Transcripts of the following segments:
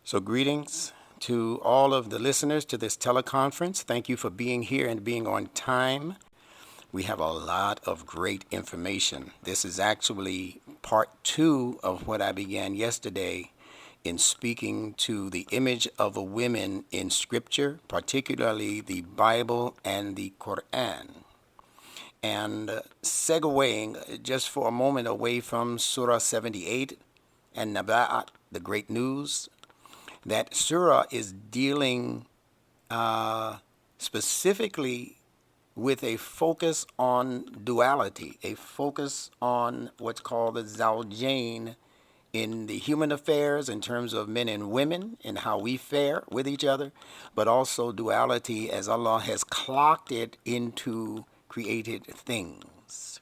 So, greetings to all of the listeners to this teleconference. Thank you for being here and being on time. We have a lot of great information. This is actually part two of what I began yesterday in speaking to the image of a woman in Scripture, particularly the Bible and the Quran. And segueing just for a moment away from Surah 78 and Naba'at, the great news, that surah is dealing specifically with a focus on duality, a focus on what's called the zawjain in the human affairs in terms of men and women and how we fare with each other, but also duality as Allah has clocked it into created things.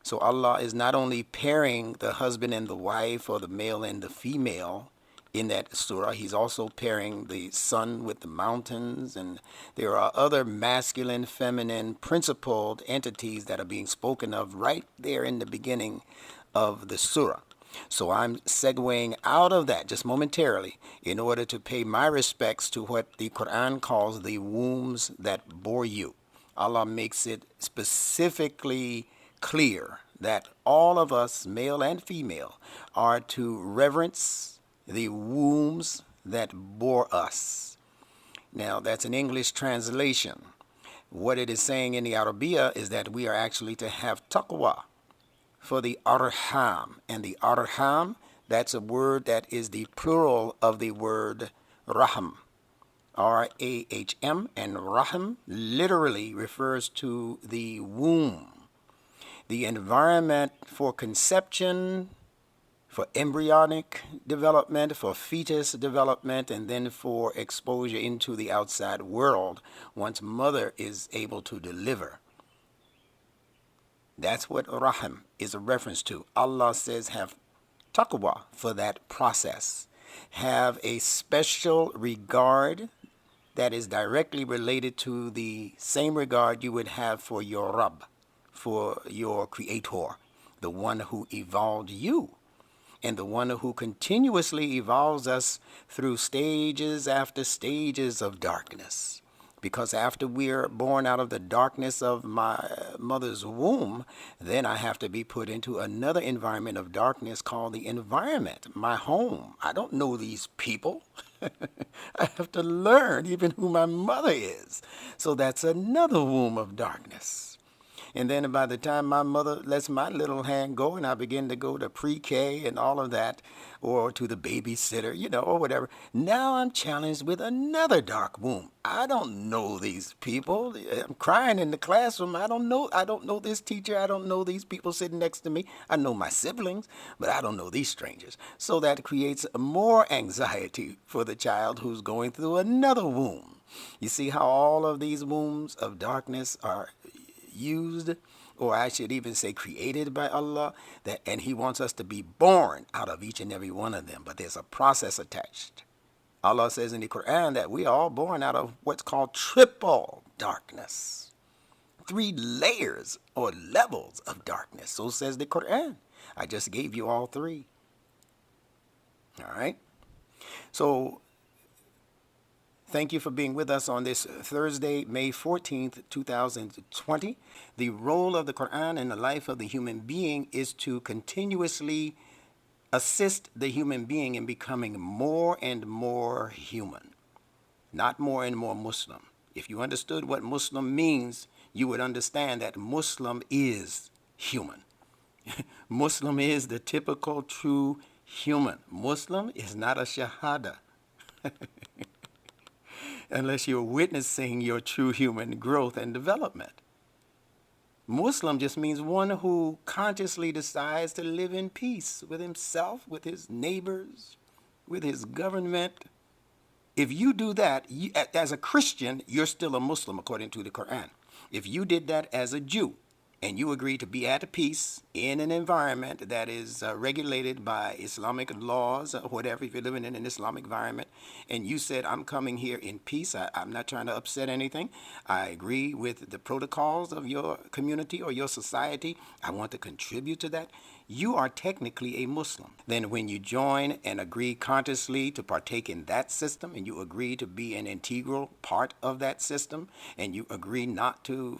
So Allah is not only pairing the husband and the wife or the male and the female in that surah, he's also pairing the sun with the mountains, and there are other masculine, feminine, principled entities that are being spoken of right there in the beginning of the surah. So I'm segueing out of that just momentarily in order to pay my respects to what the Quran calls the wombs that bore you. Allah makes it specifically clear that all of us, male and female, are to reverence the wombs that bore us. Now, that's an English translation. What it is saying in the Arabiya is that we are actually to have taqwa for the arham. And the arham, that's a word that is the plural of the word rahm. R-A-H-M, and rahm literally refers to the womb, the environment for conception, for embryonic development, for fetus development, and then for exposure into the outside world once mother is able to deliver. That's what Rahim is a reference to. Allah says have taqwa for that process. Have a special regard that is directly related to the same regard you would have for your Rabb, for your Creator, the one who evolved you, and the one who continuously evolves us through stages after stages of darkness. Because after we're born out of the darkness of my mother's womb, then I have to be put into another environment of darkness called the environment, my home. I don't know these people. I have to learn even who my mother is. So that's another womb of darkness. And then by the time my mother lets my little hand go and I begin to go to pre-K and all of that, or to the babysitter, or whatever, now I'm challenged with another dark womb. I don't know these people. I'm crying in the classroom. I don't know this teacher. I don't know these people sitting next to me. I know my siblings, but I don't know these strangers. So that creates more anxiety for the child who's going through another womb. You see how all of these wombs of darkness are used, or I should even say created by Allah, and He wants us to be born out of each and every one of them, but there's a process attached. Allah says in the Quran that we are all born out of what's called triple darkness. 3 layers or levels of darkness. So says the Quran. I just gave you all 3. All right? So thank you for being with us on this Thursday, May 14th, 2020. The role of the Quran in the life of the human being is to continuously assist the human being in becoming more and more human, not more and more Muslim. If you understood what Muslim means, you would understand that Muslim is human. Muslim is the typical true human. Muslim is not a shahada. Unless you're witnessing your true human growth and development. Muslim just means one who consciously decides to live in peace with himself, with his neighbors, with his government. If you do that, as a Christian, you're still a Muslim according to the Quran. If you did that as a Jew, and you agree to be at peace in an environment that is regulated by Islamic laws or whatever, if you're living in an Islamic environment, and you said, I'm coming here in peace, I'm not trying to upset anything, I agree with the protocols of your community or your society, I want to contribute to that, you are technically a Muslim. Then when you join and agree consciously to partake in that system, and you agree to be an integral part of that system, and you agree not to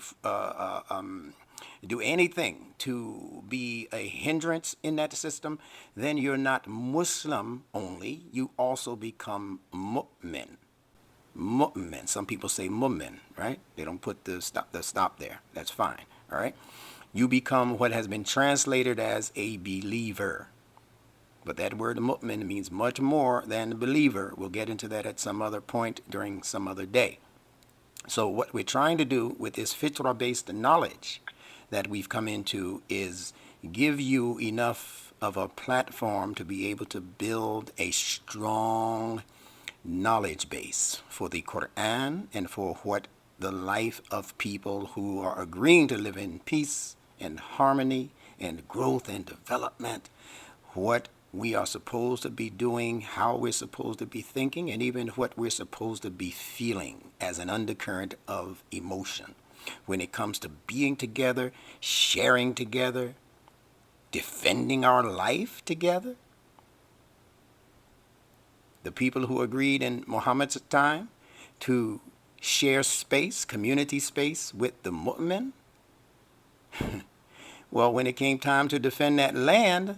do anything to be a hindrance in that system, then you're not Muslim only, you also become mu'min. Mu'min. Some people say mu'min, right? They don't put the stop there. That's fine, all right? You become what has been translated as a believer. But that word mu'min means much more than believer. We'll get into that at some other point during some other day. So what we're trying to do with this fitra-based knowledge that we've come into is give you enough of a platform to be able to build a strong knowledge base for the Quran and for what the life of people who are agreeing to live in peace and harmony and growth and development, what we are supposed to be doing, how we're supposed to be thinking, and even what we're supposed to be feeling as an undercurrent of emotion when it comes to being together, sharing together, defending our life together. The people who agreed in Muhammad's time to share space, community space with the mu'min, well, when it came time to defend that land,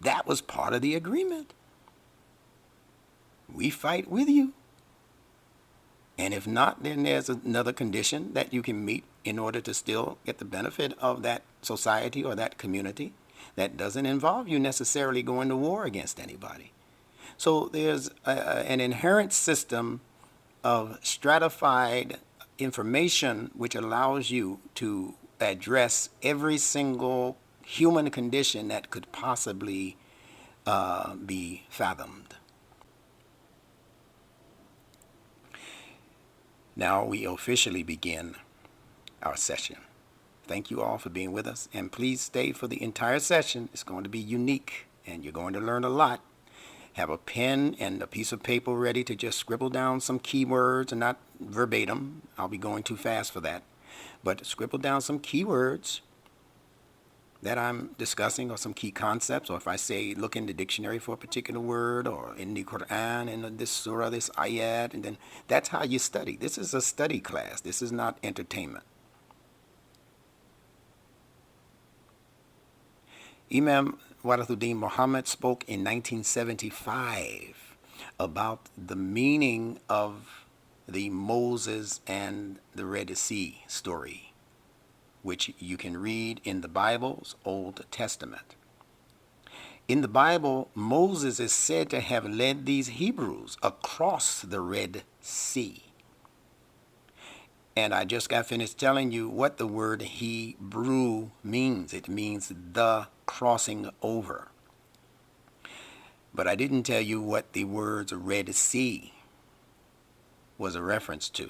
that was part of the agreement. We fight with you. And if not, then there's another condition that you can meet in order to still get the benefit of that society or that community that doesn't involve you necessarily going to war against anybody. So there's an inherent system of stratified information which allows you to address every single human condition that could possibly be fathomed. Now we officially begin our session. Thank you all for being with us, and please stay for the entire session. It's going to be unique, and you're going to learn a lot. Have a pen and a piece of paper ready to just scribble down some keywords, and not verbatim. I'll be going too fast for that. But scribble down some keywords that I'm discussing, or some key concepts, or if I say look in the dictionary for a particular word, or in the Quran, in this surah, this ayat, and then that's how you study. This is a study class. This is not entertainment. Imam Warathuddin Muhammad spoke in 1975 about the meaning of the Moses and the Red Sea story, which you can read in the Bible's Old Testament. In the Bible, Moses is said to have led these Hebrews across the Red Sea. And I just got finished telling you what the word Hebrew means. It means the crossing over. But I didn't tell you what the words Red Sea was a reference to.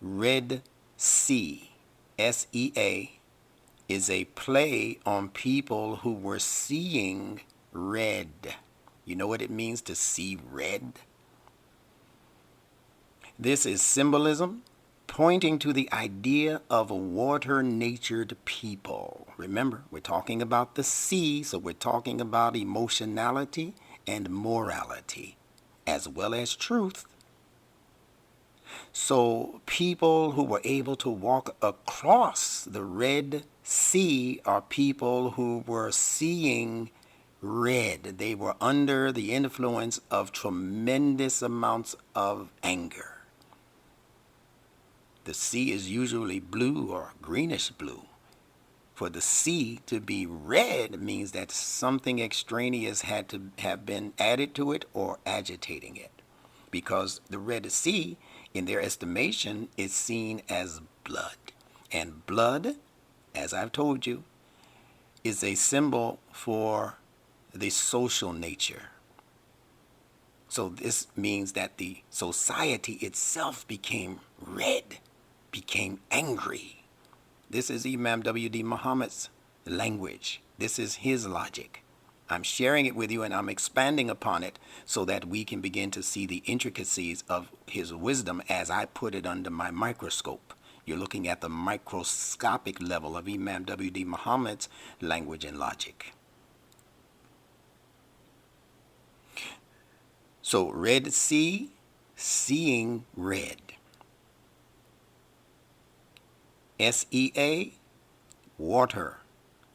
Red Sea, S-E-A, is a play on people who were seeing red. You know what it means to see red? This is symbolism pointing to the idea of a water-natured people. Remember, we're talking about the sea, so we're talking about emotionality and morality, as well as truth. So people who were able to walk across the Red Sea are people who were seeing red. They were under the influence of tremendous amounts of anger. The sea is usually blue or greenish blue. For the sea to be red means that something extraneous had to have been added to it or agitating it. Because the Red Sea, in their estimation, is seen as blood. And blood, as I've told you, is a symbol for the social nature. So this means that the society itself became red, became angry, This is Imam W.D. Muhammad's language. This is his logic. I'm sharing it with you and I'm expanding upon it so that we can begin to see the intricacies of his wisdom as I put it under my microscope. You're looking at the microscopic level of Imam W.D. Muhammad's language and logic. So, Red Sea, seeing red. SEA, water.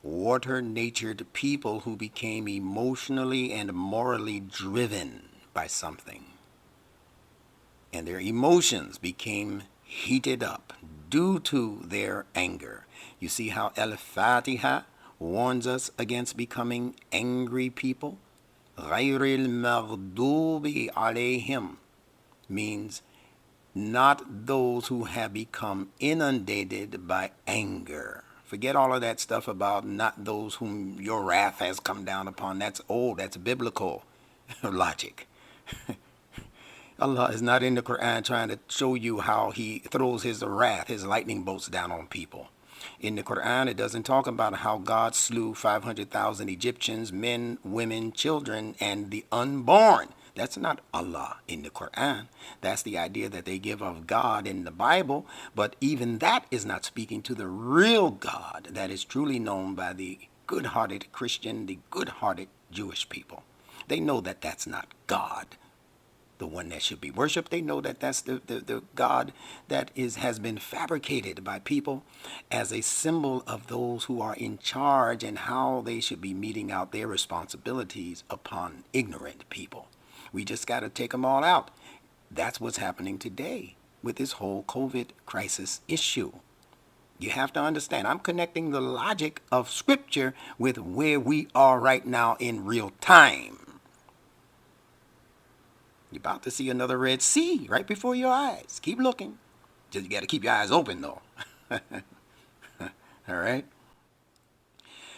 Water-natured people who became emotionally and morally driven by something. And their emotions became heated up due to their anger. You see how Al-Fatiha warns us against becoming angry people? غَيْرِ الْمَغْضُوبِ عَلَيْهِمْ means not those who have become inundated by anger. Forget all of that stuff about not those whom your wrath has come down upon. That's old. That's biblical logic. Allah is not in the Quran trying to show you how he throws his wrath, his lightning bolts down on people. In the Quran, it doesn't talk about how God slew 500,000 Egyptians, men, women, children, and the unborn. That's not Allah in the Quran. That's the idea that they give of God in the Bible. But even that is not speaking to the real God that is truly known by the good-hearted Christian, the good-hearted Jewish people. They know that that's not God, the one that should be worshipped. They know that that's the God that has been fabricated by people as a symbol of those who are in charge and how they should be meeting out their responsibilities upon ignorant people. We just got to take them all out. That's what's happening today with this whole COVID crisis issue. You have to understand, I'm connecting the logic of Scripture with where we are right now in real time. You're about to see another Red Sea right before your eyes. Keep looking. Just you got to keep your eyes open, though. All right?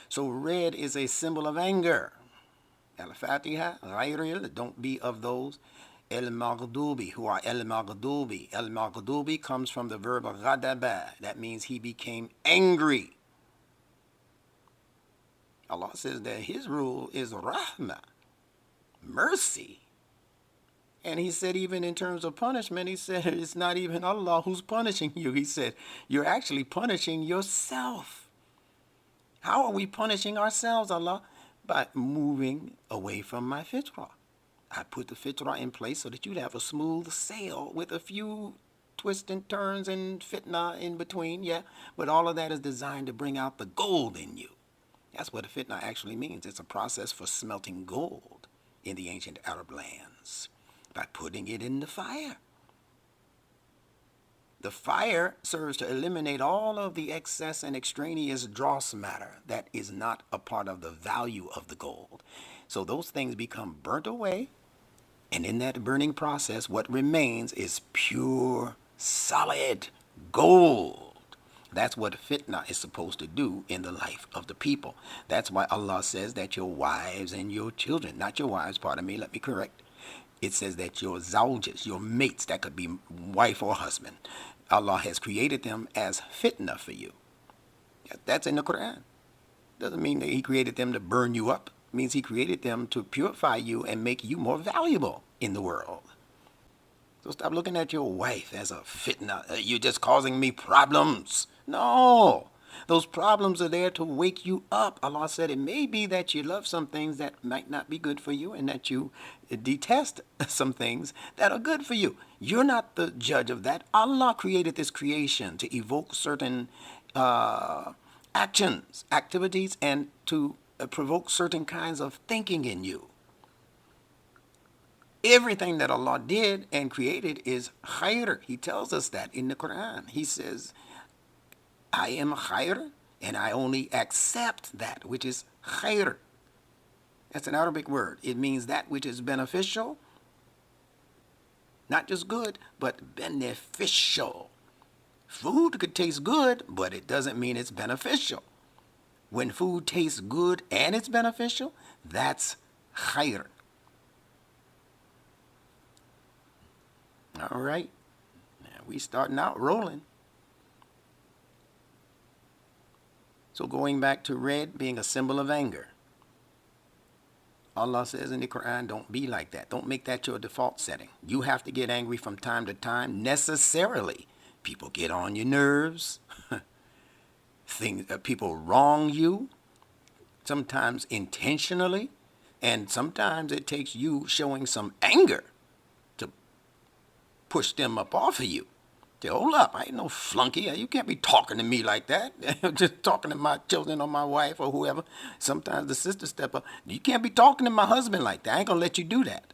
So red is a symbol of anger. Al-Fatiha, ghayril, don't be of those. El-Maghdubi, who are El-Maghdubi. El-Maghdubi comes from the verb ghadaba. That means he became angry. Allah says that his rule is rahmah, mercy. And he said, even in terms of punishment, he said, it's not even Allah who's punishing you. He said, you're actually punishing yourself. How are we punishing ourselves, Allah? By moving away from my fitrah. I put the fitrah in place so that you'd have a smooth sail with a few twists and turns and fitna in between, yeah. But all of that is designed to bring out the gold in you. That's what a fitna actually means. It's a process for smelting gold in the ancient Arab lands by putting it in the fire. The fire serves to eliminate all of the excess and extraneous dross matter that is not a part of the value of the gold. So those things become burnt away, and in that burning process, what remains is pure, solid gold. That's what fitna is supposed to do in the life of the people. That's why Allah says that your wives and your children, not your wives, pardon me, let me correct. It says that your zawjas, your mates, that could be wife or husband, Allah has created them as fitna for you. That's in the Quran. Doesn't mean that he created them to burn you up. It means he created them to purify you and make you more valuable in the world. So stop looking at your wife as a fitna. You're just causing me problems. No. Those problems are there to wake you up. Allah said it may be that you love some things that might not be good for you and that you detest some things that are good for you. You're not the judge of that. Allah created this creation to evoke certain actions, activities, and to provoke certain kinds of thinking in you. Everything that Allah did and created is khair. He tells us that in the Quran. He says, I am khair, and I only accept that which is khair. That's an Arabic word. It means that which is beneficial, not just good, but beneficial. Food could taste good, but it doesn't mean it's beneficial. When food tastes good and it's beneficial, that's khair. All right. Now we starting out rolling. So going back to red being a symbol of anger, Allah says in the Quran, don't be like that. Don't make that your default setting. You have to get angry from time to time, necessarily. People get on your nerves. People wrong you, sometimes intentionally, and sometimes it takes you showing some anger to push them up off of you. Say, hold up, I ain't no flunky. You can't be talking to me like that. Just talking to my children or my wife or whoever. Sometimes the sister step up. You can't be talking to my husband like that. I ain't gonna let you do that.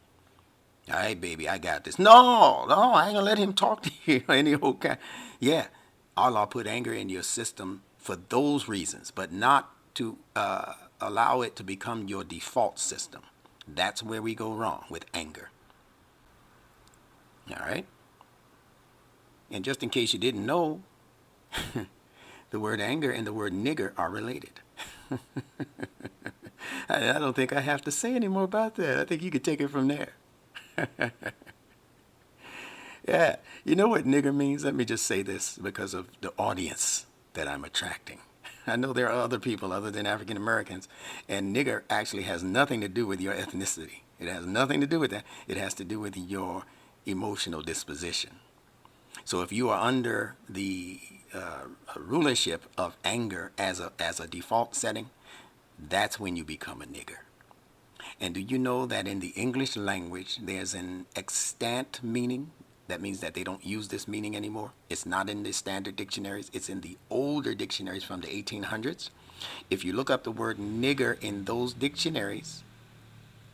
All right, baby, I got this. No, I ain't gonna let him talk to you any old kind. Yeah, Allah put anger in your system for those reasons, but not to allow it to become your default system. That's where we go wrong with anger. All right? And just in case you didn't know, the word anger and the word nigger are related. I don't think I have to say any more about that. I think you could take it from there. Yeah, you know what nigger means? Let me just say this because of the audience that I'm attracting. I know there are other people other than African Americans, and nigger actually has nothing to do with your ethnicity. It has nothing to do with that. It has to do with your emotional disposition. So if you are under the rulership of anger as a default setting, that's when you become a nigger. And do you know that in the English language, there's an extant meaning? That means that they don't use this meaning anymore. It's not in the standard dictionaries. It's in the older dictionaries from the 1800s. If you look up the word nigger in those dictionaries,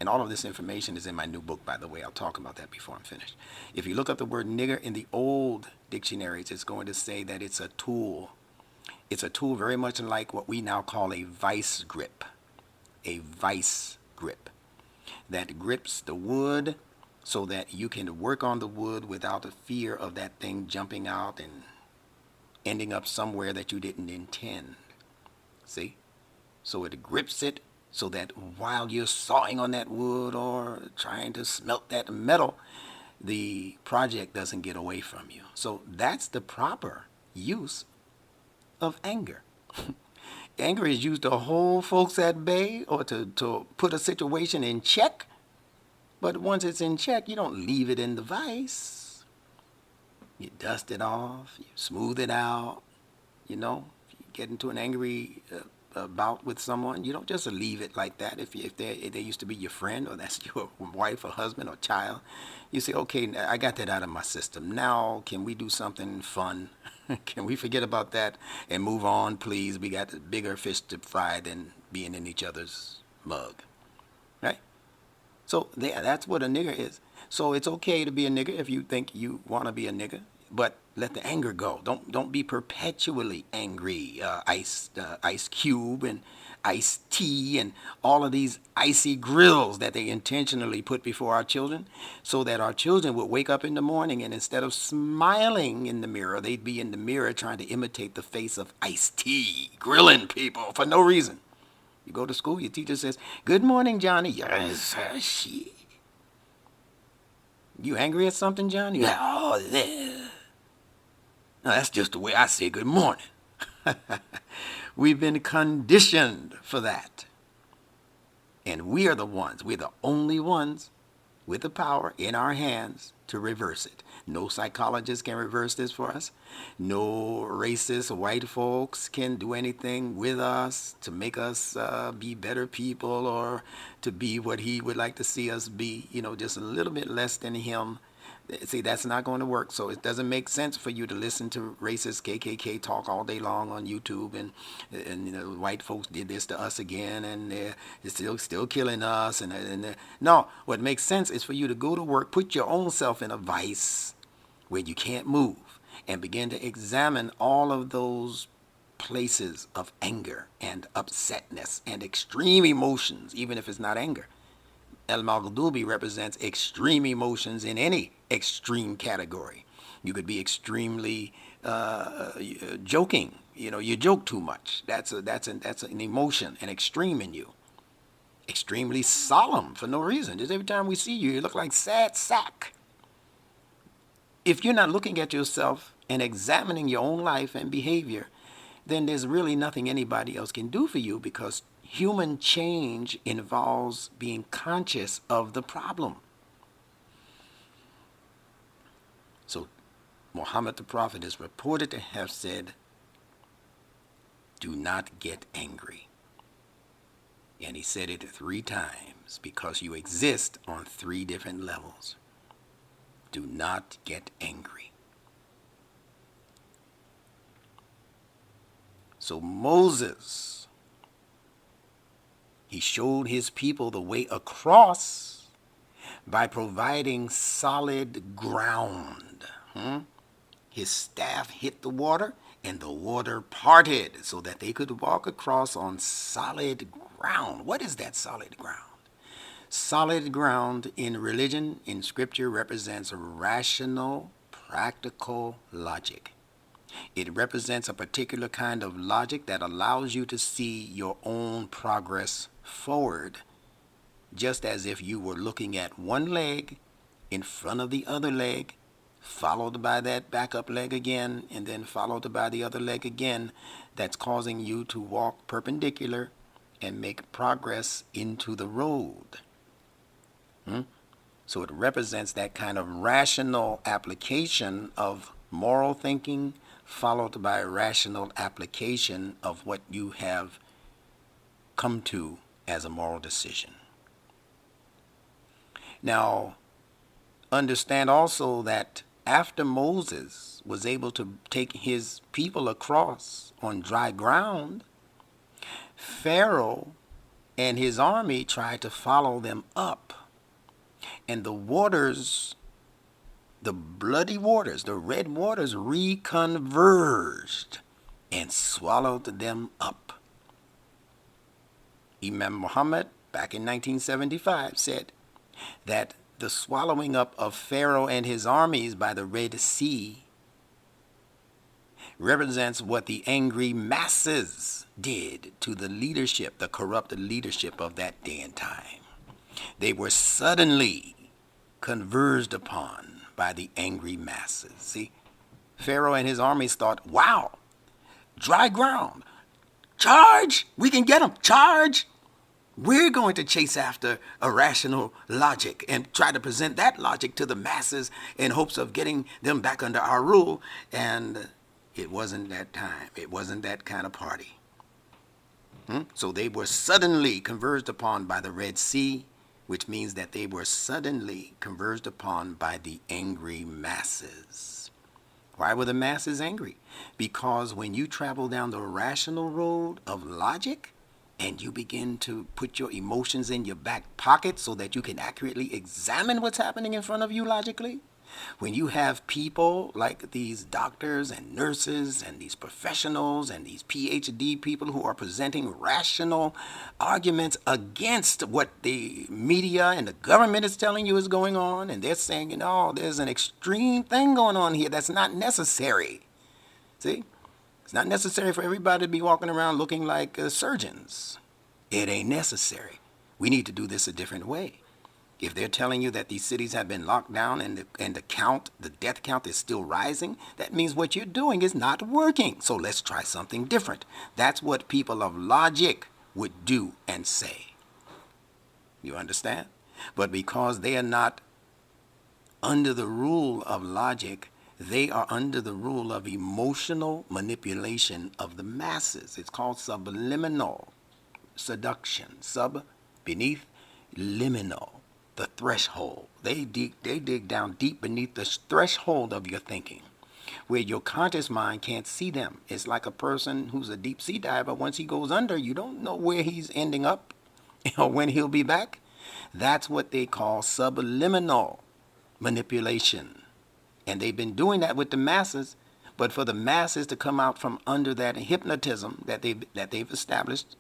and all of this information is in my new book, by the way. I'll talk about that before I'm finished. If you look up the word nigger in the old dictionaries, it's going to say that it's a tool. It's a tool very much like what we now call a vice grip. A vice grip that grips the wood so that you can work on the wood without the fear of that thing jumping out and ending up somewhere that you didn't intend. See? So it grips it so that while you're sawing on that wood or trying to smelt that metal, the project doesn't get away from you. So that's the proper use of anger. Anger is used to hold folks at bay or to put a situation in check. But once it's in check, you don't leave it in the vise. You dust it off, you smooth it out. You know, if you get into an angry bout with someone, you don't just leave it like that. If they used to be your friend or that's your wife or husband or child, you say, okay, I got that out of my system. Now, can we do something fun? Can we forget about that and move on, please? We got bigger fish to fry than being in each other's mug, right? So that's what a nigger is. So it's okay to be a nigger if you think you want to be a nigger, but let the anger go. Don't be perpetually angry. Ice Cube and iced tea and all of these icy grills that they intentionally put before our children so that our children would wake up in the morning and instead of smiling in the mirror, they'd be in the mirror trying to imitate the face of iced tea, grilling people for no reason. You go to school, your teacher says, "Good morning, Johnny." Yes, she. You angry at something, Johnny? Yeah. Oh, yeah. No, that's just the way I say good morning. We've been conditioned for that. And we're the only ones with the power in our hands to reverse it. No psychologist can reverse this for us. No racist white folks can do anything with us to make us be better people or to be what he would like to see us be, just a little bit less than him. See, that's not going to work. So it doesn't make sense for you to listen to racist KKK talk all day long on YouTube and white folks did this to us again and they're still killing us. No, what makes sense is for you to go to work, put your own self in a vice where you can't move and begin to examine all of those places of anger and upsetness and extreme emotions, even if it's not anger. El-Maghdubi represents extreme emotions in any extreme category. You could be extremely joking. You joke too much. That's an emotion, an extreme in you. Extremely solemn for no reason. Just every time we see you, you look like sad sack. If you're not looking at yourself and examining your own life and behavior, then there's really nothing anybody else can do for you, because human change involves being conscious of the problem. So Muhammad the Prophet is reported to have said, do not get angry. And he said it 3 times because you exist on 3 different levels. Do not get angry. So Moses, he showed his people the way across by providing solid ground. His staff hit the water and the water parted so that they could walk across on solid ground. What is that solid ground? Solid ground in religion, in scripture, represents rational, practical logic. It represents a particular kind of logic that allows you to see your own progress forward, just as if you were looking at one leg in front of the other leg, followed by that backup leg again, and then followed by the other leg again. That's causing you to walk perpendicular and make progress into the road. So it represents that kind of rational application of moral thinking, followed by a rational application of what you have come to as a moral decision. Now, understand also that after Moses was able to take his people across on dry ground, Pharaoh and his army tried to follow them up. And the waters, the bloody waters, the red waters, reconverged and swallowed them up. Imam Muhammad, back in 1975, said that the swallowing up of Pharaoh and his armies by the Red Sea represents what the angry masses did to the leadership, the corrupt leadership of that day and time. They were suddenly converged upon by the angry masses. See, Pharaoh and his armies thought, wow, dry ground, charge, we can get them, charge. We're going to chase after a rational logic and try to present that logic to the masses in hopes of getting them back under our rule. And it wasn't that time. It wasn't that kind of party. So they were suddenly converged upon by the Red Sea, which means that they were suddenly converged upon by the angry masses. Why were the masses angry? Because when you travel down the rational road of logic and you begin to put your emotions in your back pocket so that you can accurately examine what's happening in front of you logically, when you have people like these doctors and nurses and these professionals and these PhD people who are presenting rational arguments against what the media and the government is telling you is going on, and they're saying, there's an extreme thing going on here that's not necessary. See? It's not necessary for everybody to be walking around looking like surgeons. It ain't necessary. We need to do this a different way. If they're telling you that these cities have been locked down and the death count is still rising, that means what you're doing is not working. So let's try something different. That's what people of logic would do and say. You understand? But because they are not under the rule of logic, they are under the rule of emotional manipulation of the masses. It's called subliminal seduction. Beneath, liminal. The threshold. They dig down deep beneath the threshold of your thinking, where your conscious mind can't see them. It's like a person who's a deep sea diver. Once he goes under, you don't know where he's ending up or when he'll be back. That's what they call subliminal manipulation. And they've been doing that with the masses. But for the masses to come out from under that hypnotism that they've established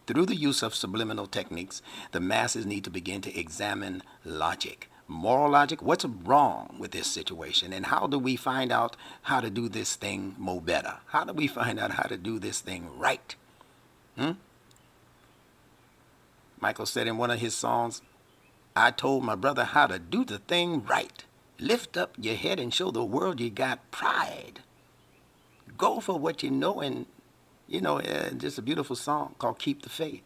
through the use of subliminal techniques, the masses need to begin to examine logic, moral logic. What's wrong with this situation? And how do we find out how to do this thing more better? How do we find out how to do this thing right? Michael said in one of his songs, I told my brother how to do the thing right. Lift up your head and show the world you got pride. Go for what you know and Just a beautiful song called Keep the Faith.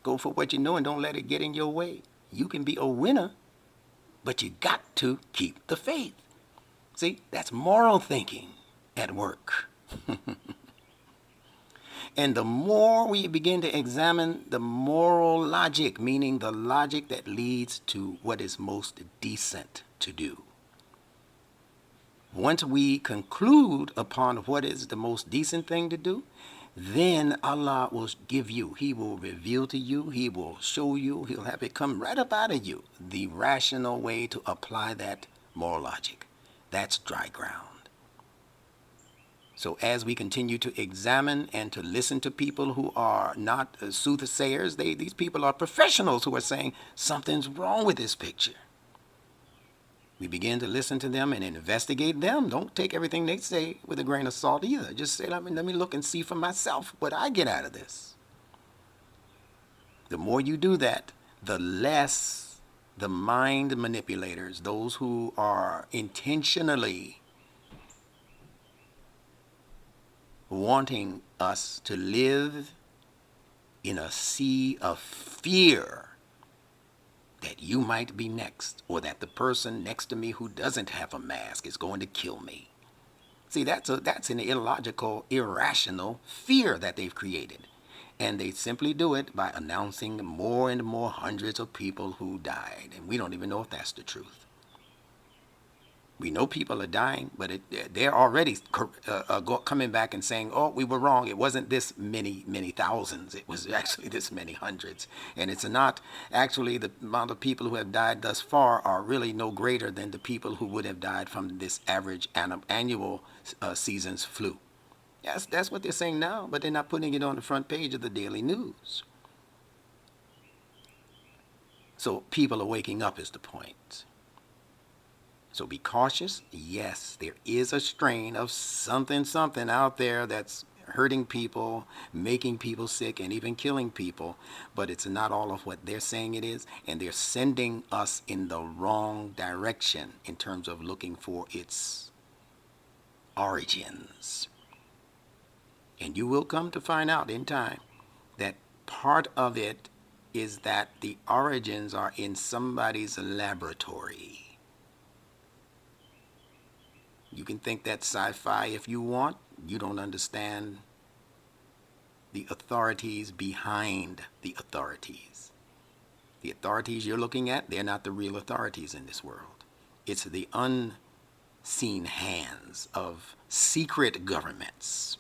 Go for what you know and don't let it get in your way. You can be a winner, but you got to keep the faith. See, that's moral thinking at work. And the more we begin to examine the moral logic, meaning the logic that leads to what is most decent to do, once we conclude upon what is the most decent thing to do, then Allah will give you, He will reveal to you, He will show you, He'll have it come right up out of you, the rational way to apply that moral logic. That's dry ground. So as we continue to examine and to listen to people who are not soothsayers, these people are professionals who are saying something's wrong with this picture. We begin to listen to them and investigate them. Don't take everything they say with a grain of salt either. Just say, let me look and see for myself what I get out of this. The more you do that, the less the mind manipulators, those who are intentionally wanting us to live in a sea of fear that you might be next, or that the person next to me who doesn't have a mask is going to kill me. See, that's an illogical, irrational fear that they've created. And they simply do it by announcing more and more hundreds of people who died. And we don't even know if that's the truth. We know people are dying, but they're already coming back and saying, oh, we were wrong. It wasn't this many, many thousands. It was actually this many hundreds. And it's not actually the amount of people who have died thus far are really no greater than the people who would have died from this average annual season's flu. That's what they're saying now, but they're not putting it on the front page of the daily news. So people are waking up is the point. So be cautious. Yes, there is a strain of something out there that's hurting people, making people sick, and even killing people. But it's not all of what they're saying it is. And they're sending us in the wrong direction in terms of looking for its origins. And you will come to find out in time that part of it is that the origins are in somebody's laboratory. You can think that's sci-fi if you want. You don't understand the authorities behind the authorities. The authorities you're looking at, they're not the real authorities in this world. It's the unseen hands of secret governments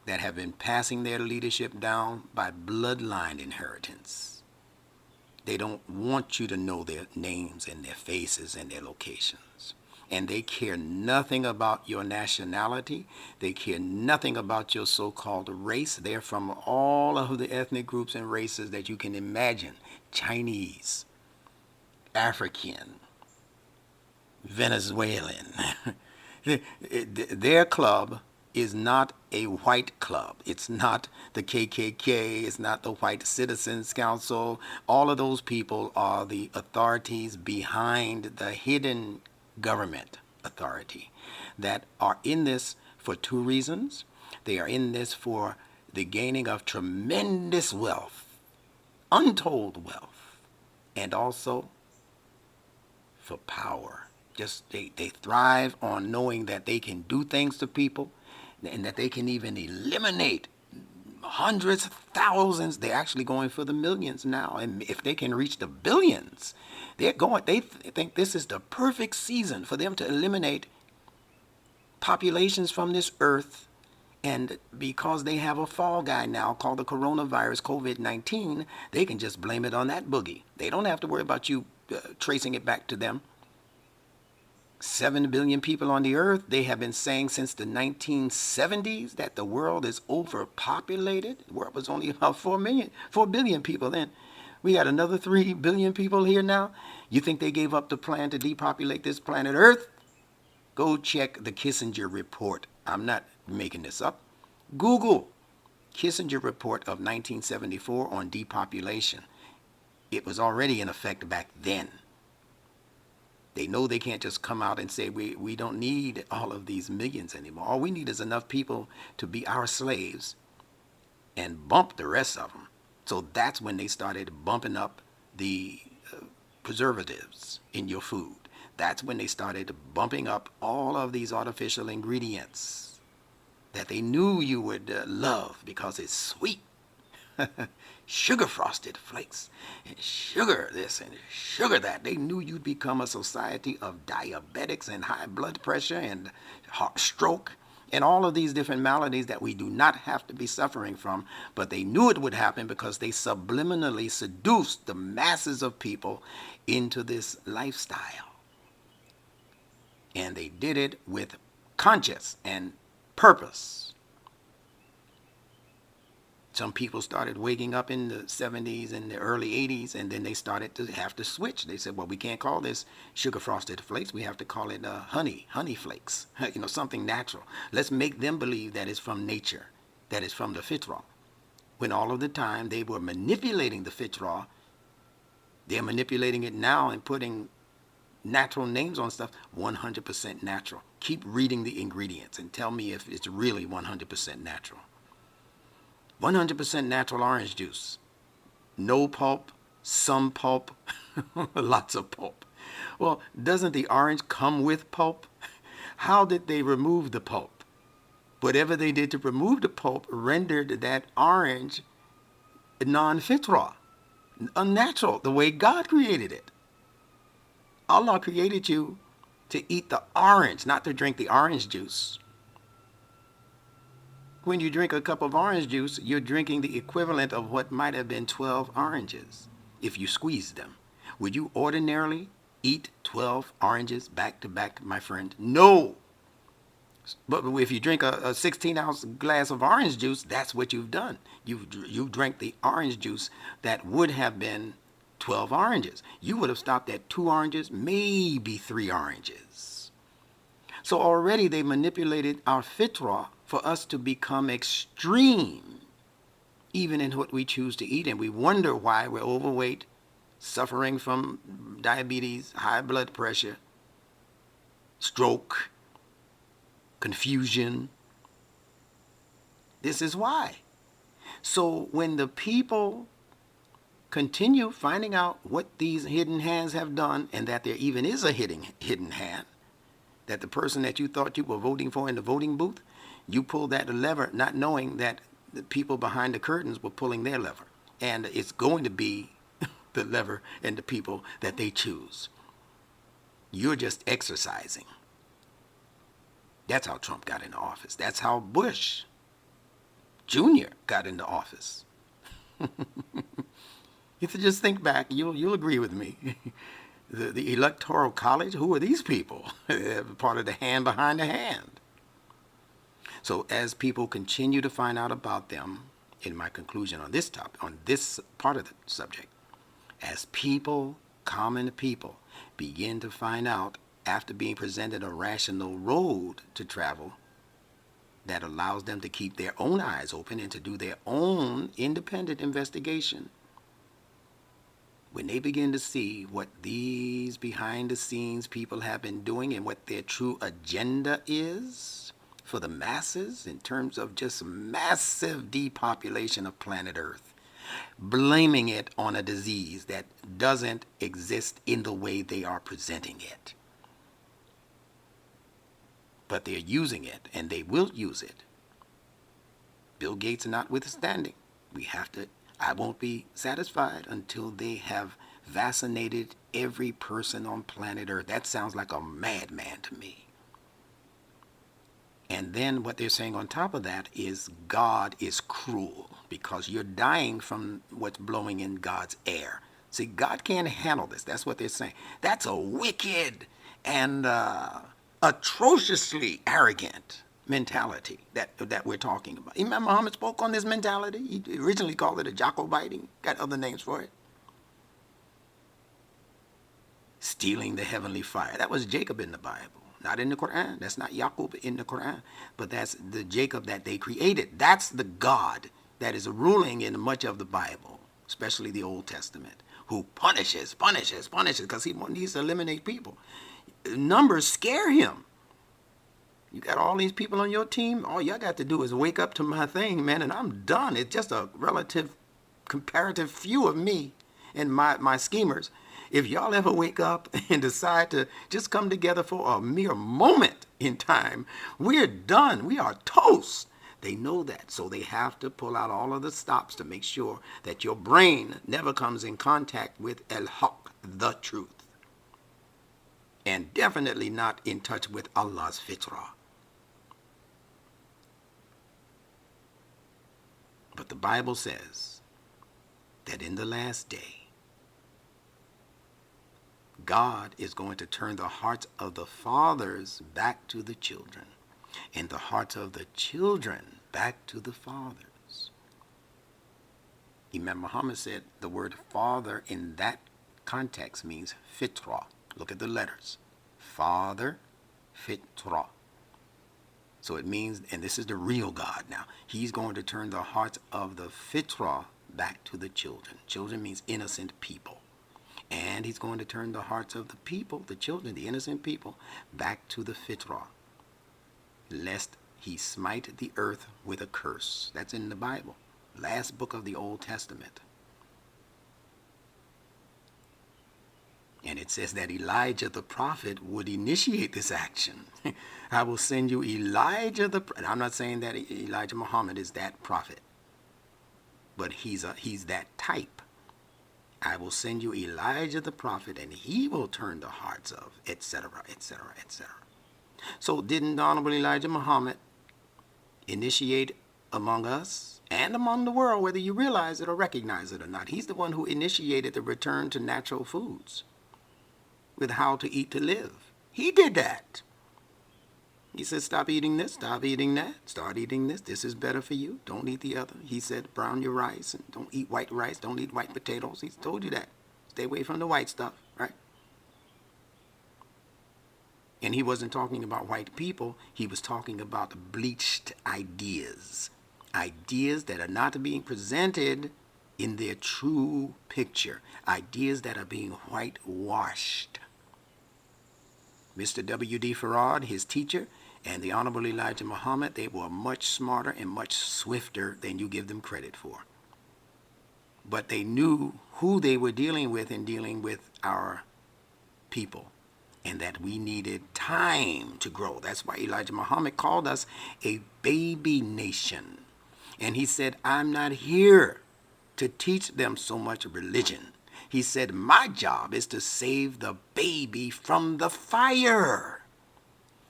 that have been passing their leadership down by bloodline inheritance. They don't want you to know their names and their faces and their locations. And they care nothing about your nationality. They care nothing about your so-called race. They're from all of the ethnic groups and races that you can imagine. Chinese, African, Venezuelan. Their club is not a white club. It's not the KKK. It's not the White Citizens Council. All of those people are the authorities behind the hidden government authority that are in this for two reasons. They are in this for the gaining of tremendous wealth, untold wealth, and also for power. Just they thrive on knowing that they can do things to people and that they can even eliminate hundreds, thousands. They're actually going for the millions now. And if they can reach the billions, they think this is the perfect season for them to eliminate populations from this earth. And because they have a fall guy now called the coronavirus, COVID-19, they can just blame it on that boogie. They don't have to worry about you tracing it back to them. 7 billion people on the earth. They have been saying since the 1970s that the world is overpopulated. The world was only about 4 billion people then. We got another 3 billion people here now. You think they gave up the plan to depopulate this planet Earth? Go check the Kissinger report. I'm not making this up. Google Kissinger report of 1974 on depopulation. It was already in effect back then. They know they can't just come out and say, we don't need all of these millions anymore. All we need is enough people to be our slaves and bump the rest of them. So that's when they started bumping up the preservatives in your food. That's when they started bumping up all of these artificial ingredients that they knew you would love because it's sweet. Sugar frosted flakes and sugar this and sugar that. They knew you'd become a society of diabetics and high blood pressure and heart stroke and all of these different maladies that we do not have to be suffering from, but they knew it would happen because they subliminally seduced the masses of people into this lifestyle. And they did it with conscience and purpose. Some people started waking up in the 70s and the early 80s, and then they started to have to switch. They said, well, we can't call this sugar frosted flakes. We have to call it honey flakes, something natural. Let's make them believe that it's from nature, that it's from the fitra. When all of the time they were manipulating the fitra, they're manipulating it now and putting natural names on stuff. 100% natural. Keep reading the ingredients and tell me if it's really 100% natural. 100% natural orange juice. No pulp, some pulp, lots of pulp. Well, doesn't the orange come with pulp? How did they remove the pulp? Whatever they did to remove the pulp rendered that orange non-fitra, unnatural, the way God created it. Allah created you to eat the orange, not to drink the orange juice. When you drink a cup of orange juice, you're drinking the equivalent of what might have been 12 oranges if you squeezed them. Would you ordinarily eat 12 oranges back to back, my friend? No. But if you drink a 16-ounce glass of orange juice, that's what you've done. You've drank the orange juice that would have been 12 oranges. You would have stopped at 2 oranges, maybe 3 oranges. So already they manipulated our fitra for us to become extreme, even in what we choose to eat. And we wonder why we're overweight, suffering from diabetes, high blood pressure, stroke, confusion. This is why. So when the people continue finding out what these hidden hands have done, and that there even is a hidden hand, that the person that you thought you were voting for in the voting booth, you pulled that lever not knowing that the people behind the curtains were pulling their lever. And it's going to be the lever and the people that they choose. You're just exercising. That's how Trump got into office. That's how Bush Jr. got into office. If you just think back, you'll agree with me. The Electoral College, who are these people? They're part of the hand behind the hand. So as people continue to find out about them, in my conclusion on this topic, on this part of the subject, as people, common people, begin to find out after being presented a rational road to travel that allows them to keep their own eyes open and to do their own independent investigation, when they begin to see what these behind the scenes people have been doing and what their true agenda is for the masses in terms of just massive depopulation of planet Earth, blaming it on a disease that doesn't exist in the way they are presenting it. But they're using it, and they will use it. Bill Gates notwithstanding, I won't be satisfied until they have vaccinated every person on planet Earth. That sounds like a madman to me. And then what they're saying on top of that is God is cruel because you're dying from what's blowing in God's air. See, God can't handle this. That's what they're saying. That's a wicked and atrociously arrogant mentality that we're talking about. Imam Muhammad spoke on this mentality. He originally called it a Jacobiting, got other names for it. Stealing the heavenly fire. That was Jacob in the Bible, not in the Quran. That's not Yaqub in the Quran, but that's the Jacob that they created. That's the God that is ruling in much of the Bible, especially the Old Testament. who punishes, because he needs to eliminate people. Numbers scare him. You got all these people on your team. All y'all got to do is wake up to my thing, man, and I'm done. It's just a comparative few of me and my schemers. If y'all ever wake up and decide to just come together for a mere moment in time, we're done. We are toast. They know that, so they have to pull out all of the stops to make sure that your brain never comes in contact with el-haq, the truth, and definitely not in touch with Allah's fitrah. But the Bible says that in the last day, God is going to turn the hearts of the fathers back to the children, and the hearts of the children back to the fathers. Imam Muhammad said the word father in that context means fitrah. Look at the letters. Father, fitrah. So it means, and this is the real God now, he's going to turn the hearts of the fitrah back to the children. Children means innocent people. And he's going to turn the hearts of the people, the children, the innocent people, back to the fitrah, lest he smite the earth with a curse. That's in the Bible, last book of the Old Testament. And it says that Elijah the prophet would initiate this action. I will send you Elijah the prophet. I'm not saying that Elijah Muhammad is that prophet, but he's that type. I will send you Elijah the prophet, and he will turn the hearts of, etc., etc., etc. So didn't the Honorable Elijah Muhammad initiate among us and among the world, whether you realize it or recognize it or not? He's the one who initiated the return to natural foods with how to eat to live. He did that. He said, stop eating this, stop eating that, start eating this. This is better for you. Don't eat the other. He said, brown your rice and don't eat white rice. Don't eat white potatoes. He's told you that. Stay away from the white stuff, right? And he wasn't talking about white people. He was talking about bleached ideas. Ideas that are not being presented in their true picture. Ideas that are being whitewashed. Mr. W.D. Farad, his teacher, and the Honorable Elijah Muhammad, they were much smarter and much swifter than you give them credit for. But they knew who they were dealing with in dealing with our people, and that we needed time to grow. That's why Elijah Muhammad called us a baby nation. And he said, I'm not here to teach them so much religion. He said, my job is to save the baby from the fire.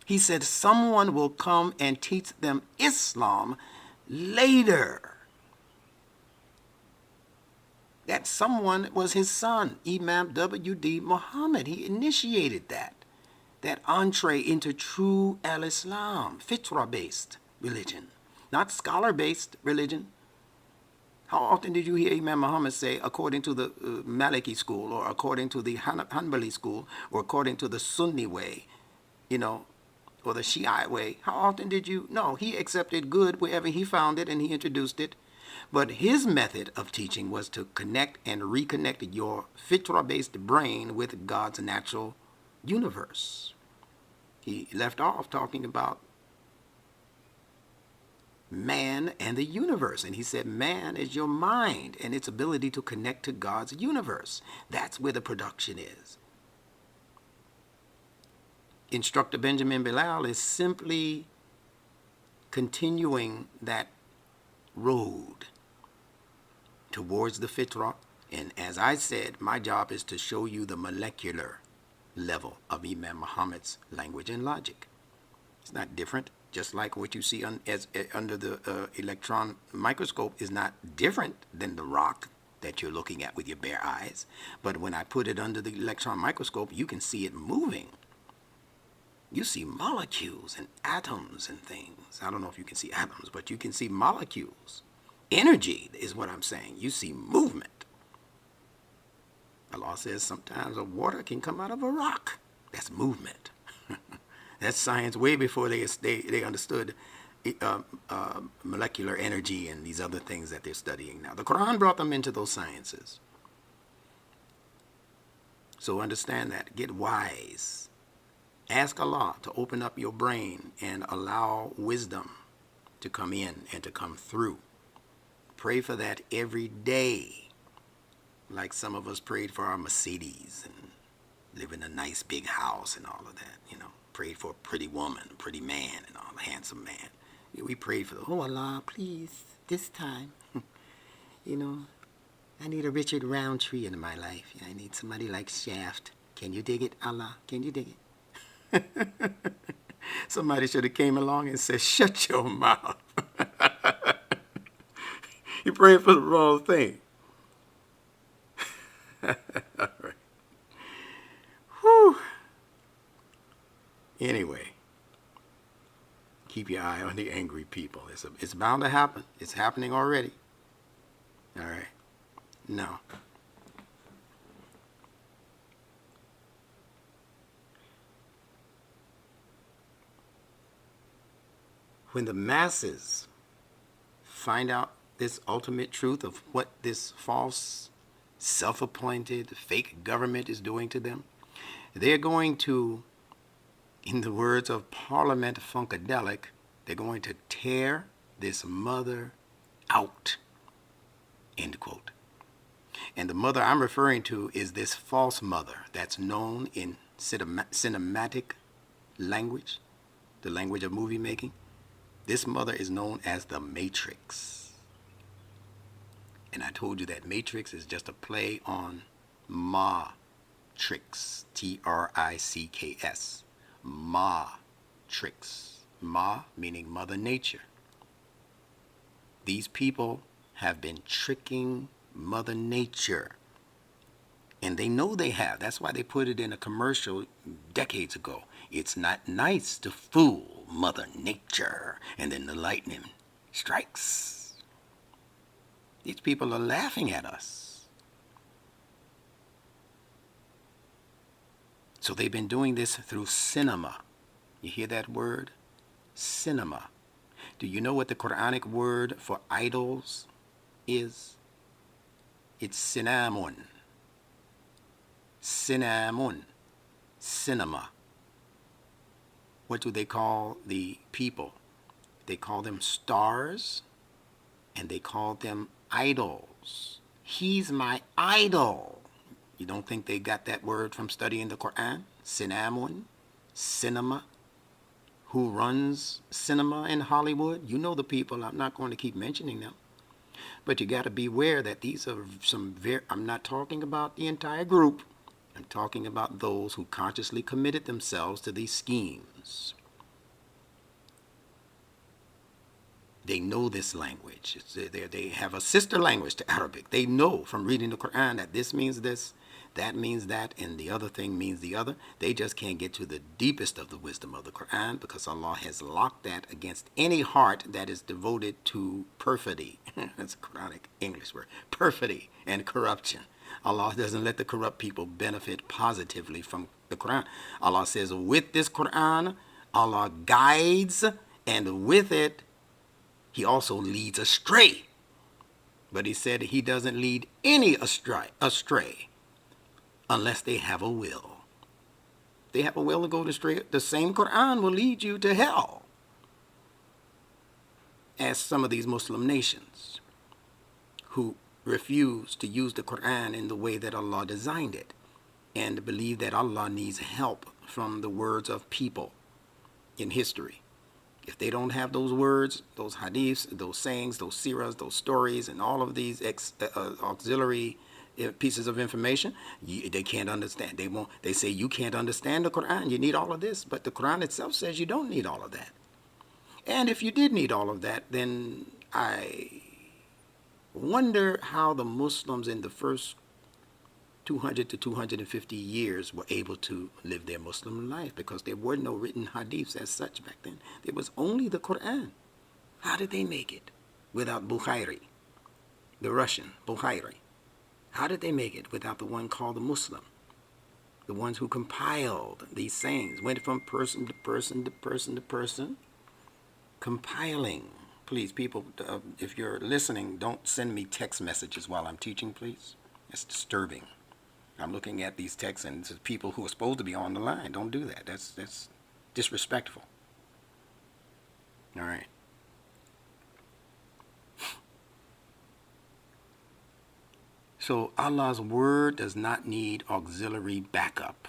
He said, someone will come and teach them Islam later. That someone was his son, Imam W.D. Muhammad. He initiated that entree into true al-Islam, fitrah-based religion, not scholar-based religion. How often did you hear Imam Muhammad say, according to the Maliki school, or according to the Hanbali school, or according to the Sunni way, or the Shiite way? How often did you? No, he accepted good wherever he found it and he introduced it. But his method of teaching was to connect and reconnect your fitrah-based brain with God's natural universe. He left off talking about man and the universe. And he said, man is your mind and its ability to connect to God's universe. That's where the production is. Instructor Benjamin Bilal is simply continuing that road towards the fitrah. And as I said, my job is to show you the molecular level of Imam Muhammad's language and logic. It's not different. Just like what you see under the electron microscope is not different than the rock that you're looking at with your bare eyes. But when I put it under the electron microscope, you can see it moving. You see molecules and atoms and things. I don't know if you can see atoms, but you can see molecules. Energy is what I'm saying. You see movement. Allah says sometimes a water can come out of a rock. That's movement. That's science way before they understood molecular energy and these other things that they're studying now. The Quran brought them into those sciences. So understand that. Get wise. Ask Allah to open up your brain and allow wisdom to come in and to come through. Pray for that every day. Like some of us prayed for our Mercedes and live in a nice big house and all of that, Prayed for a pretty woman, a pretty man, and all, a handsome man. We prayed for, oh Allah, please, this time, I need a Richard Roundtree in my life. I need somebody like Shaft. Can you dig it, Allah? Can you dig it? Somebody should have came along and said, shut your mouth. You're praying for the wrong thing. All right. Whew. Anyway, keep your eye on the angry people. It's bound to happen. It's happening already. All right. Now, when the masses find out this ultimate truth of what this false, self-appointed, fake government is doing to them, they're going to, in the words of Parliament Funkadelic, they're going to tear this mother out, end quote. And the mother I'm referring to is this false mother that's known in cinematic language, the language of movie making. This mother is known as the Matrix. And I told you that Matrix is just a play on Ma-trix, Tricks, Ma-trix. Ma meaning Mother Nature. These people have been tricking Mother Nature. And they know they have. That's why they put it in a commercial decades ago. It's not nice to fool Mother Nature. And then the lightning strikes. These people are laughing at us. So they've been doing this through cinema. You hear that word? Cinema. Do you know what the Quranic word for idols is? It's sinamun. Sinamun. Cinema. What do they call the people? They call them stars, and they call them idols. He's my idol. You don't think they got that word from studying the Quran? Sinamun. Cinema. Who runs cinema in Hollywood? You know the people. I'm not going to keep mentioning them. But you got to beware that these are I'm not talking about the entire group. I'm talking about those who consciously committed themselves to these schemes. They know this language. They have a sister language to Arabic. They know from reading the Quran that this means this, that means that, and the other thing means the other. They just can't get to the deepest of the wisdom of the Quran because Allah has locked that against any heart that is devoted to perfidy. That's a Quranic English word. Perfidy and corruption. Allah doesn't let the corrupt people benefit positively from the Quran. Allah says with this Quran, Allah guides, and with it, He also leads astray. But He said He doesn't lead any astray unless they have a will. If they have a will to go astray, the same Quran will lead you to hell, as some of these Muslim nations who refuse to use the Quran in the way that Allah designed it and believe that Allah needs help from the words of people in history. If they don't have those words, those hadiths, those sayings, those seerahs, those stories, and all of these auxiliary pieces of information, they can't understand. They say you can't understand the Quran. You need all of this, but the Quran itself says you don't need all of that. And if you did need all of that, then I wonder how the Muslims in the first 200 to 250 years were able to live their Muslim life, because there were no written hadiths as such back then. There was only the Quran. How did they make it without Bukhari, the Russian Bukhari? How did they make it without the one called the Muslim? The ones who compiled these sayings, went from person to person to person to person, compiling. Please, people, if you're listening, don't send me text messages while I'm teaching, please. It's disturbing. I'm looking at these texts and it's people who are supposed to be on the line. Don't do that. That's disrespectful. All right. So Allah's word does not need auxiliary backup.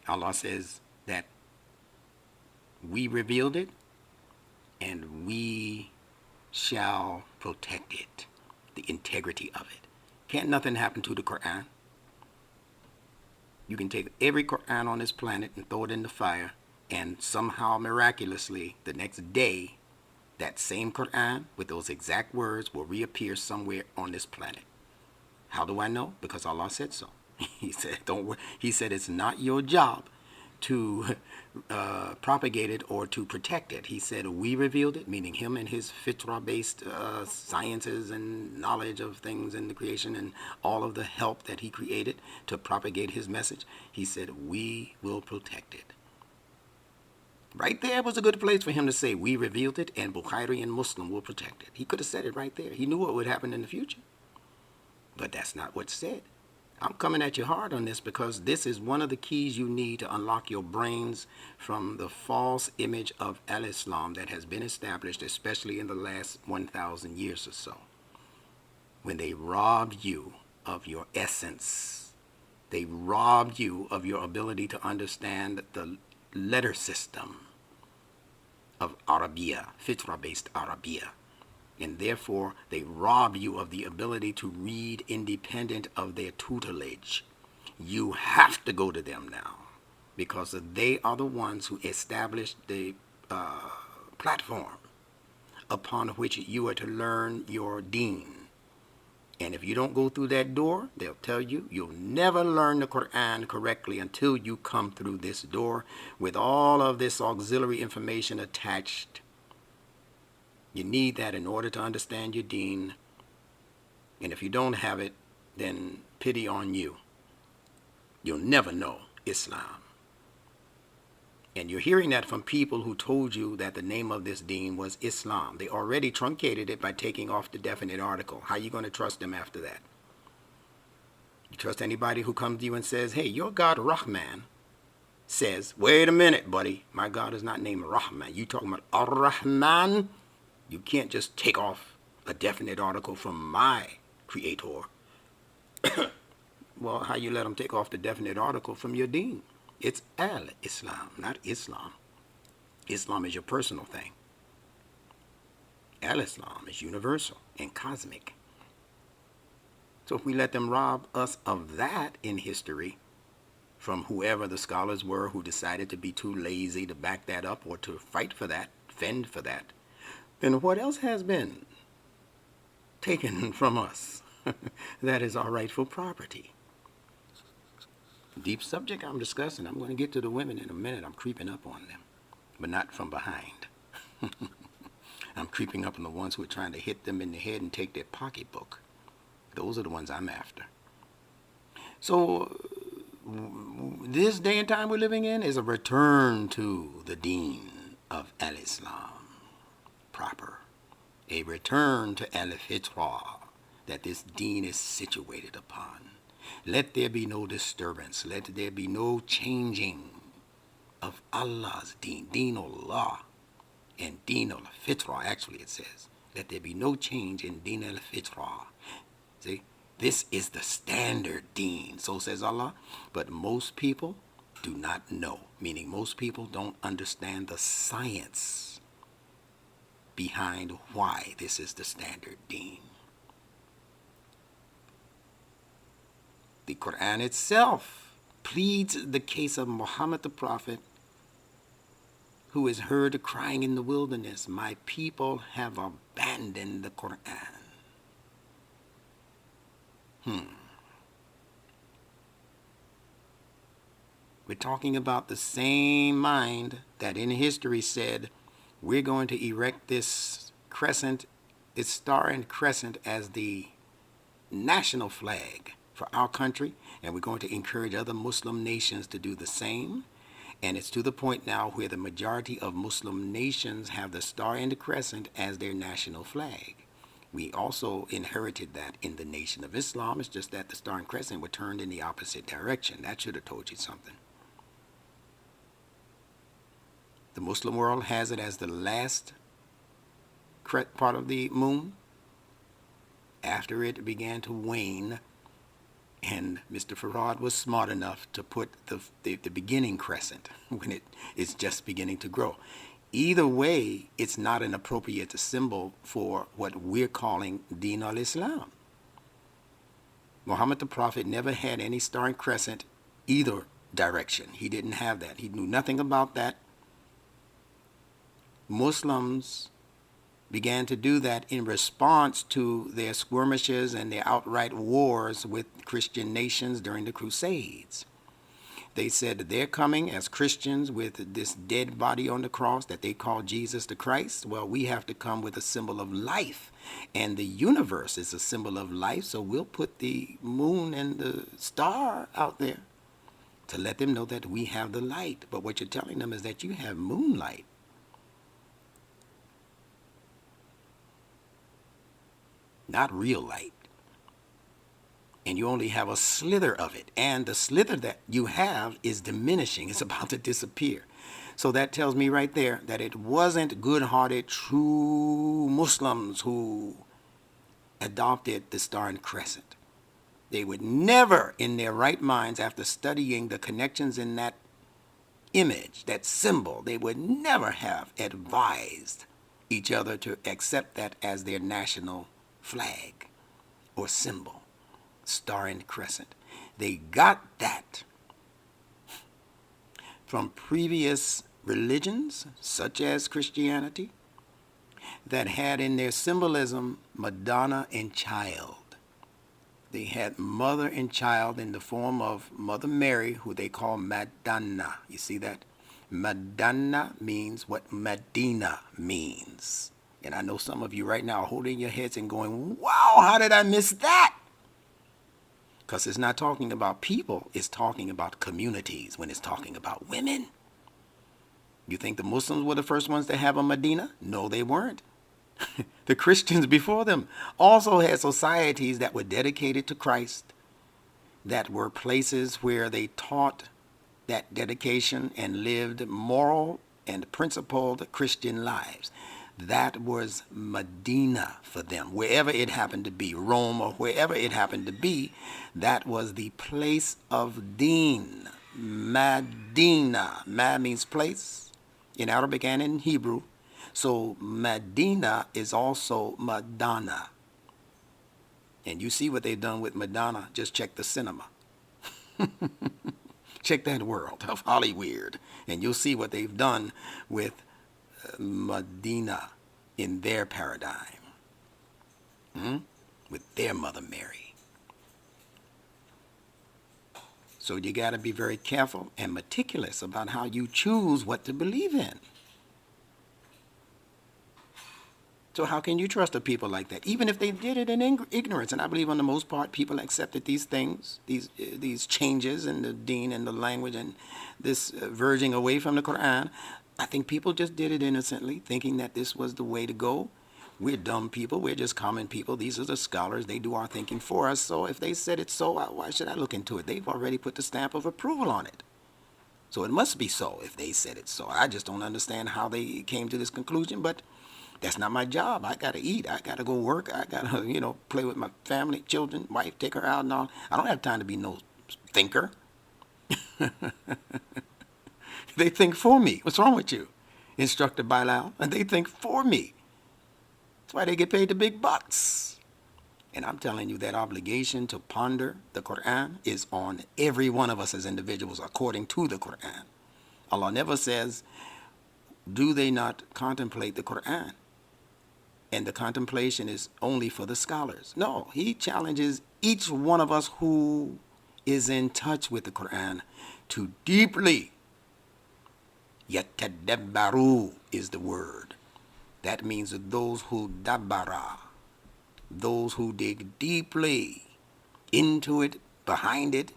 Allah says that we revealed it and we shall protect it, the integrity of it. Can't nothing happen to the Quran. You can take every Quran on this planet and throw it in the fire, and somehow miraculously the next day that same Quran with those exact words will reappear somewhere on this planet. How do I know? Because Allah said so. He said, "Don't worry." He said, "It's not your job to propagate it or to protect it." He said, "We revealed it," meaning him and his fitra-based sciences and knowledge of things in the creation and all of the help that he created to propagate his message. He said, "We will protect it." Right there was a good place for him to say, "We revealed it, and Bukhari and Muslim will protect it." He could have said it right there. He knew what would happen in the future. But that's not what's said. I'm coming at you hard on this because this is one of the keys you need to unlock your brains from the false image of al-Islam that has been established, especially in the last 1,000 years or so. When they robbed you of your essence, they robbed you of your ability to understand the letter system of Arabiya, fitra-based Arabiya. And therefore, they rob you of the ability to read independent of their tutelage. You have to go to them now because they are the ones who established the platform upon which you are to learn your deen. And if you don't go through that door, they'll tell you you'll never learn the Quran correctly until you come through this door with all of this auxiliary information attached. You need that in order to understand your deen. And if you don't have it, then pity on you. You'll never know Islam. And you're hearing that from people who told you that the name of this deen was Islam. They already truncated it by taking off the definite article. How are you going to trust them after that? You trust anybody who comes to you and says, "Hey, your God Rahman says," wait a minute, buddy, my God is not named Rahman. You talking about Ar-Rahman? You can't just take off a definite article from my creator. Well, how you let them take off the definite article from your deen? It's al-Islam, not Islam. Islam is your personal thing. Al-Islam is universal and cosmic. So if we let them rob us of that in history, from whoever the scholars were who decided to be too lazy to back that up or to fight for that, fend for that, then what else has been taken from us that is our rightful property? Deep subject I'm discussing. I'm going to get to the women in a minute. I'm creeping up on them, but not from behind. I'm creeping up on the ones who are trying to hit them in the head and take their pocketbook. Those are the ones I'm after. So this day and time we're living in is a return to the deen of al-Islam proper. A return to al-Fitra that this deen is situated upon. Let there be no disturbance. Let there be no changing of Allah's deen, deen Allah, and deen al-Fitra, actually it says. Let there be no change in deen al-Fitra. See, this is the standard deen, so says Allah. But most people do not know, meaning most people don't understand the science behind why this is the standard deen. The Quran itself pleads the case of Muhammad the Prophet, who is heard crying in the wilderness, "My people have abandoned the Quran." We're talking about the same mind that in history said, we're going to erect this crescent, this star and crescent as the national flag for our country, and we're going to encourage other Muslim nations to do the same. And it's to the point now where the majority of Muslim nations have the star and the crescent as their national flag. We also inherited that in the Nation of Islam. It's just that the Star and Crescent were turned in the opposite direction. That should have told you something. The Muslim world has it as the last part of the moon. After it began to wane, and Mr. Farad was smart enough to put the beginning crescent when it is just beginning to grow. Either way, it's not an appropriate symbol for what we're calling Din al-Islam. Muhammad the Prophet never had any star and crescent either direction. He didn't have that. He knew nothing about that. Muslims began to do that in response to their skirmishes and their outright wars with Christian nations during the Crusades. They said that they're coming as Christians with this dead body on the cross that they call Jesus the Christ. Well, we have to come with a symbol of life. And the universe is a symbol of life, so we'll put the moon and the star out there to let them know that we have the light. But what you're telling them is that you have moonlight. Not real light. And you only have a slither of it. And the slither that you have is diminishing. It's about to disappear. So that tells me right there that it wasn't good-hearted, true Muslims who adopted the Star and Crescent. They would never, in their right minds, after studying the connections in that image, that symbol, they would never have advised each other to accept that as their national flag or symbol, Star and Crescent. They got that from previous religions, such as Christianity, that had in their symbolism Madonna and child. They had mother and child in the form of Mother Mary, who they call Madonna. You see that? Madonna means what Medina means. And I know some of you right now are holding your heads and going, wow, how did I miss that? Because it's not talking about people, it's talking about communities when it's talking about women. You think the Muslims were the first ones to have a Medina? No, they weren't. The Christians before them also had societies that were dedicated to Christ, that were places where they taught that dedication and lived moral and principled Christian lives. That was Medina for them, wherever it happened to be, Rome or wherever it happened to be. That was the place of Deen, Medina. Mad means place in Arabic and in Hebrew. So Medina is also Madonna. And you see what they've done with Madonna. Just check the cinema. Check that world of Hollywood. And you'll see what they've done with Medina in their paradigm. With their Mother Mary. So you got to be very careful and meticulous about how you choose what to believe in. So how can you trust a people like that, even if they did it in ignorance? And I believe on the most part, people accepted these things, these changes in the deen and the language and this verging away from the Quran. I think people just did it innocently, thinking that this was the way to go. We're dumb people. We're just common people. These are the scholars. They do our thinking for us. So if they said it so, why should I look into it? They've already put the stamp of approval on it. So it must be so if they said it so. I just don't understand how they came to this conclusion, but that's not my job. I got to eat. I got to go work. I got to, play with my family, children, wife, take her out and all. I don't have time to be no thinker. They think for me. What's wrong with you? Instructor Bilal. And they think for me. That's why they get paid the big bucks. And I'm telling you, that obligation to ponder the Quran is on every one of us as individuals according to the Quran. Allah never says, do they not contemplate the Quran? And the contemplation is only for the scholars. No, he challenges each one of us who is in touch with the Quran to deeply, yatadabbaru is the word. That means that those who dabbara, those who dig deeply into it, behind it,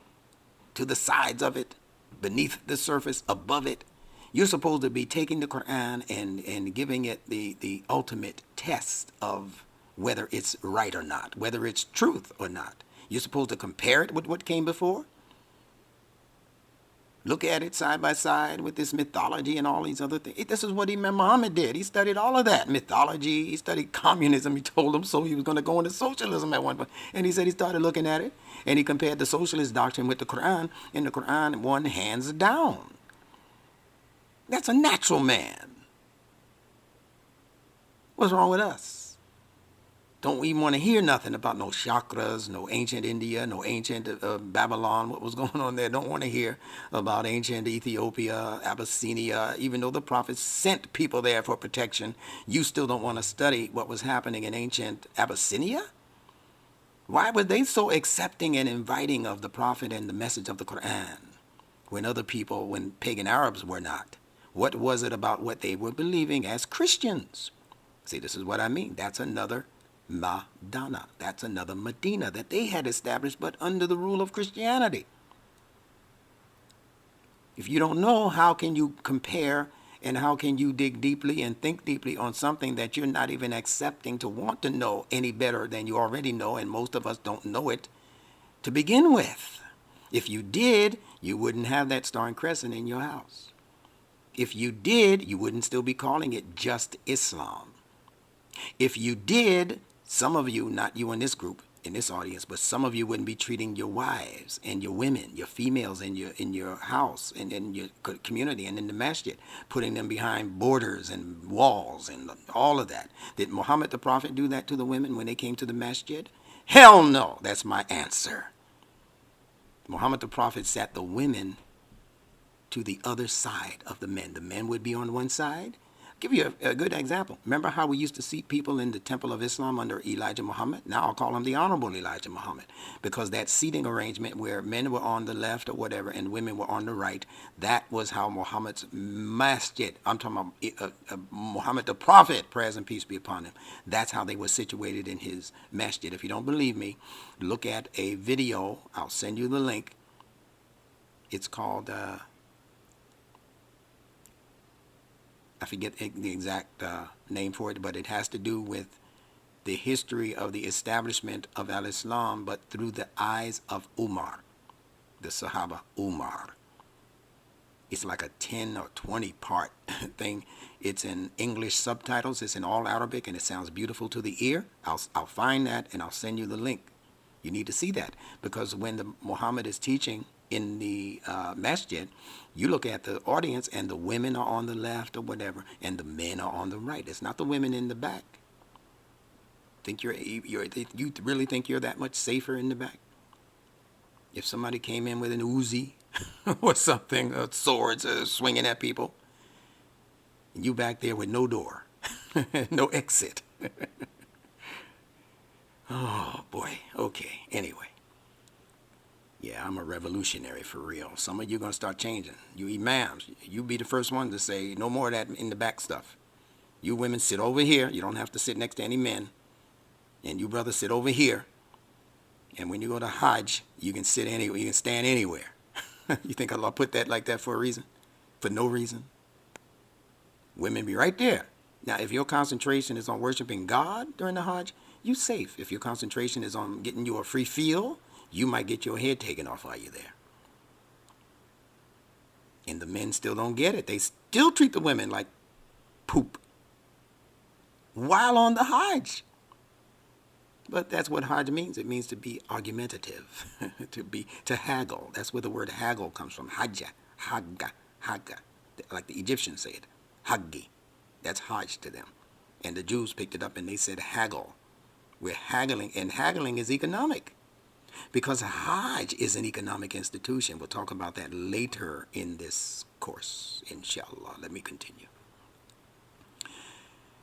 to the sides of it, beneath the surface, above it. You're supposed to be taking the Quran and giving it the ultimate test of whether it's right or not, whether it's truth or not. You're supposed to compare it with what came before. Look at it side by side with this mythology and all these other things. This is what Imam Muhammad did. He studied all of that mythology. He studied communism. He told them so he was going to go into socialism at one point. And he said he started looking at it and he compared the socialist doctrine with the Quran. And the Quran won hands down. That's a natural man. What's wrong with us? Don't even want to hear nothing about no chakras, no ancient India, no ancient Babylon, what was going on there. Don't want to hear about ancient Ethiopia, Abyssinia. Even though the prophets sent people there for protection, you still don't want to study what was happening in ancient Abyssinia? Why were they so accepting and inviting of the prophet and the message of the Quran when other people, when pagan Arabs were not? What was it about what they were believing as Christians? See, this is what I mean. That's another Madonna. That's another Medina that they had established, but under the rule of Christianity. If you don't know, how can you compare and how can you dig deeply and think deeply on something that you're not even accepting to want to know any better than you already know, and most of us don't know it to begin with. If you did, you wouldn't have that star and crescent in your house. If you did, you wouldn't still be calling it just Islam. If you did, some of you, not you in this group, in this audience, but some of you wouldn't be treating your wives and your women, your females in your house and in your community and in the masjid, putting them behind borders and walls and all of that. Did Muhammad the Prophet do that to the women when they came to the masjid? Hell no, that's my answer. Muhammad the Prophet sat the women to the other side of the men. The men would be on one side. Give you a good example. Remember how we used to seat people in the Temple of Islam under Elijah Muhammad? Now I'll call him the Honorable Elijah Muhammad, because that seating arrangement where men were on the left or whatever and women were on the right, that was how Muhammad's masjid, I'm talking about Muhammad the Prophet, prayers and peace be upon him, that's how they were situated in his masjid. If you don't believe me, look at a video. I'll send you the link. It's called... I forget the exact name for it, but it has to do with the history of the establishment of al-Islam, but through the eyes of Umar, the Sahaba Umar. It's like a 10 or 20 part thing. It's in English subtitles. It's in all Arabic, and it sounds beautiful to the ear. I'll find that, and I'll send you the link. You need to see that, because when the Muhammad is teaching in the masjid, you look at the audience and the women are on the left or whatever, and the men are on the right. It's not the women in the back. You really think you're that much safer in the back? If somebody came in with an Uzi or something, swords swinging at people, and you back there with no door, no exit. Oh boy. Okay. Anyway. Yeah, I'm a revolutionary for real. Some of you going to start changing. You imams, you be the first one to say no more of that in the back stuff. You women sit over here. You don't have to sit next to any men. And you brothers sit over here. And when you go to Hajj, you can sit anywhere. You can stand anywhere. You think Allah put that like that for a reason? For no reason? Women be right there. Now, if your concentration is on worshiping God during the Hajj, you're safe. If your concentration is on getting you a free feel, you might get your head taken off while you're there. And the men still don't get it. They still treat the women like poop while on the Hajj. But that's what Hajj means. It means to be argumentative, to haggle. That's where the word haggle comes from. Hajja, hagga, hagga. Like the Egyptians say it. Haggi. That's Hajj to them. And the Jews picked it up and they said haggle. We're haggling, and haggling is economic. Because Hajj is an economic institution. We'll talk about that later in this course, inshallah. Let me continue.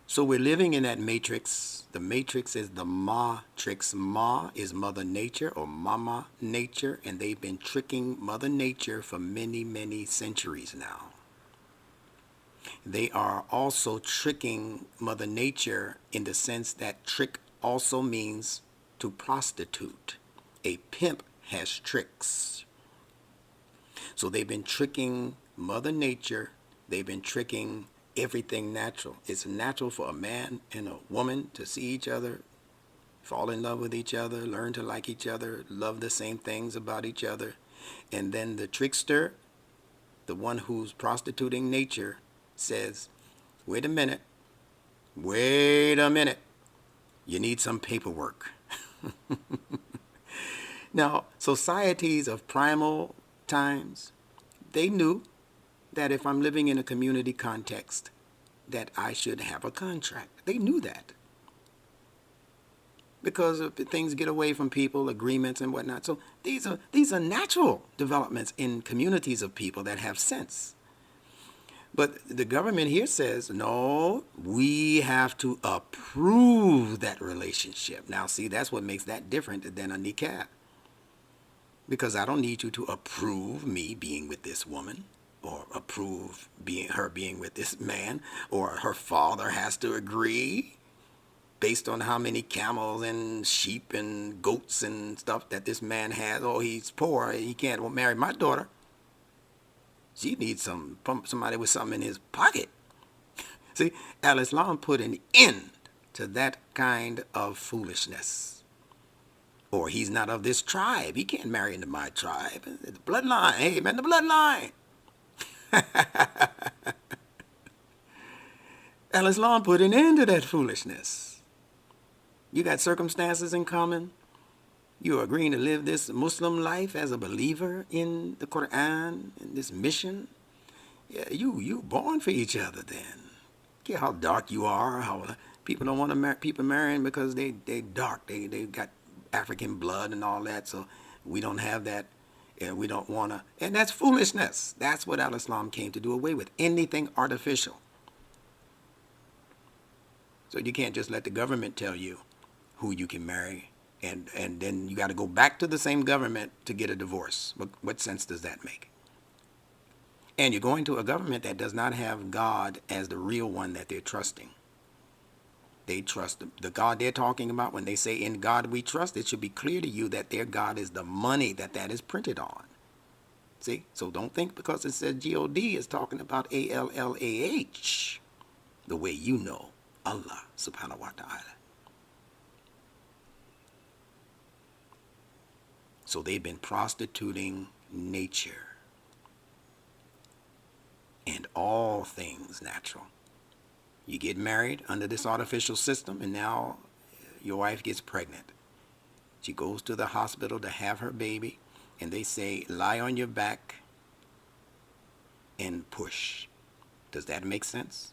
So we're living in that matrix. The matrix is the matrix. Ma is Mother Nature or Mama Nature, and they've been tricking Mother Nature for many, many centuries now. They are also tricking Mother Nature in the sense that trick also means to prostitute. A pimp has tricks. So they've been tricking Mother Nature. They've been tricking everything natural. It's natural for a man and a woman to see each other fall in love with each other, learn to like each other, love the same things about each other. And then the trickster, the one who's prostituting nature, says, wait a minute, wait a minute, you need some paperwork. Now, societies of primal times, they knew that if I'm living in a community context, that I should have a contract. They knew that. Because if things get away from people, agreements and whatnot. So these are natural developments in communities of people that have sense. But the government here says, no, we have to approve that relationship. Now, see, that's what makes that different than a nikah. Because I don't need you to approve me being with this woman, or approve her being with this man, or her father has to agree based on how many camels and sheep and goats and stuff that this man has. Oh, he's poor, he can't marry my daughter. She needs somebody with something in his pocket. See, Al-Islam put an end to that kind of foolishness. Or he's not of this tribe. He can't marry into my tribe. The bloodline. Hey, man, the bloodline. Al-Islam put an end to that foolishness. You got circumstances in common. You're agreeing to live this Muslim life as a believer in the Quran, in this mission. Yeah, you born for each other then. Care how dark you are, how people don't want to marry people marrying because they dark. They got African blood and all that, so we don't have that. And we don't want to. And that's foolishness. That's what Al-Islam came to do away with. Anything artificial. So you can't just let the government tell you who you can marry, and then you got to go back to the same government to get a divorce. What sense does that make? And you're going to a government that does not have God as the real one that they're trusting. They trust the God they're talking about. When they say in God we trust, it should be clear to you that their God is the money that is printed on. See? So don't think because it says G-O-D is talking about A-L-L-A-H the way you know Allah subhanahu wa ta'ala. So they've been prostituting nature and all things natural. You get married under this artificial system, and now your wife gets pregnant. She goes to the hospital to have her baby, and they say, lie on your back and push. Does that make sense?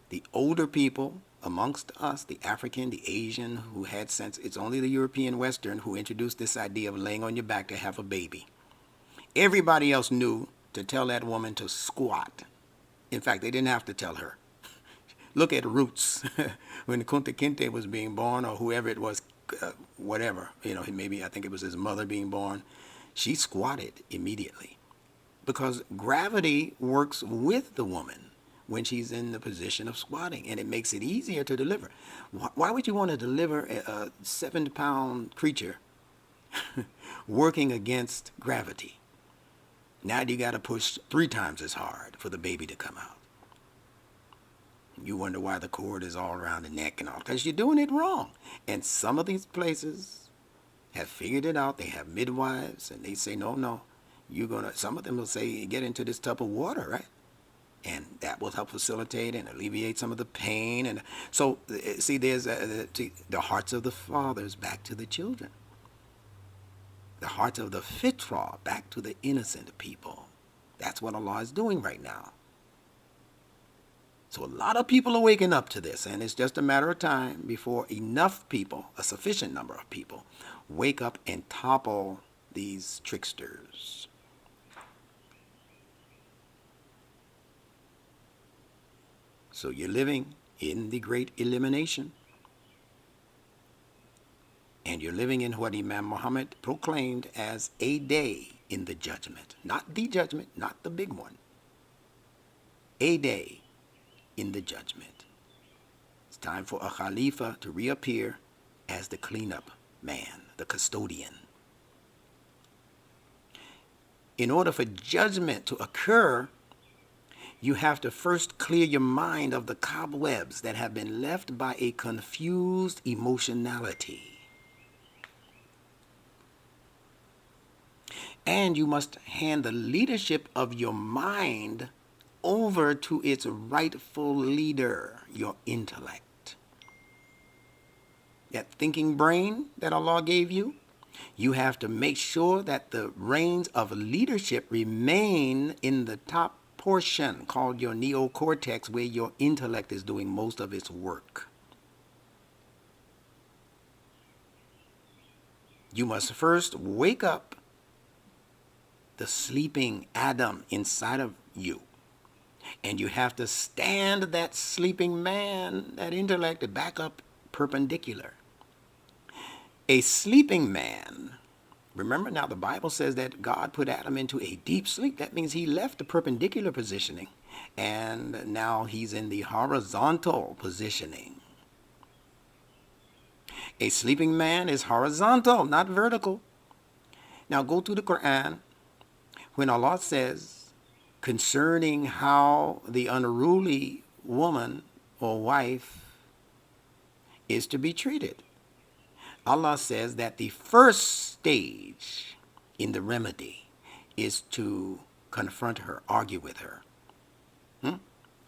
The older people amongst us, the African, the Asian who had sense, it's only the European Western who introduced this idea of laying on your back to have a baby. Everybody else knew to tell that woman to squat. In fact, they didn't have to tell her. Look at Roots. When Kunta Kinte was being born, or whoever it was, whatever, maybe I think it was his mother being born, she squatted immediately. Because gravity works with the woman when she's in the position of squatting, and it makes it easier to deliver. Why would you want to deliver a 7-pound creature working against gravity? Now you got to push 3 times as hard for the baby to come out. You wonder why the cord is all around the neck and all, because you're doing it wrong. And some of these places have figured it out. They have midwives, and they say, no, some of them will say, get into this tub of water, right? And that will help facilitate and alleviate some of the pain. And so, see, there's the hearts of the fathers back to the children. The hearts of the fitra back to the innocent people. That's what Allah is doing right now. So a lot of people are waking up to this, and it's just a matter of time before enough people, a sufficient number of people, wake up and topple these tricksters. So you're living in the great elimination. And you're living in what Imam Muhammad proclaimed as a day in the judgment. Not the judgment, not the big one. A day in the judgment. It's time for a Khalifa to reappear as the cleanup man, the custodian. In order for judgment to occur, You have to first clear your mind of the cobwebs that have been left by a confused emotionality. And you must hand the leadership of your mind over to its rightful leader, your intellect. That thinking brain that Allah gave you, you have to make sure that the reins of leadership remain in the top portion called your neocortex, where your intellect is doing most of its work. You must first wake up the sleeping Adam inside of you. And you have to stand that sleeping man, that intellect, back up perpendicular. A sleeping man, remember now the Bible says that God put Adam into a deep sleep. That means he left the perpendicular positioning and now he's in the horizontal positioning. A sleeping man is horizontal, not vertical. Now go to the Quran when Allah says concerning how the unruly woman or wife is to be treated. Allah says that the first stage in the remedy is to confront her, argue with her.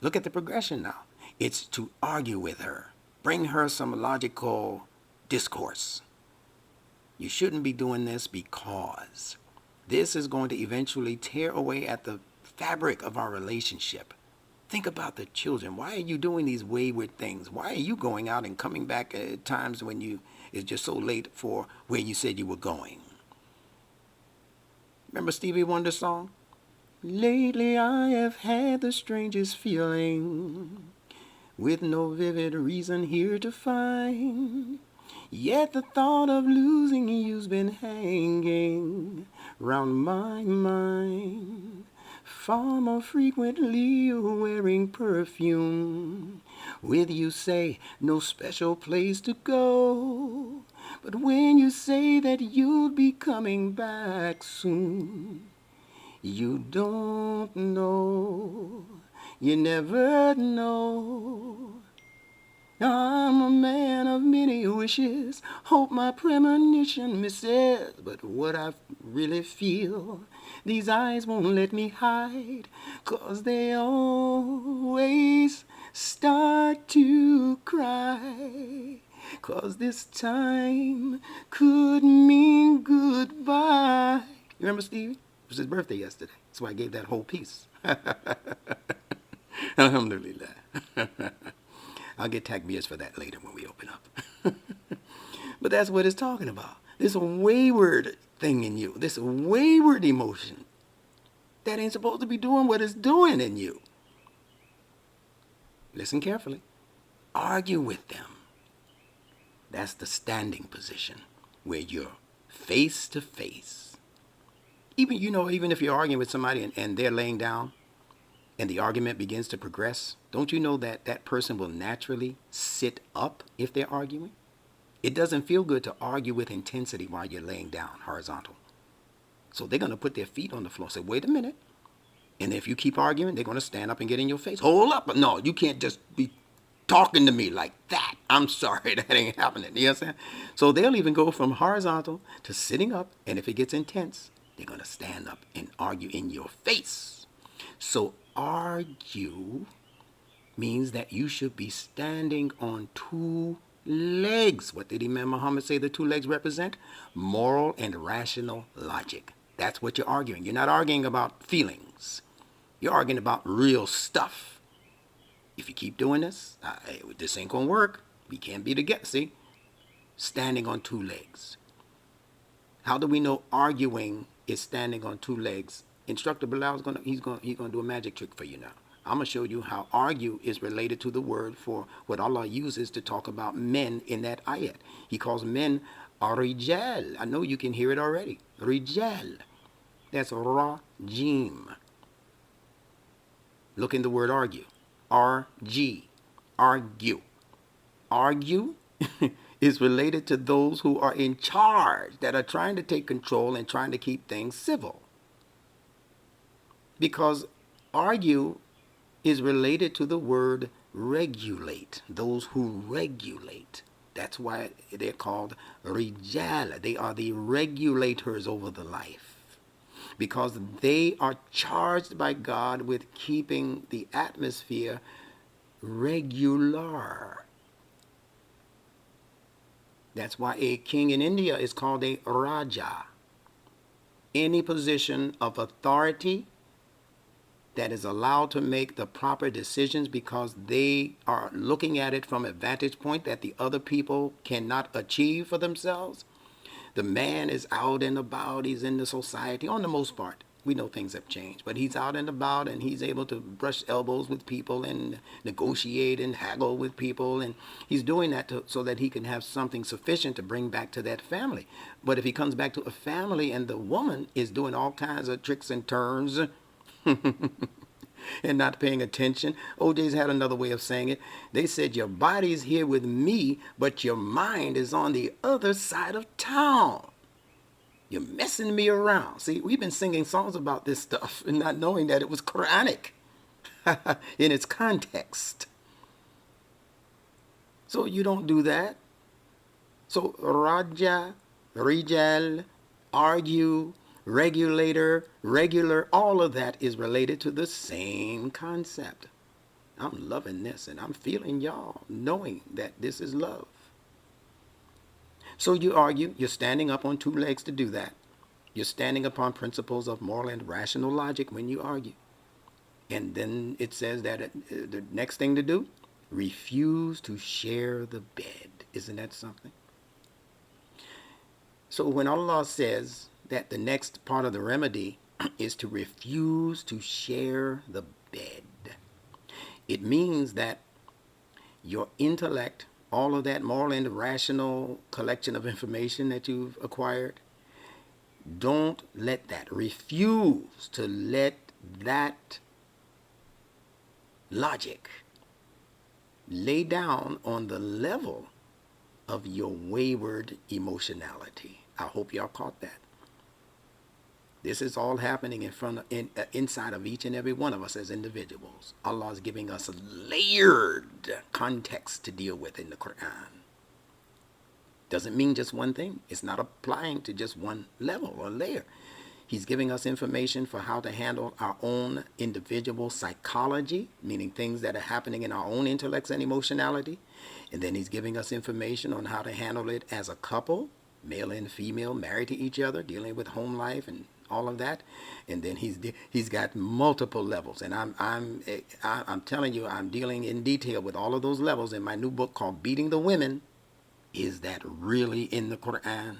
Look at the progression now. It's to argue with her, bring her some logical discourse. You shouldn't be doing this because this is going to eventually tear away at the fabric of our relationship. Think about the children. Why are you doing these wayward things? Why are you going out and coming back at times when it's just so late for where you said you were going? Remember Stevie Wonder's song? Lately I have had the strangest feeling, with no vivid reason here to find. Yet the thought of losing you's been hanging round my mind. Far more frequently you're wearing perfume. With you say no special place to go. But when you say that you'll be coming back soon, you don't know, you never know. I'm a man of many wishes, hope my premonition misses. But what I really feel, these eyes won't let me hide, 'cause they always start to cry. 'Cause this time could mean goodbye. You remember Stevie? It was his birthday yesterday. That's why I gave that whole piece. Alhamdulillah. I'll get takbirs for that later when we open up. But that's what it's talking about. This wayward thing in you, this wayward emotion that ain't supposed to be doing what it's doing in you. Listen carefully. Argue with them. That's the standing position where you're face to face. Even if you're arguing with somebody and they're laying down and the argument begins to progress, don't you know that that person will naturally sit up if they're arguing? It doesn't feel good to argue with intensity while you're laying down horizontal. So they're going to put their feet on the floor and say, wait a minute. And if you keep arguing, they're going to stand up and get in your face. Hold up. No, you can't just be talking to me like that. I'm sorry, that ain't happening. You understand? So they'll even go from horizontal to sitting up. And if it gets intense, they're going to stand up and argue in your face. So argue means that you should be standing on two legs. What did Imam Muhammad say the two legs represent? Moral and rational logic. That's what you're arguing. You're not arguing about feelings. You're arguing about real stuff. If you keep doing this, this ain't going to work. We can't be together. See? Standing on two legs. How do we know arguing is standing on two legs? Instructor Bilal is he's going to do a magic trick for you now. I'm going to show you how argue is related to the word for what Allah uses to talk about men in that ayat. He calls men arijal. I know you can hear it already. Rijal. That's rajim. Look in the word argue. R-G. Argue. Argue is related to those who are in charge, that are trying to take control and trying to keep things civil. Because argue is related to the word regulate, those who regulate. That's why they're called rijal. They are the regulators over the life because they are charged by God with keeping the atmosphere regular. That's why a king in India is called a Raja. Any position of authority that is allowed to make the proper decisions because they are looking at it from a vantage point that the other people cannot achieve for themselves. The man is out and about, he's in the society on the most part. We know things have changed, but he's out and about and he's able to brush elbows with people and negotiate and haggle with people. And he's doing that so that he can have something sufficient to bring back to that family. But if he comes back to a family and the woman is doing all kinds of tricks and turns and not paying attention. OJ's had another way of saying it. They said, your body's here with me, but your mind is on the other side of town. You're messing me around. See, we've been singing songs about this stuff and not knowing that it was Quranic in its context. So you don't do that. So Raja, Rijal, argue, regulator, regular, all of that is related to the same concept. I'm loving this and I'm feeling y'all knowing that this is love. So you argue, you're standing up on two legs to do that. You're standing upon principles of moral and rational logic when you argue. And then it says that the next thing to do, refuse to share the bed. Isn't that something? So when Allah says that the next part of the remedy is to refuse to share the bed, it means that your intellect, all of that moral and rational collection of information that you've acquired, don't let that, refuse to let that logic lay down on the level of your wayward emotionality. I hope y'all caught that. This is all happening inside of each and every one of us as individuals. Allah is giving us a layered context to deal with in the Quran. Doesn't mean just one thing. It's not applying to just one level or layer. He's giving us information for how to handle our own individual psychology, meaning things that are happening in our own intellects and emotionality. And then he's giving us information on how to handle it as a couple, male and female, married to each other, dealing with home life and all of that. And then he's got multiple levels. And I'm telling you, I'm dealing in detail with all of those levels in my new book called Beating the Women. Is that really in the Quran?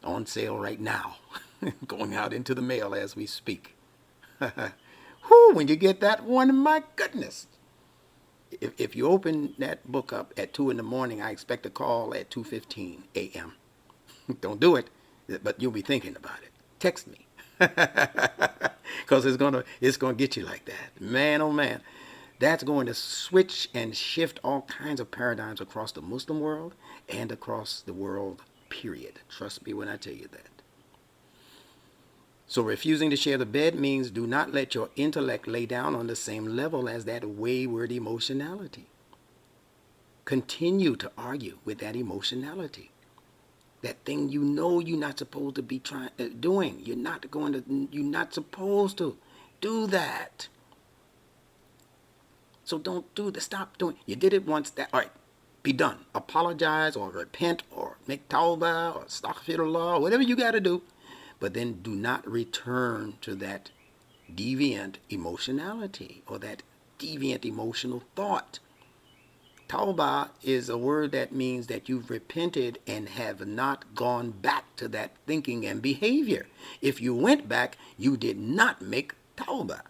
On sale right now, going out into the mail as we speak. Whew, when you get that one, my goodness. If you open that book up at 2 in the morning, I expect a call at 2:15 a.m. Don't do it, but you'll be thinking about it. Text me. Because it's gonna get you like that. Man, oh man. That's going to switch and shift all kinds of paradigms across the Muslim world and across the world, period. Trust me when I tell you that. So refusing to share the bed means do not let your intellect lay down on the same level as that wayward emotionality. Continue to argue with that emotionality. That thing you know you're not supposed to be doing. You're not supposed to do that. So don't do that. Stop doing. You did it once. All right, be done. Apologize or repent or make tawbah or astaghfirullah, whatever you got to do. But then do not return to that deviant emotionality or that deviant emotional thought. Tawbah is a word that means that you've repented and have not gone back to that thinking and behavior. If you went back, you did not make tawbah.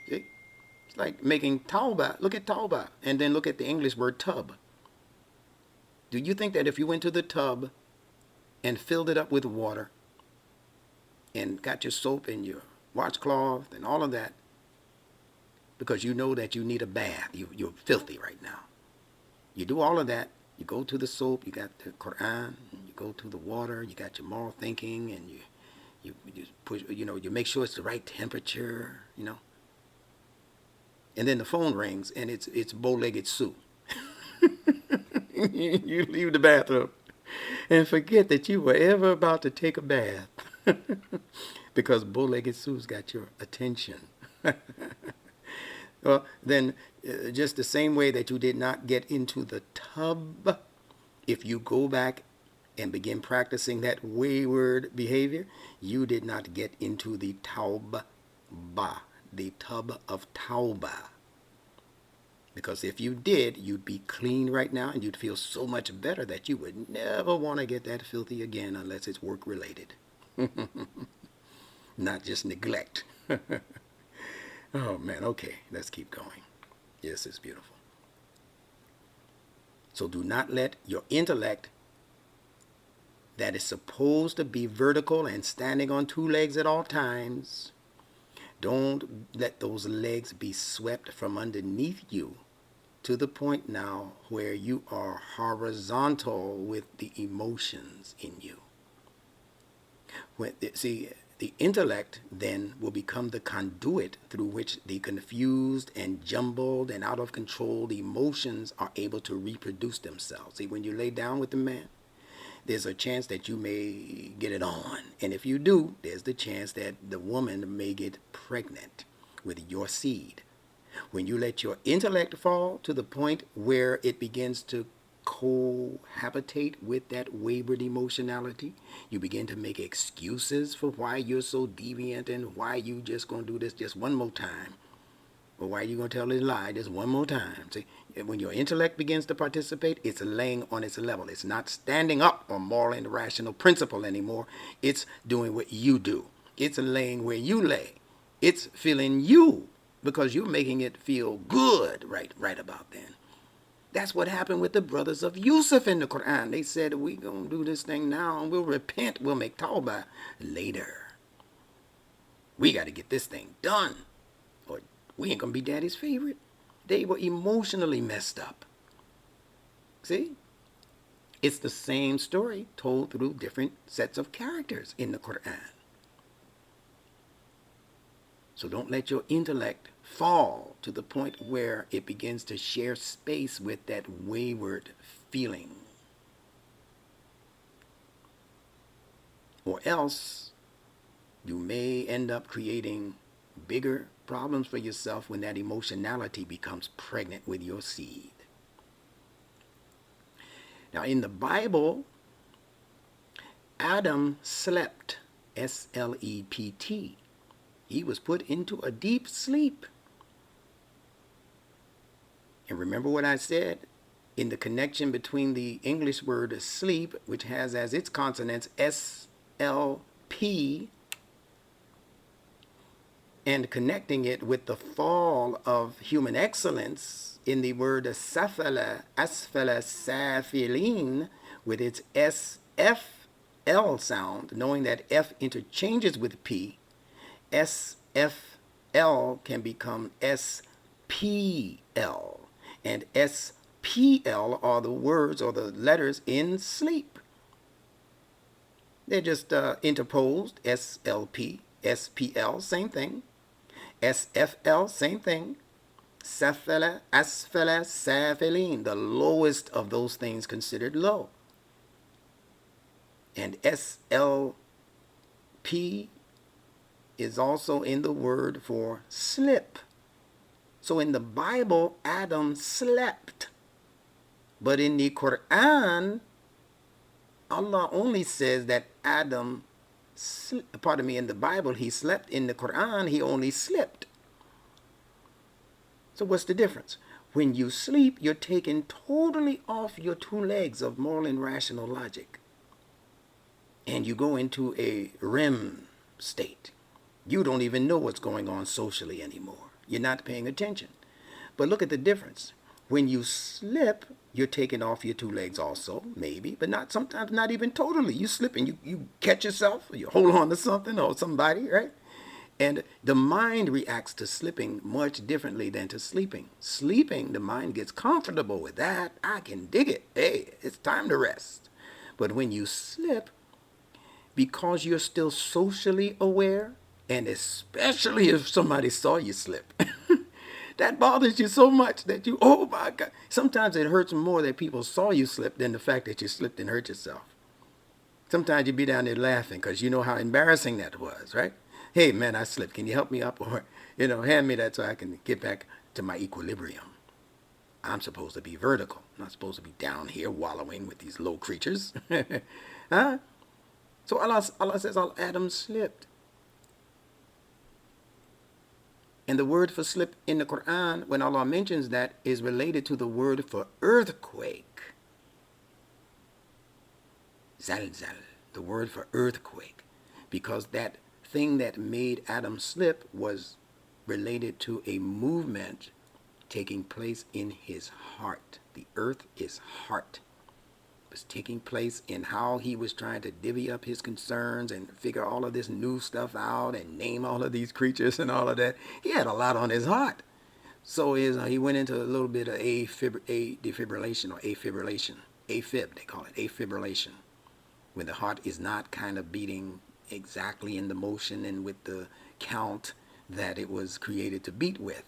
It's like making tawbah. Look at tawbah and then look at the English word tub. Do you think that if you went to the tub and filled it up with water and got your soap and your washcloth and all of that, because you know that you need a bath, you're filthy right now. You do all of that You go to the soap, you got the Quran, you go to the water, you got your moral thinking, and you push, you make sure it's the right temperature. And then the phone rings, and it's bow-legged Sue. You leave the bathroom and forget that you were ever about to take a bath because bow-legged Sue's got your attention. Well, then, just the same way that you did not get into the tub, if you go back and begin practicing that wayward behavior, you did not get into the tauba, the tub of tauba. Because if you did, you'd be clean right now and you'd feel so much better that you would never want to get that filthy again unless it's work related, not just neglect. Oh man, okay, let's keep going. Yes, it's beautiful. So do not let your intellect, that is supposed to be vertical and standing on two legs at all times, don't let those legs be swept from underneath you to the point now where you are horizontal with the emotions in you. The intellect then will become the conduit through which the confused and jumbled and out of control emotions are able to reproduce themselves. See, when you lay down with the man, there's a chance that you may get it on. And if you do, there's the chance that the woman may get pregnant with your seed. When you let your intellect fall to the point where it begins to cohabitate with that wayward emotionality, you begin to make excuses for why you're so deviant and why you just going to do this just one more time. Or why you going to tell a lie just one more time. See, when your intellect begins to participate, it's laying on its level. It's not standing up on moral and rational principle anymore. It's doing what you do. It's laying where you lay. It's feeling you because you're making it feel good right about then. That's what happened with the brothers of Yusuf in the Quran. They said, we going to do this thing now and we'll repent. We'll make tawbah later. We got to get this thing done, or we ain't going to be daddy's favorite. They were emotionally messed up. See? It's the same story told through different sets of characters in the Quran. So don't let your intellect fall to the point where it begins to share space with that wayward feeling. Or else you may end up creating bigger problems for yourself when that emotionality becomes pregnant with your seed. Now in the Bible, Adam slept, S-L-E-P-T. He was put into a deep sleep. And remember what I said in the connection between the English word sleep, which has as its consonants S-L-P, and connecting it with the fall of human excellence in the word safala, asfala safilin, with its S-F-L sound, knowing that F interchanges with P, S-F-L can become S-P-L. And S-P-L are the words or the letters in sleep. They're just interposed. S-L-P, S-P-L, same thing. S-F-L, same thing. Safala, asfala, safilin, the lowest of those things considered low. And S-L-P is also in the word for slip. So in the Bible, Adam slept. But in the Quran, Allah only says that Adam, in the Bible, he slept. In the Quran, he only slept. So what's the difference? When you sleep, you're taken totally off your two legs of moral and rational logic. And you go into a REM state. You don't even know what's going on socially anymore. You're not paying attention. But look at the difference. When you slip, you're taking off your two legs also, maybe, but not sometimes not even totally. You slip and you catch yourself, or you hold on to something or somebody, right? And the mind reacts to slipping much differently than to sleeping. Sleeping, the mind gets comfortable with that. I can dig it. Hey, it's time to rest. But when you slip, because you're still socially aware, and especially if somebody saw you slip, that bothers you so much that you, oh my God. Sometimes it hurts more that people saw you slip than the fact that you slipped and hurt yourself. Sometimes you'd be down there laughing because you know how embarrassing that was, right? Hey, man, I slipped. Can you help me up? Or, hand me that so I can get back to my equilibrium. I'm supposed to be vertical. I'm not supposed to be down here wallowing with these low creatures. Huh? So Allah says, Adam slipped. And the word for slip in the Quran, when Allah mentions that, is related to the word for earthquake. Zalzal, the word for earthquake. Because that thing that made Adam slip was related to a movement taking place in his heart. The earth is heart. It was taking place in how he was trying to divvy up his concerns and figure all of this new stuff out and name all of these creatures and all of that. He had a lot on his heart. So he went into a little bit of defibrillation or afibrillation. AFib, they call it, afibrillation. When the heart is not kind of beating exactly in the motion and with the count that it was created to beat with.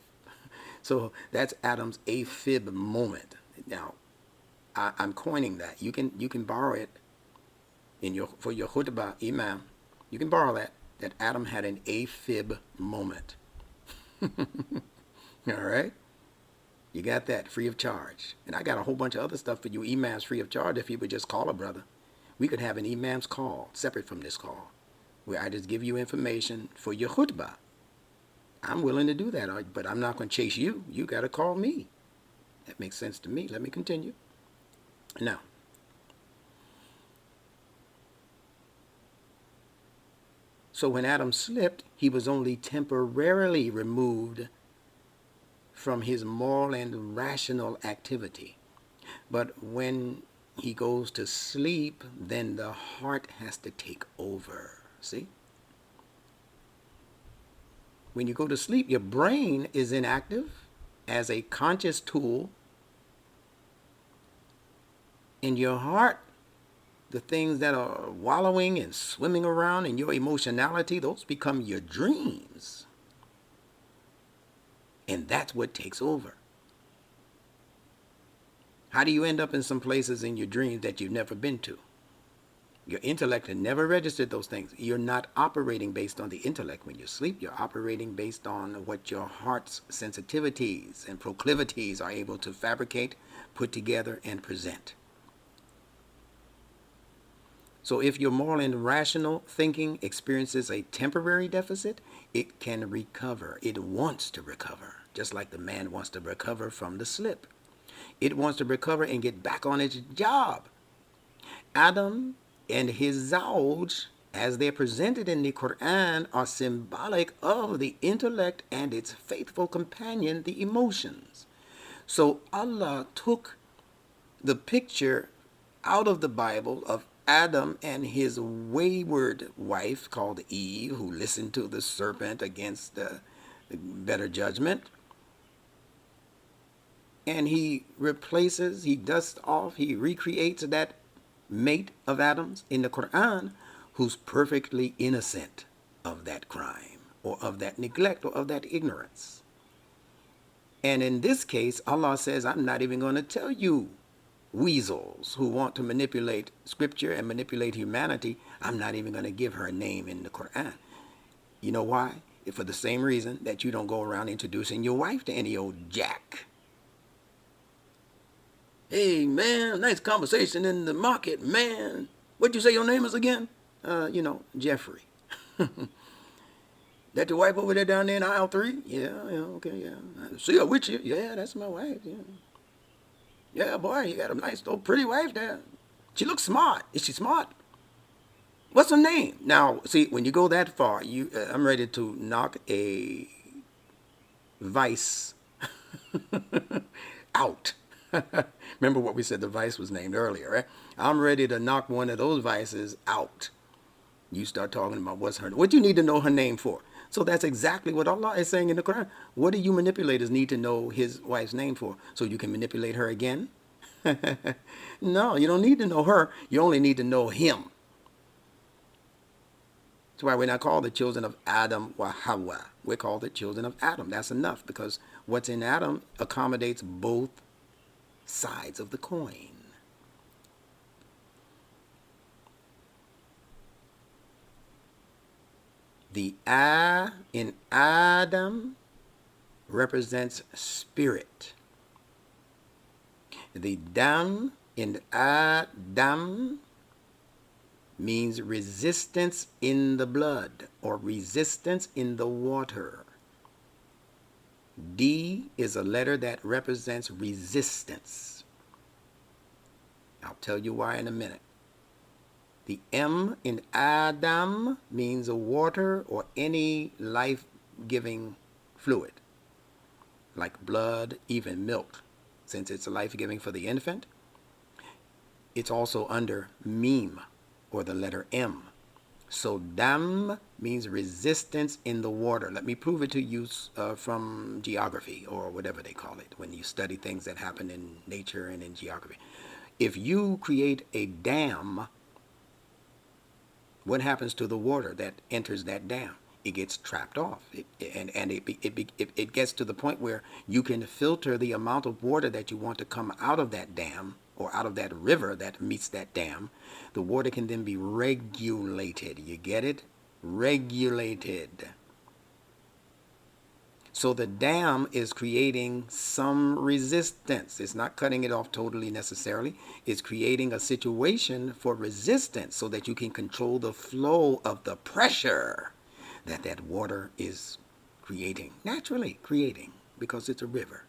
So that's Adam's AFib moment. Now, I'm coining that. You can borrow it for your khutbah, IMAM. You can borrow that Adam had an AFib moment. All right? You got that free of charge. And I got a whole bunch of other stuff for you imams free of charge if you would just call a brother. We could have an imam's call separate from this call where I just give you information for your khutbah. I'm willing to do that, but I'm not going to chase you. You got to call me. That makes sense to me. Let me continue. Now, so when Adam slipped, he was only temporarily removed from his moral and rational activity. But when he goes to sleep, then the heart has to take over. See? When you go to sleep, your brain is inactive as a conscious tool. And your heart, the things that are wallowing and swimming around in your emotionality, those become your dreams. And that's what takes over. How do you end up in some places in your dreams that you've never been to? Your intellect had never registered those things. You're not operating based on the intellect when you sleep. You're operating based on what your heart's sensitivities and proclivities are able to fabricate, put together, and present. So if your moral and rational thinking experiences a temporary deficit, it can recover. It wants to recover, just like the man wants to recover from the slip. It wants to recover and get back on its job. Adam and his zawj, as they're presented in the Quran, are symbolic of the intellect and its faithful companion, the emotions. So Allah took the picture out of the Bible of Adam and his wayward wife called Eve, who listened to the serpent against the better judgment. And he dusts off, he recreates that mate of Adam's in the Quran who's perfectly innocent of that crime or of that neglect or of that ignorance. And in this case, Allah says, I'm not even going to tell you weasels who want to manipulate scripture and manipulate humanity. I'm not even going to give her a name in the Quran. You know why? For the same reason that you don't go around introducing your wife to any old jack. Hey, man, nice conversation in the market, man. What'd you say your name is again? Jeffrey. That your wife over there down there in aisle 3? Yeah, okay, yeah. See her with you? Yeah, that's my wife, yeah. Yeah, boy, you got a nice, old, pretty wife there. She looks smart. Is she smart? What's her name? Now, see, when you go that far, I'm ready to knock a vice out. Remember what we said the vice was named earlier, right? I'm ready to knock one of those vices out. You start talking about what you need to know her name for. So that's exactly what Allah is saying in the Quran. What do you manipulators need to know his wife's name for? So you can manipulate her again? No, you don't need to know her. You only need to know him. That's why we're not called the children of Adam wa Hawa. We're called the children of Adam. That's enough because what's in Adam accommodates both sides of the coin. The I in Adam represents spirit. The Dam in Adam means resistance in the blood or resistance in the water. D is a letter that represents resistance. I'll tell you why in a minute. The M in Adam means a water or any life-giving fluid, like blood, even milk. Since it's life-giving for the infant, it's also under Meme, or the letter M. So dam means resistance in the water. Let me prove it to you from geography, or whatever they call it, when you study things that happen in nature and in geography. If you create a dam, what happens to the water that enters that dam? It gets trapped off. It gets to the point where you can filter the amount of water that you want to come out of that dam or out of that river that meets that dam. The water can then be regulated. You get it? Regulated. So the dam is creating some resistance. It's not cutting it off totally necessarily. It's creating a situation for resistance so that you can control the flow of the pressure that that water is creating, naturally creating, because it's a river.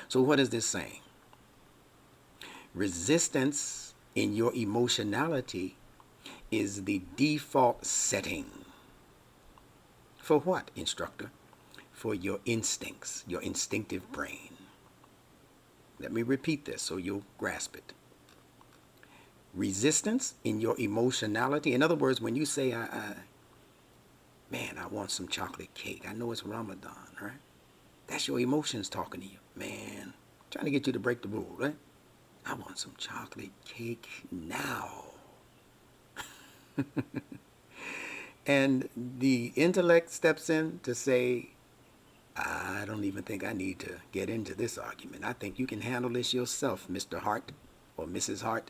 So what is this saying? Resistance in your emotionality is the default setting. For what, instructor? For your instincts, your instinctive brain. Let me repeat this so you'll grasp it. Resistance in your emotionality. In other words, when you say, man, I want some chocolate cake. I know it's Ramadan, right? That's your emotions talking to you. Man, trying to get you to break the rule, right? I want some chocolate cake now. And the intellect steps in to say, I don't even think I need to get into this argument. I think you can handle this yourself, Mr. Hart or Mrs. Hart.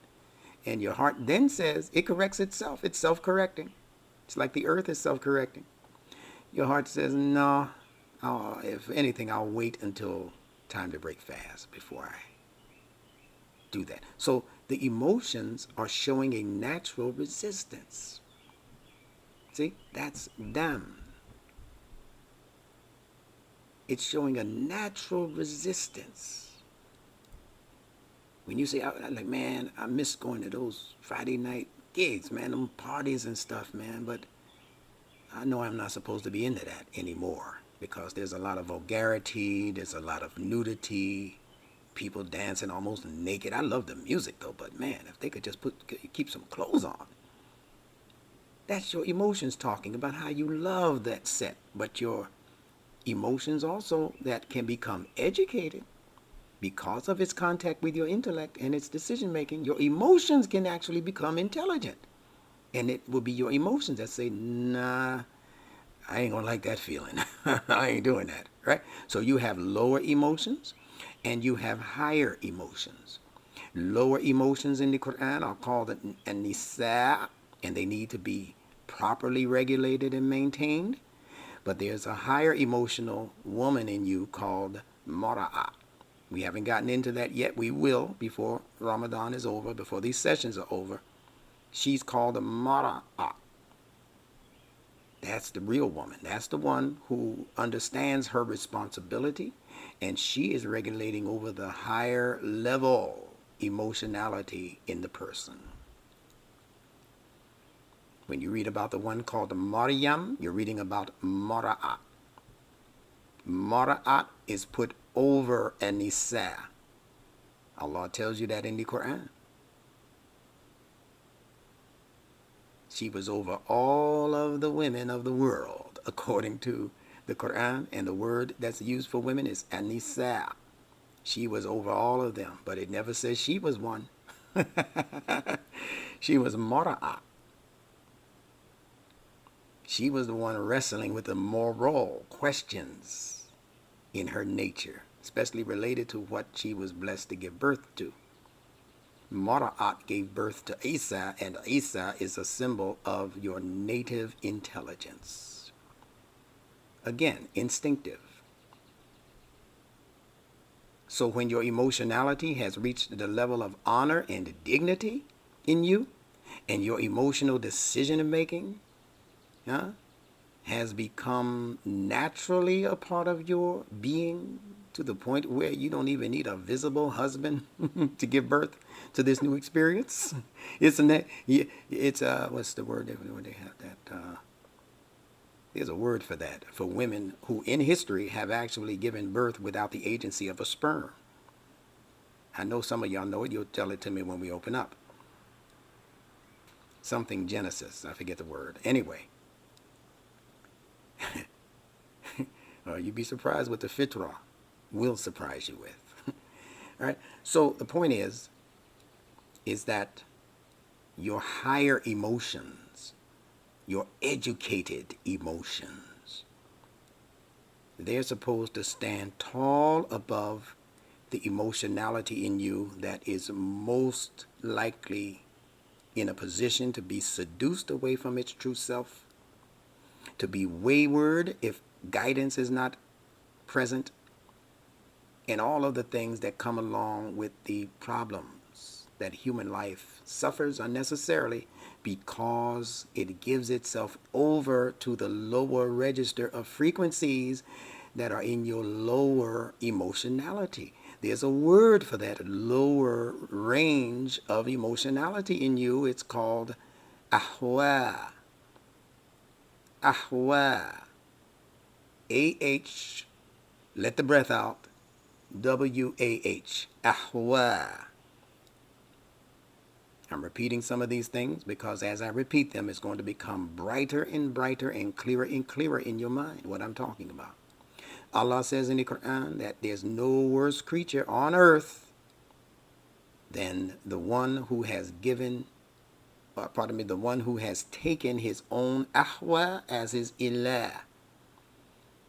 And your heart then says, it corrects itself. It's self-correcting. It's like the earth is self-correcting. Your heart says, no, if anything, I'll wait until time to break fast before I do that. So the emotions are showing a natural resistance. See, that's them. It's showing a natural resistance. When you say, like, man, I miss going to those Friday night gigs, man, them parties and stuff, man, but I know I'm not supposed to be into that anymore because there's a lot of vulgarity, there's a lot of nudity, people dancing almost naked. I love the music, though, but man, if they could just keep some clothes on. That's your emotions talking about how you love that set, but your emotions also that can become educated because of its contact with your intellect and its decision making. Your emotions can actually become intelligent, and it will be your emotions that say, nah, I ain't gonna like that feeling. I ain't doing that, right? So you have lower emotions and you have higher emotions. Lower emotions in the Quran are called an-nisa, and they need to be properly regulated and maintained. But there's a higher emotional woman in you called mara'ah. We haven't gotten into that yet. We will before Ramadan is over, before these sessions are over. She's called a mara'ah. That's the real woman. That's the one who understands her responsibility, and she is regulating over the higher level emotionality in the person. When you read about the one called Maryam, you're reading about Mara'at. Mara'at is put over an-nisa. Allah tells you that in the Quran. She was over all of the women of the world, according to the Quran, and the word that's used for women is Anisa. She was over all of them, but it never says she was one. She was Mara'at. She was the one wrestling with the moral questions in her nature, especially related to what she was blessed to give birth to. Mara'at gave birth to Isa, and Isa is a symbol of your native intelligence. Again, instinctive. So when your emotionality has reached the level of honor and dignity in you, and your emotional decision making has become naturally a part of your being to the point where you don't even need a visible husband to give birth to this new experience. Isn't that? It's what's the word they have that? There's a word for that for women who in history have actually given birth without the agency of a sperm. I know some of y'all know it. You'll tell it to me when we open up. Something Genesis. I forget the word. Anyway. You'd be surprised what the fitra will surprise you with. All right. So the point is that your higher emotions, your educated emotions, they're supposed to stand tall above the emotionality in you that is most likely in a position to be seduced away from its true self, to be wayward if guidance is not present, and all of the things that come along with the problems that human life suffers unnecessarily because it gives itself over to the lower register of frequencies that are in your lower emotionality. There's a word for that lower range of emotionality in you. It's called ahwa. Ahwa. A-H, let the breath out, W-A-H, ahwa. I'm repeating some of these things because as I repeat them, it's going to become brighter and brighter and clearer in your mind what I'm talking about. Allah says in the Quran that there's no worse creature on earth than the one who has the one who has taken his own ahwa as his ilah.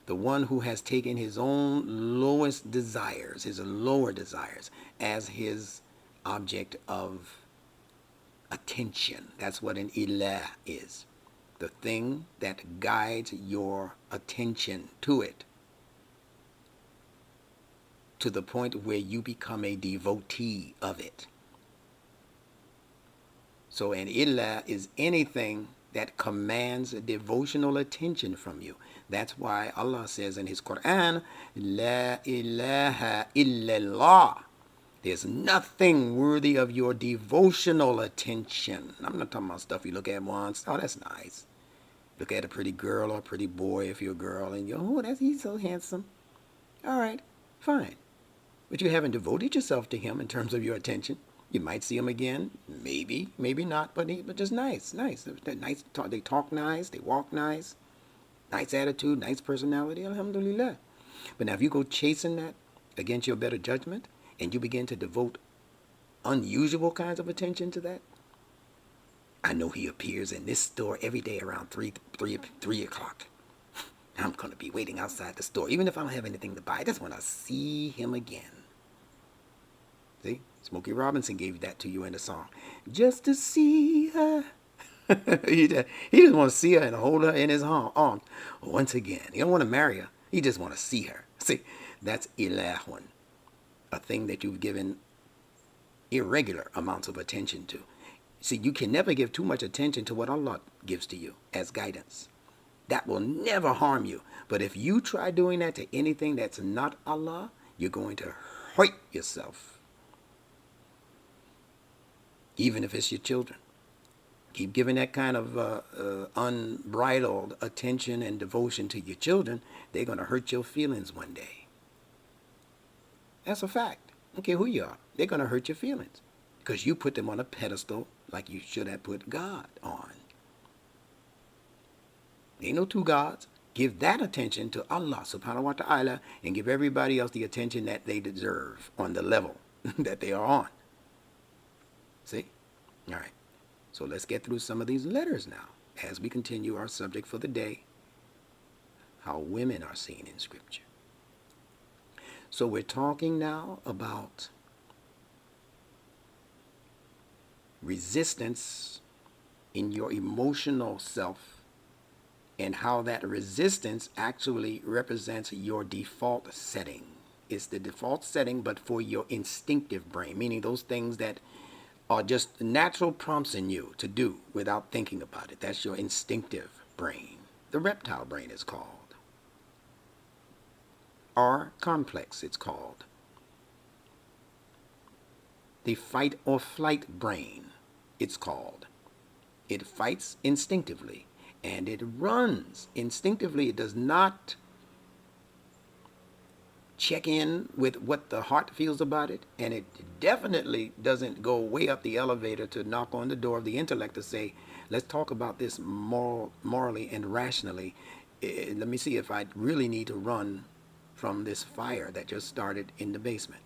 The one who has taken his own lowest desires, his lower desires, as his object of attention. That's what an ilah is. The thing that guides your attention to it, to the point where you become a devotee of it. So an ilah is anything that commands devotional attention from you. That's why Allah says in his Quran, La ilaha illallah. There's nothing worthy of your devotional attention. I'm not talking about stuff you look at once. Oh, that's nice. Look at a pretty girl or a pretty boy if you're a girl and you go, oh, he's so handsome. All right, fine. But you haven't devoted yourself to him in terms of your attention. You might see him again, maybe, maybe not, but just nice. They talk nice, they walk nice, nice attitude, nice personality, alhamdulillah. But now if you go chasing that against your better judgment and you begin to devote unusual kinds of attention to that, I know he appears in this store every day around 3 o'clock. I'm going to be waiting outside the store. Even if I don't have anything to buy, I just want to see him again. See? Smokey Robinson gave that to you in the song. Just to see her. he just want to see her and hold her in his arms once again. He don't want to marry her. He just want to see her. See, that's ilahun, a thing that you've given irregular amounts of attention to. See, you can never give too much attention to what Allah gives to you as guidance. That will never harm you. But if you try doing that to anything that's not Allah, you're going to hurt yourself. Even if it's your children. Keep giving that kind of unbridled attention and devotion to your children, they're going to hurt your feelings one day. That's a fact. I don't care who you are. They're going to hurt your feelings because you put them on a pedestal like you should have put God on. Ain't no two gods. Give that attention to Allah subhanahu wa ta'ala and give everybody else the attention that they deserve on the level that they are on. See? All right. So let's get through some of these letters now as we continue our subject for the day, how women are seen in Scripture. So we're talking now about resistance in your emotional self and how that resistance actually represents your default setting. It's the default setting, but for your instinctive brain, meaning those things that are just natural prompts in you to do without thinking about it. That's your instinctive brain. The reptile brain is called. R complex, it's called. The fight or flight brain, it's called. It fights instinctively and it runs instinctively. It does not check in with what the heart feels about it, and it definitely doesn't go way up the elevator to knock on the door of the intellect to say, let's talk about this morally and rationally. Let me see if I really need to run from this fire that just started in the basement.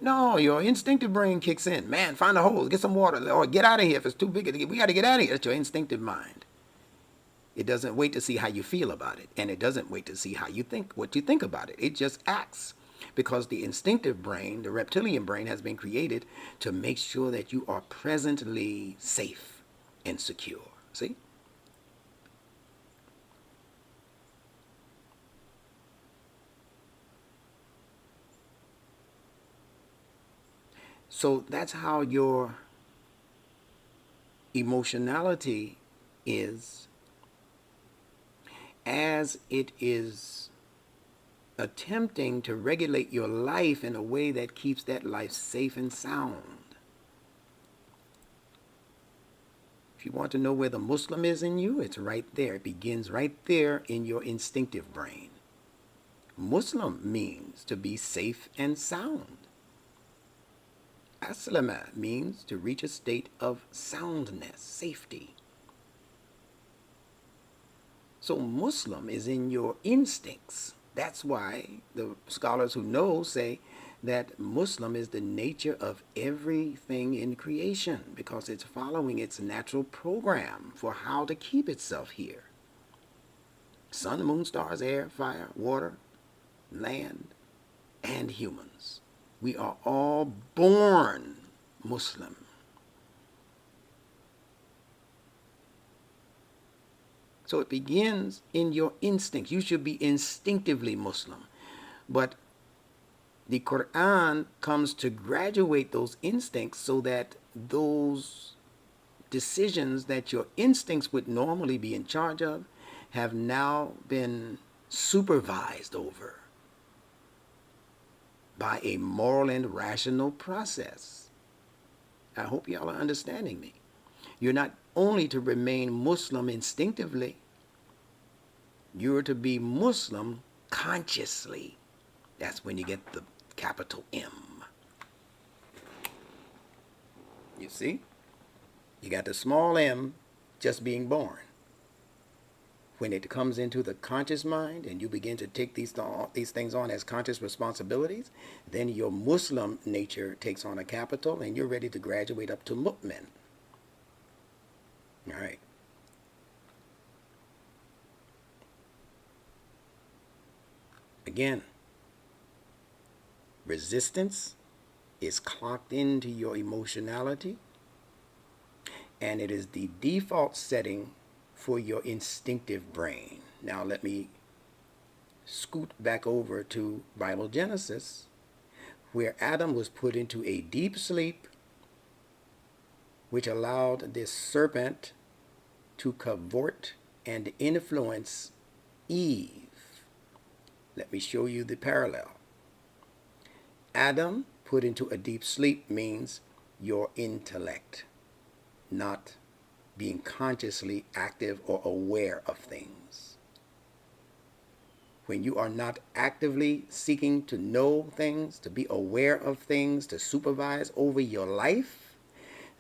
No, your instinctive brain kicks in. Man, find a hole, get some water, or get out of here if it's too big. We got to get out of here. That's your instinctive mind. It doesn't wait to see how you feel about it, and it doesn't wait to see how you think, what you think about it. It just acts because the instinctive brain, the reptilian brain, has been created to make sure that you are presently safe and secure. See? So that's how your emotionality is, as it is attempting to regulate your life in a way that keeps that life safe and sound. If you want to know where the Muslim is in you, it's right there. It begins right there in your instinctive brain. Muslim means to be safe and sound. Aslama means to reach a state of soundness, safety. So Muslim is in your instincts. That's why the scholars who know say that Muslim is the nature of everything in creation, because it's following its natural program for how to keep itself here. Sun, moon, stars, air, fire, water, land, and humans. We are all born Muslim. So it begins in your instincts. You should be instinctively Muslim. But the Quran comes to graduate those instincts so that those decisions that your instincts would normally be in charge of have now been supervised over by a moral and rational process. I hope y'all are understanding me. You're not only to remain Muslim instinctively, you're to be Muslim consciously. That's when you get the capital M. You see? You got the small m just being born. When it comes into the conscious mind and you begin to take these things on as conscious responsibilities, then your Muslim nature takes on a capital and you're ready to graduate up to mu'min. All right. Again, resistance is clocked into your emotionality, and it is the default setting for your instinctive brain. Now let me scoot back over to Bible Genesis, where Adam was put into a deep sleep, which allowed this serpent to cavort and influence Eve. Let me show you the parallel. Adam put into a deep sleep means your intellect not being consciously active or aware of things. When you are not actively seeking to know things, to be aware of things, to supervise over your life,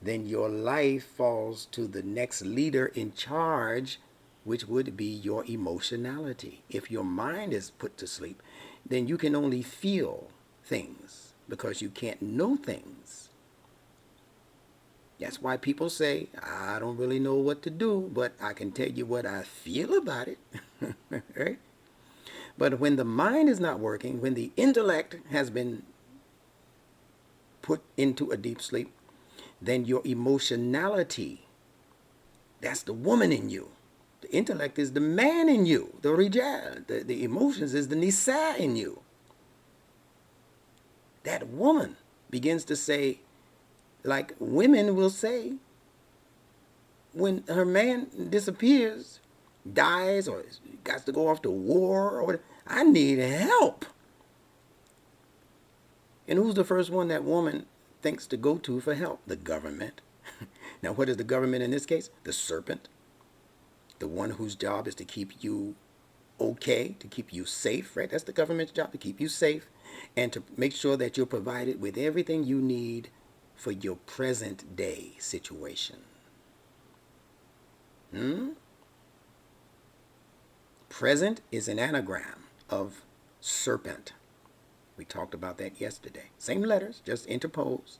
then your life falls to the next leader in charge which would be your emotionality. If your mind is put to sleep, then you can only feel things because you can't know things. That's why people say, I don't really know what to do, but I can tell you what I feel about it. Right? But when the mind is not working, when the intellect has been put into a deep sleep, then your emotionality, that's the woman in you. The intellect is the man in you, the rijal. The emotions is the nisa in you. That woman begins to say, like women will say, when her man disappears, dies, or got to go off to war, or whatever, I need help. And who's the first one that woman thinks to go to for help? The government. Now, what is the government in this case? The serpent. The one whose job is to keep you okay, to keep you safe, right? That's the government's job, to keep you safe and to make sure that you're provided with everything you need for your present day situation. Present is an anagram of serpent. We talked about that yesterday. Same letters, just interposed.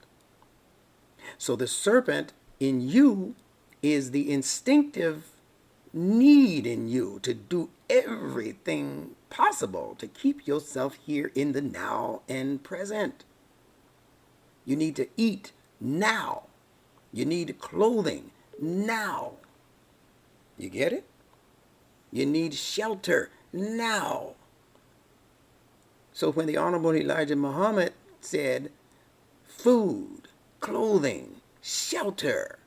So the serpent in you is the instinctive need in you to do everything possible to keep yourself here in the now and present. You need to eat now. You need clothing now. You get it? You need shelter now. So when the Honorable Elijah Muhammad said food, clothing, shelter,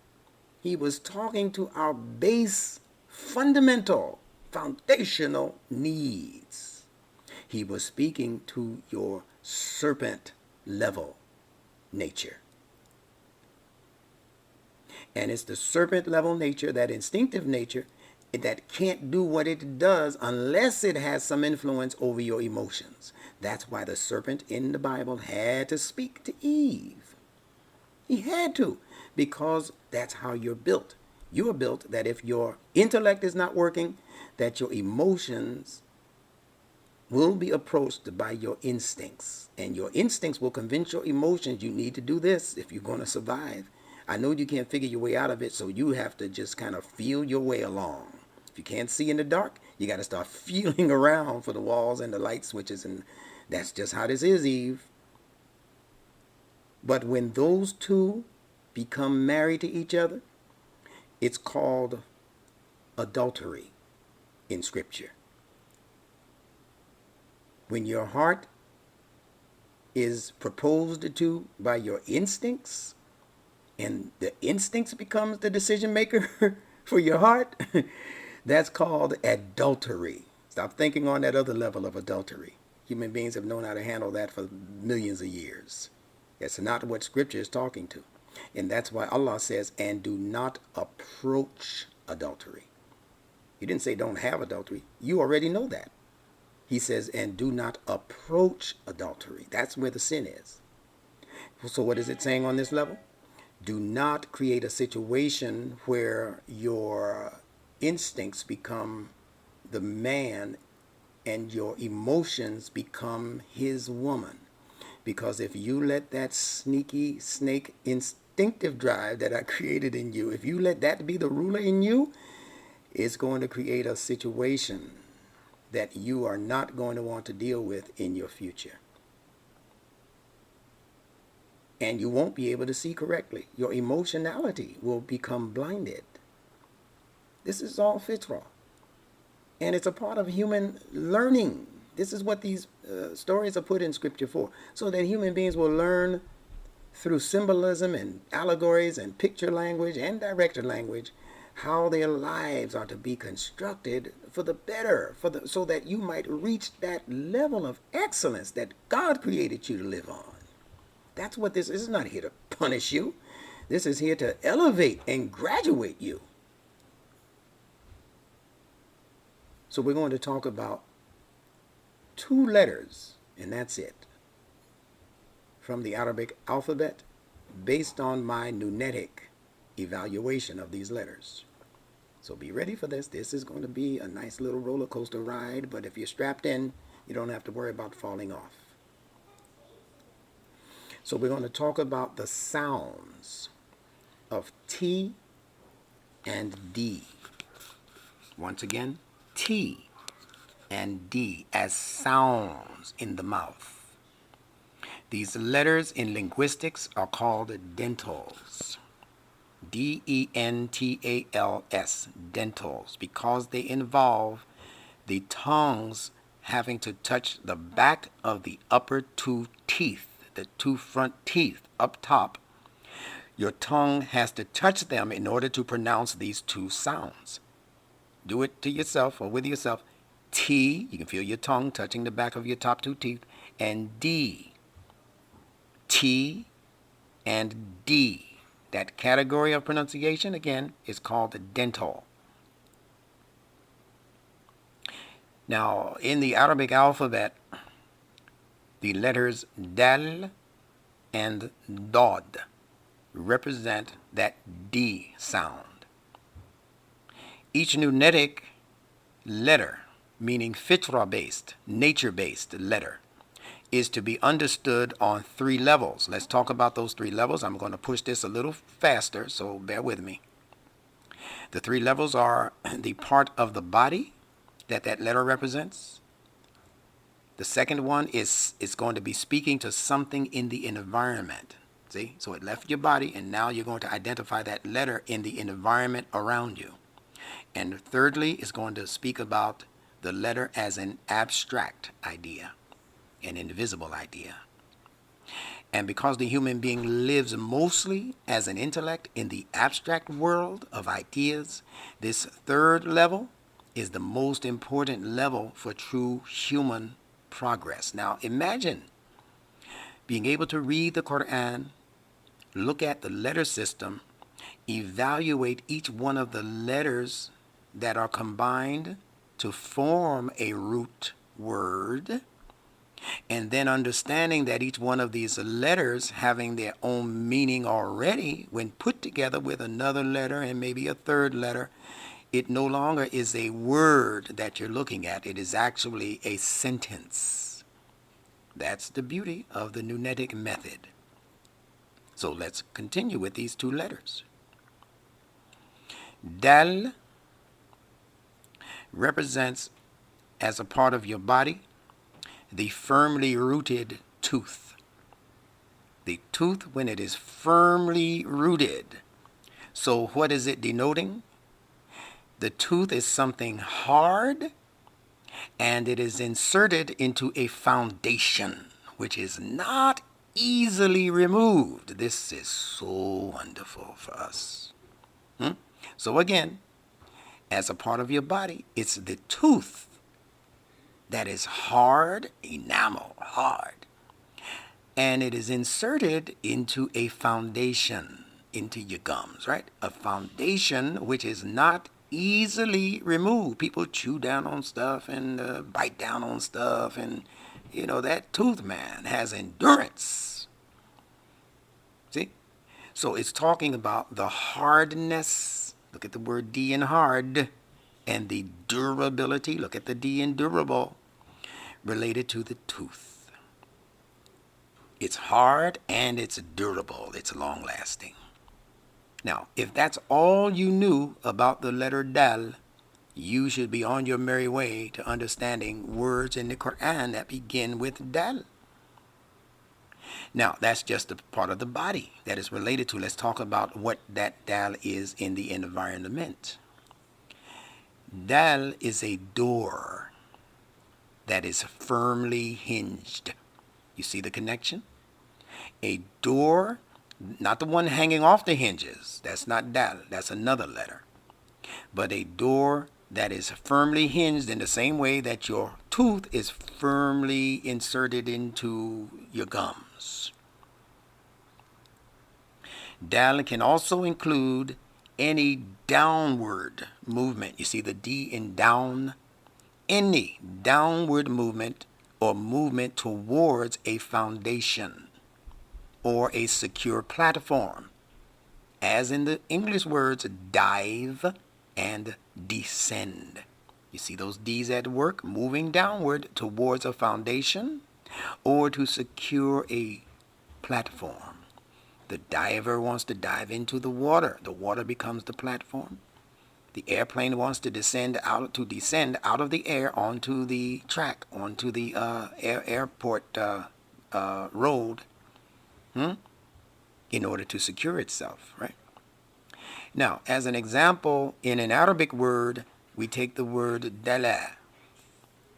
he was talking to our base, fundamental, foundational needs. He was speaking to your serpent level nature. And it's the serpent level nature, that instinctive nature, that can't do what it does unless it has some influence over your emotions. That's why the serpent in the Bible had to speak to Eve. He had to, because that's how you're built. You're built that if your intellect is not working, that your emotions will be approached by your instincts. And your instincts will convince your emotions you need to do this if you're going to survive. I know you can't figure your way out of it, so you have to just kind of feel your way along. If you can't see in the dark, you got to start feeling around for the walls and the light switches, and that's just how this is, Eve. But when those two become married to each other, it's called adultery in Scripture. When your heart is proposed to by your instincts, and the instincts becomes the decision maker for your heart, that's called adultery. Stop thinking on that other level of adultery. Human beings have known how to handle that for millions of years. That's not what Scripture is talking to. And that's why Allah says, and do not approach adultery. He didn't say don't have adultery. You already know that. He says, and do not approach adultery. That's where the sin is. So what is it saying on this level? Do not create a situation where your instincts become the man and your emotions become his woman. Because if you let that sneaky snake instinctive drive that I created in you, if you let that be the ruler in you, it's going to create a situation that you are not going to want to deal with in your future. And you won't be able to see correctly. Your emotionality will become blinded. This is all fitrah. And it's a part of human learning. This is what these stories are put in Scripture for, so that human beings will learn through symbolism and allegories and picture language and director language how their lives are to be constructed for the better, so that you might reach that level of excellence that God created you to live on. That's what this is. Not here to punish you. This is here to elevate and graduate you. So we're going to talk about 2 letters, and that's it, from the Arabic alphabet, based on my nunetic evaluation of these letters. So be ready for this. This is going to be a nice little roller coaster ride, but if you're strapped in, you don't have to worry about falling off. So we're going to talk about the sounds of T and D. Once again, T and D as sounds in the mouth. These letters in linguistics are called dentals. Dentals, dentals, because they involve the tongues having to touch the back of the upper two teeth, the two front teeth up top. Your tongue has to touch them in order to pronounce these two sounds. Do it to yourself or with yourself. T, you can feel your tongue touching the back of your top two teeth, and D. T and D. That category of pronunciation, again, is called the dental. Now, in the Arabic alphabet, the letters dal and dod represent that D sound. Each nunetic letter, meaning fitra-based, nature-based letter, is to be understood on 3 levels. Let's talk about those 3 levels. I'm going to push this a little faster, so bear with me. The 3 levels are the part of the body that letter represents. The second one is it's going to be speaking to something in the environment. See? So it left your body, and now you're going to identify that letter in the environment around you. And thirdly, it's going to speak about the letter as an abstract idea, an invisible idea. And because the human being lives mostly as an intellect in the abstract world of ideas, this third level is the most important level for true human progress. Now imagine being able to read the Quran, look at the letter system, evaluate each one of the letters that are combined to form a root word, and then understanding that each one of these letters having their own meaning already, when put together with another letter and maybe a third letter, it no longer is a word that you're looking at. It is actually a sentence. That's the beauty of the nunetic method. So let's continue with these 2 letters. Dal represents, as a part of your body, the firmly rooted tooth. The tooth when it is firmly rooted. So what is it denoting? The tooth is something hard, and it is inserted into a foundation, which is not easily removed. This is so wonderful for us. So again, as a part of your body, it's the tooth that is hard, enamel, hard. And it is inserted into a foundation, into your gums, right? A foundation which is not easily removed. People chew down on stuff and bite down on stuff, and that tooth, man, has endurance. See? So it's talking about the hardness. Look at the word D in hard. And the durability. Look at the D in durable. Related to the tooth. It's hard and it's durable. It's long lasting. Now, if that's all you knew about the letter Dal, you should be on your merry way to understanding words in the Quran that begin with Dal. Now, that's just a part of the body that is related to. Let's talk about what that Dal is in the environment. Dal is a door that is firmly hinged. You see the connection? A door, not the one hanging off the hinges. That's not Dal. That's another letter. But a door that is firmly hinged in the same way that your tooth is firmly inserted into your gums. Dal can also include any downward movement. You see the D in down? Any downward movement or movement towards a foundation or a secure platform. As in the English words dive and descend. You see those D's at work, moving downward towards a foundation or to secure a platform. The diver wants to dive into the water becomes the platform. The airplane wants to descend out of the air onto the track, onto the airport road, in order to secure itself, right? Now, as an example, in an Arabic word, we take the word dala,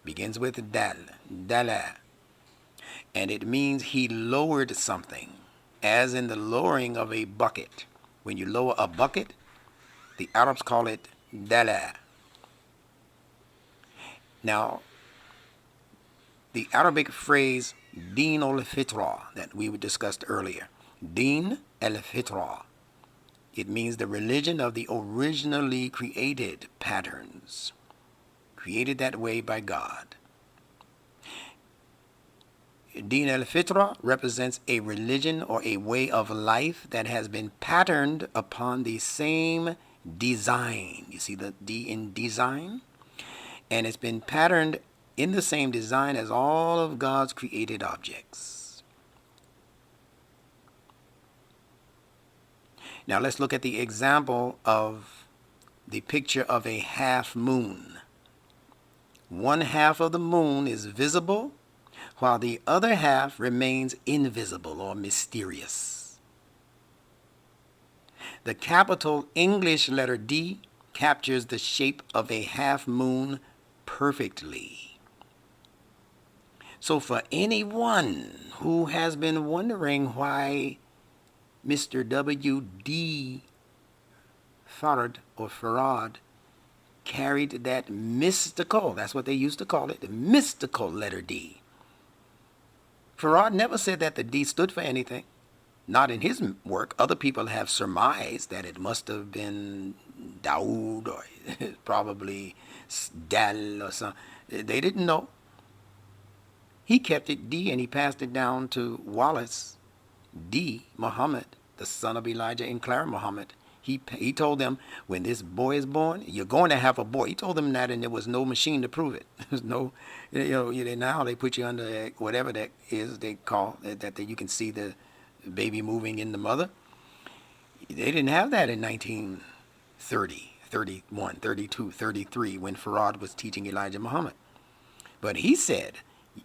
begins with dal, dala, and it means he lowered something, as in the lowering of a bucket. When you lower a bucket, the Arabs call it dala. Now, the Arabic phrase Din al-Fitra that we discussed earlier, Din al-Fitra, it means the religion of the originally created patterns, created that way by God. Din al-Fitra represents a religion or a way of life that has been patterned upon the same design. You see the D in design? And it's been patterned in the same design as all of God's created objects. Now let's look at the example of the picture of a half moon. One half of the moon is visible, while the other half remains invisible or mysterious. The capital English letter D captures the shape of a half moon perfectly. So for anyone who has been wondering why Mr. W.D. Farad carried that mystical, that's what they used to call it, the mystical letter D. Farad never said that the D stood for anything. Not in his work. Other people have surmised that it must have been Daoud or probably Dal or something. They didn't know. He kept it D and he passed it down to Wallace D. Muhammad, the son of Elijah and Clara Muhammad. He told them, when this boy is born, you're going to have a boy. He told them that, and there was no machine to prove it. There's no, now they put you under whatever that is they call it, that you can see the baby moving in the mother. They didn't have that in 1930, 31, 32, 33 when Farad was teaching Elijah Muhammad. But he said,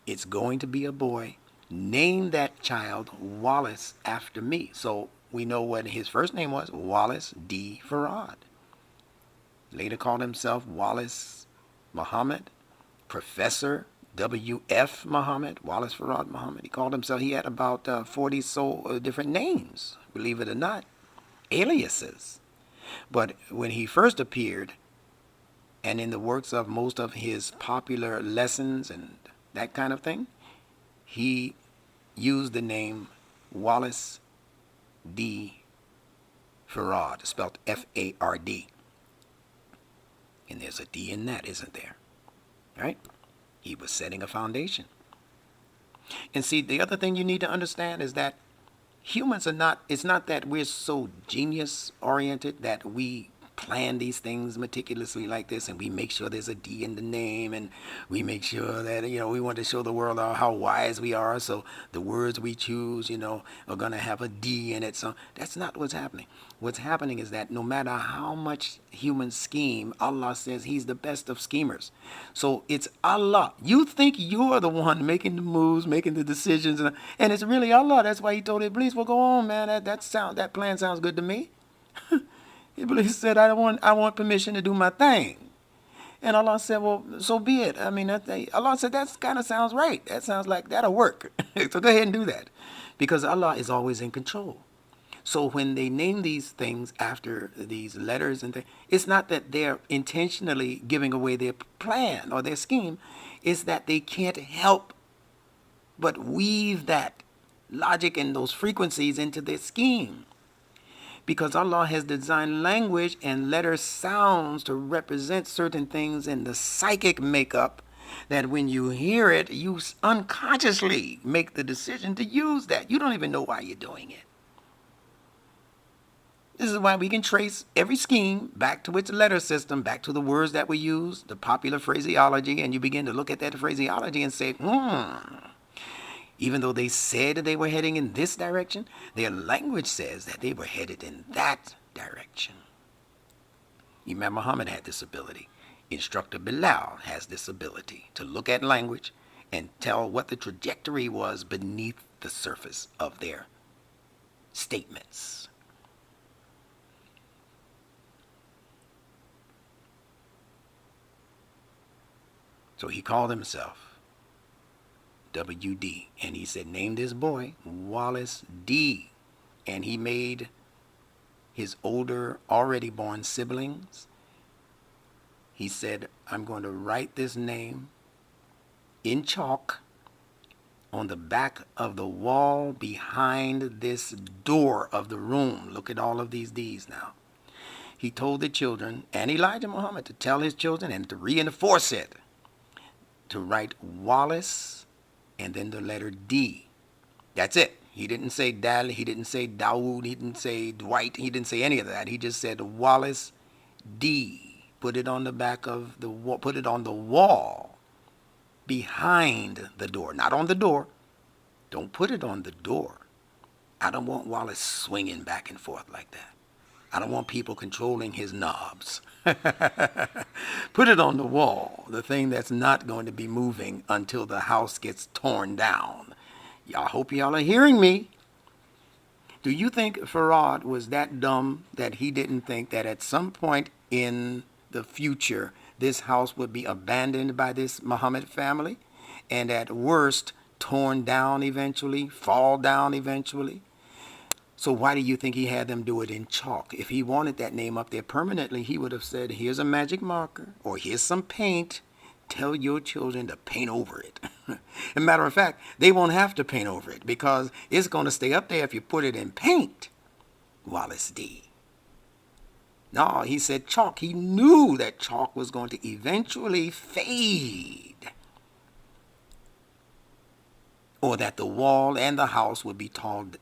it's going to be a boy. Name that child Wallace after me. So we know what his first name was, Wallace D. Farad. Later called himself Wallace Muhammad, Professor W.F. Muhammad, Wallace Farad Muhammad. He called himself, he had about 40 different names, believe it or not, aliases. But when he first appeared, and in the works of most of his popular lessons and that kind of thing, he used the name Wallace D. Farad, spelled F-A-R-D. And there's a D in that, isn't there? Right? He was setting a foundation. And see, the other thing you need to understand is that humans are not, it's not that we're so genius oriented that we plan these things meticulously like this and we make sure there's a D in the name and we make sure that, we want to show the world how wise we are, so the words we choose, are going to have a D in it. So that's not what's happening. What's happening is that no matter how much humans scheme, Allah says he's the best of schemers. So it's Allah. You think you're the one making the moves, making the decisions, and it's really Allah. That's why he told Iblis, well, go on, man. That plan sounds good to me. Iblis said, I want permission to do my thing. And Allah said, well, so be it. Allah said, that kind of sounds right. That sounds like that'll work. So go ahead and do that. Because Allah is always in control. So when they name these things after these letters and things, it's not that they're intentionally giving away their plan or their scheme. It's that they can't help but weave that logic and those frequencies into their scheme. Because Allah has designed language and letter sounds to represent certain things in the psychic makeup that when you hear it, you unconsciously make the decision to use that. You don't even know why you're doing it. This is why we can trace every scheme back to its letter system, back to the words that we use, the popular phraseology, and you begin to look at that phraseology and say, even though they said they were heading in this direction, their language says that they were headed in that direction. Imam Muhammad had this ability. Instructor Bilal has this ability to look at language and tell what the trajectory was beneath the surface of their statements. So he called himself WD, and he said, name this boy Wallace D. And he made his older, already born siblings. He said, I'm going to write this name in chalk on the back of the wall behind this door of the room. Look at all of these D's now. He told the children, and Elijah Muhammad, to tell his children and to reinforce it, to write Wallace and then the letter D. That's it. He didn't say Dal, he didn't say Dawood, he didn't say Dwight, he didn't say any of that. He just said Wallace D. Put it on the back of the wall, put it on the wall behind the door, not on the door. Don't put it on the door. I don't want Wallace swinging back and forth like that. I don't want people controlling his knobs. Put it on the wall, the thing that's not going to be moving until the house gets torn down. I hope y'all are hearing me. Do you think Farad was that dumb that he didn't think that at some point in the future this house would be abandoned by this Muhammad family and at worst torn down eventually, fall down eventually? So why do you think he had them do it in chalk? If he wanted that name up there permanently, he would have said, here's a magic marker, or here's some paint. Tell your children to paint over it. As a matter of fact, they won't have to paint over it because it's going to stay up there if you put it in paint. Wallace D. No, he said chalk. He knew that chalk was going to eventually fade, or that the wall and the house would be torn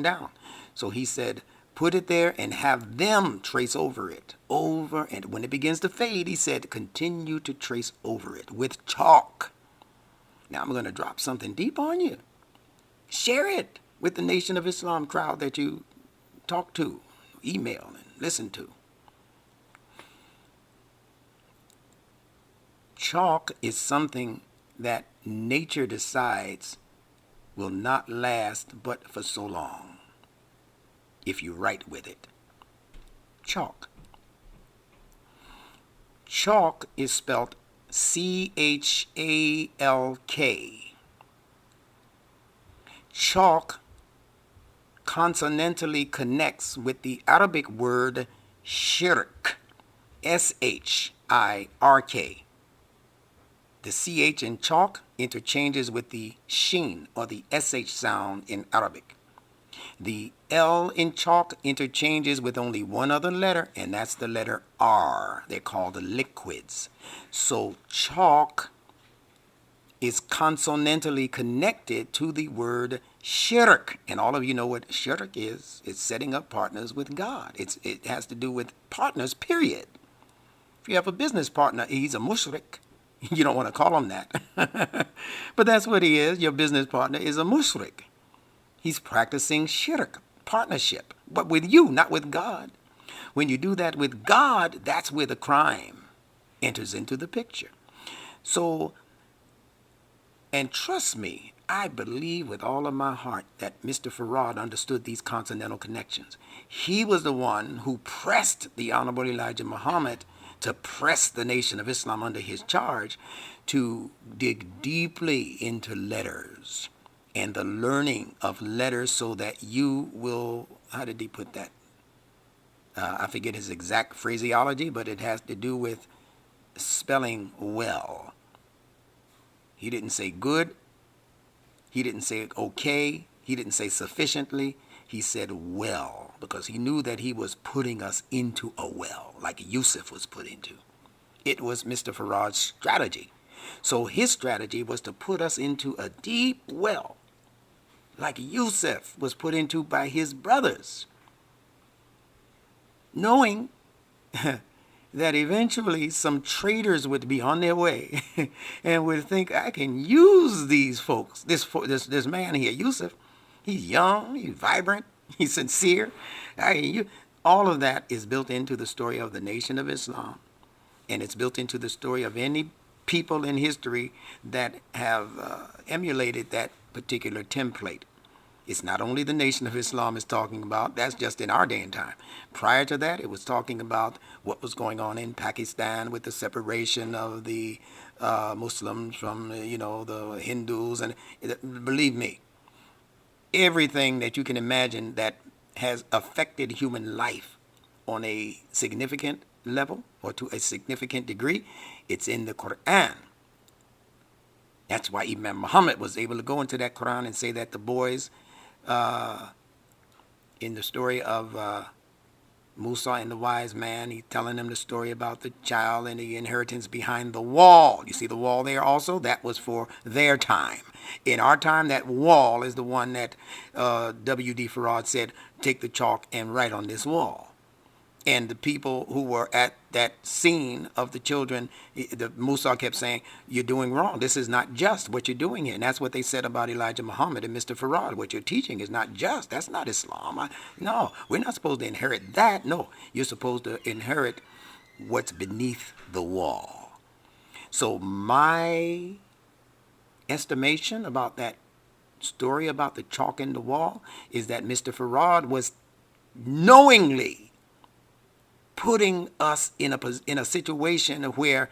down. So he said, put it there and have them trace over it. Over, and when it begins to fade, he said, continue to trace over it with chalk. Now I'm going to drop something deep on you. Share it with the Nation of Islam crowd that you talk to, email, and listen to. Chalk is something that nature decides will not last but for so long if you write with it. Chalk. Chalk is spelled C-H-A-L-K. Chalk consonantally connects with the Arabic word shirk, S-H-I-R-K. The CH in chalk interchanges with the sheen or the SH sound in Arabic. The L in chalk interchanges with only one other letter, and that's the letter R. They're called the liquids. So chalk is consonantally connected to the word shirk. And all of you know what shirk is. It's setting up partners with God. It has to do with partners, period. If you have a business partner, he's a mushrik. You don't want to call him that. But that's what he is. Your business partner is a mushrik. He's practicing shirk, partnership, but with you, not with God. When you do that with God, that's where the crime enters into the picture. So, and trust me, I believe with all of my heart that Mr. Farad understood these continental connections. He was the one who pressed the Honorable Elijah Muhammad to press the Nation of Islam under his charge to dig deeply into letters and the learning of letters so that you will, how did he put that? I forget his exact phraseology, but it has to do with spelling well. He didn't say good. He didn't say okay. He didn't say sufficiently. He said well, because he knew that he was putting us into a well, like Yusuf was put into. It was Mr. Farad's strategy. So his strategy was to put us into a deep well, like Yusuf was put into by his brothers. knowing that eventually some traders would be on their way and would think, I can use these folks, this man here, Yusuf. He's young, he's vibrant, he's sincere. All of that is built into the story of the Nation of Islam, and it's built into the story of any people in history that have emulated that particular template. It's not only the Nation of Islam is talking about, that's just in our day and time. Prior to that, it was talking about what was going on in Pakistan with the separation of the Muslims from, the Hindus. And believe me, everything that you can imagine that has affected human life on a significant level or to a significant degree, it's in the Quran. That's why Imam Muhammad was able to go into that Quran and say that the boys in the story of Musa and the wise man, he's telling them the story about the child and the inheritance behind the wall. You see the wall there also? That was for their time. In our time, that wall is the one that W.D. Farad said, take the chalk and write on this wall. And the people who were at that scene of the children, the Musa kept saying, you're doing wrong. This is not just what you're doing here. And that's what they said about Elijah Muhammad and Mr. Farad. What you're teaching is not just. That's not Islam. No, we're not supposed to inherit that. No, you're supposed to inherit what's beneath the wall. So my estimation about that story about the chalk in the wall is that Mr. Farad was knowingly putting us in a situation where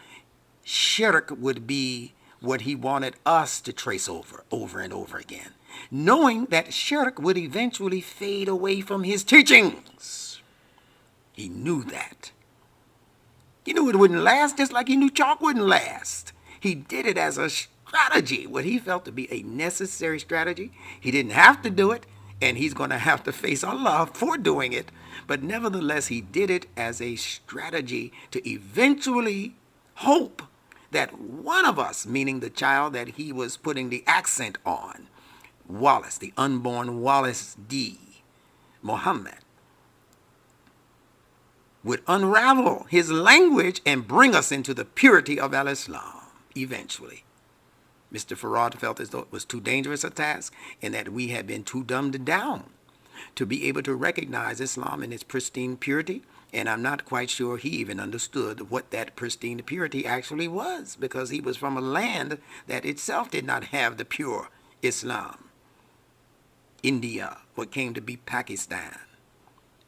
shirk would be what he wanted us to trace over and over again, knowing that shirk would eventually fade away from his teachings. He knew that. He knew it wouldn't last, just like he knew chalk wouldn't last. He did it as a strategy, what he felt to be a necessary strategy. He didn't have to do it, and he's going to have to face Allah for doing it. But nevertheless, he did it as a strategy to eventually hope that one of us, meaning the child that he was putting the accent on, Wallace, the unborn Wallace D. Muhammad, would unravel his language and bring us into the purity of al-Islam eventually. Mr. Farad felt as though it was too dangerous a task and that we had been too dumbed down to be able to recognize Islam in its pristine purity. And I'm not quite sure he even understood what that pristine purity actually was, because he was from a land that itself did not have the pure Islam. India, what came to be Pakistan,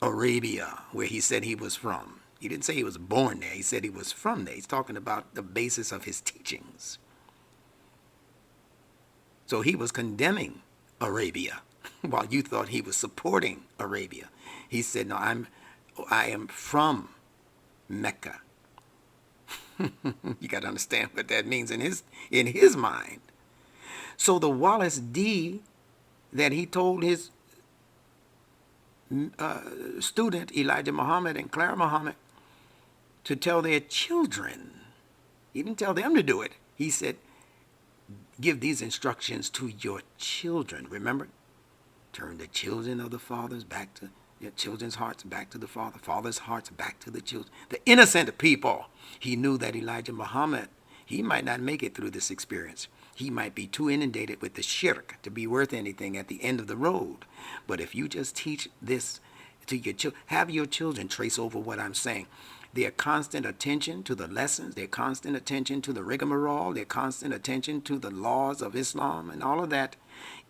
Arabia, where he said he was from. He didn't say he was born there. He said he was from there. He's talking about the basis of his teachings. So he was condemning Arabia while you thought he was supporting Arabia. He said, no, I am from Mecca. You got to understand what that means in his mind. So the Wallace D that he told his student Elijah Muhammad and Clara Muhammad to tell their children, he didn't tell them to do it. He said, give these instructions to your children. Remember? Turn the children of the fathers back to their children's hearts back to the father, father's hearts back to the children. The innocent people. He knew that Elijah Muhammad, he might not make it through this experience. He might be too inundated with the shirk to be worth anything at the end of the road. But if you just teach this to your children, have your children trace over what I'm saying. Their constant attention to the lessons, their constant attention to the rigmarole, their constant attention to the laws of Islam and all of that.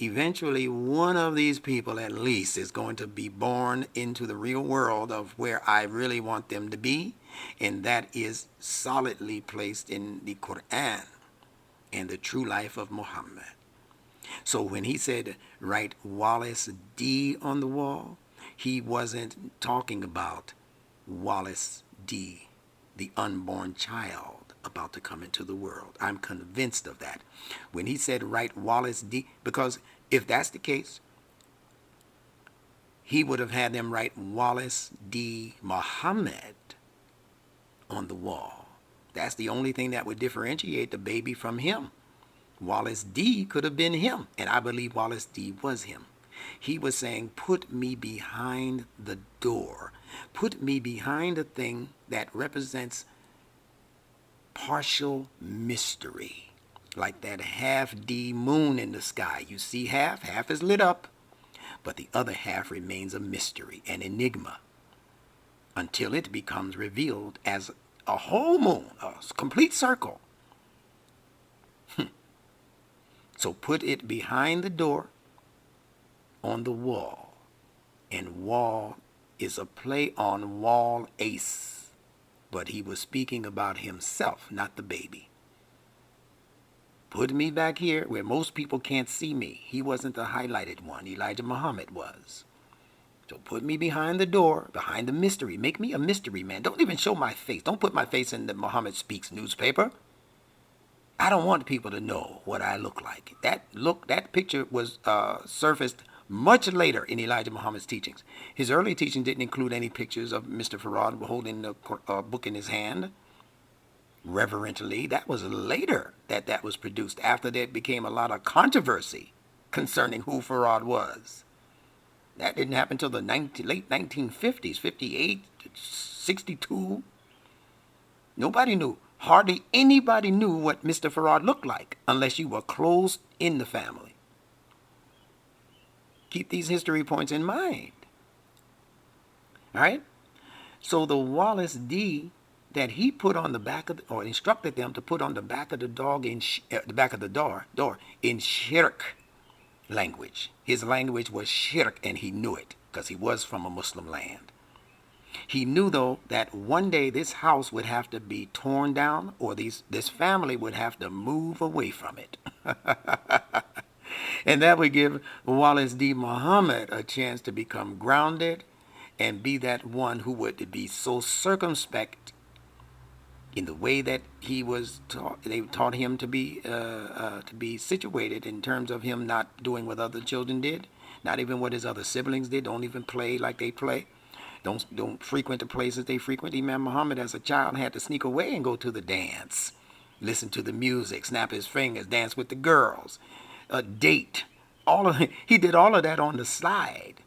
Eventually, one of these people at least is going to be born into the real world of where I really want them to be. And that is solidly placed in the Quran and the true life of Muhammad. So when he said, write Wallace D on the wall, he wasn't talking about Wallace D, the unborn child about to come into the world. I'm convinced of that. When he said write Wallace D, because if that's the case, he would have had them write Wallace D. Muhammad on the wall. That's the only thing that would differentiate the baby from him. Wallace D could have been him, and I believe Wallace D was him. He was saying, put me behind the door. Put me behind a thing that represents partial mystery. Like that half D moon in the sky. You see half is lit up, but the other half remains a mystery, an enigma, until it becomes revealed as a whole moon, a complete circle. So put it behind the door on the wall. And wall is a play on wall ace. But he was speaking about himself, not the baby. Put me back here where most people can't see me. He wasn't the highlighted one. Elijah Muhammad was. So put me behind the door, behind the mystery. Make me a mystery man. Don't even show my face. Don't put my face in the Muhammad Speaks newspaper. I don't want people to know what I look like. That picture was surfaced much later in Elijah Muhammad's teachings. His early teaching didn't include any pictures of Mr. Farad holding the book in his hand reverently. That was later that was produced, after there became a lot of controversy concerning who Farad was. That didn't happen until the late 1950s, 58, 62. Nobody knew. Hardly anybody knew what Mr. Farad looked like unless you were close in the family. Keep these history points in mind. All right? So the Wallace D that he put on the back of, or instructed them to put on the back of the the back of the door in shirk language. His language was shirk, and he knew it because he was from a Muslim land. He knew, though, that one day this house would have to be torn down, or this family would have to move away from it. And that would give Wallace D. Muhammad a chance to become grounded and be that one who would be so circumspect in the way that he was taught. They taught him to be situated, in terms of him not doing what other children did, not even what his other siblings did. Don't even play like they play. Don't frequent the places they frequent. Imam Muhammad, as a child, had to sneak away and go to the dance, listen to the music, snap his fingers, dance with the girls, date. He did all of that on the side.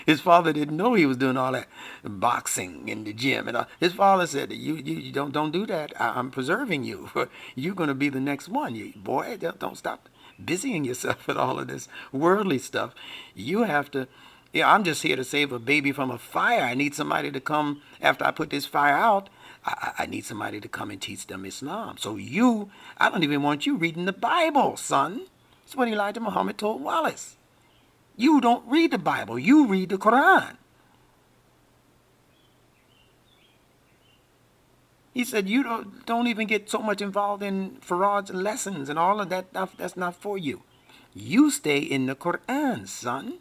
His father didn't know he was doing all that boxing in the gym, and his father said, "You don't do that. I'm preserving you. You're going to be the next one. Boy, don't stop busying yourself with all of this worldly stuff. You have to." Yeah, I'm just here to save a baby from a fire. I need somebody to come after I put this fire out. I need somebody to come and teach them Islam. So I don't even want you reading the Bible, son. That's what Elijah Muhammad told Wallace. You don't read the Bible. You read the Quran. He said, you don't even get so much involved in Farad's lessons and all of that stuff. That's not for you. You stay in the Quran, son.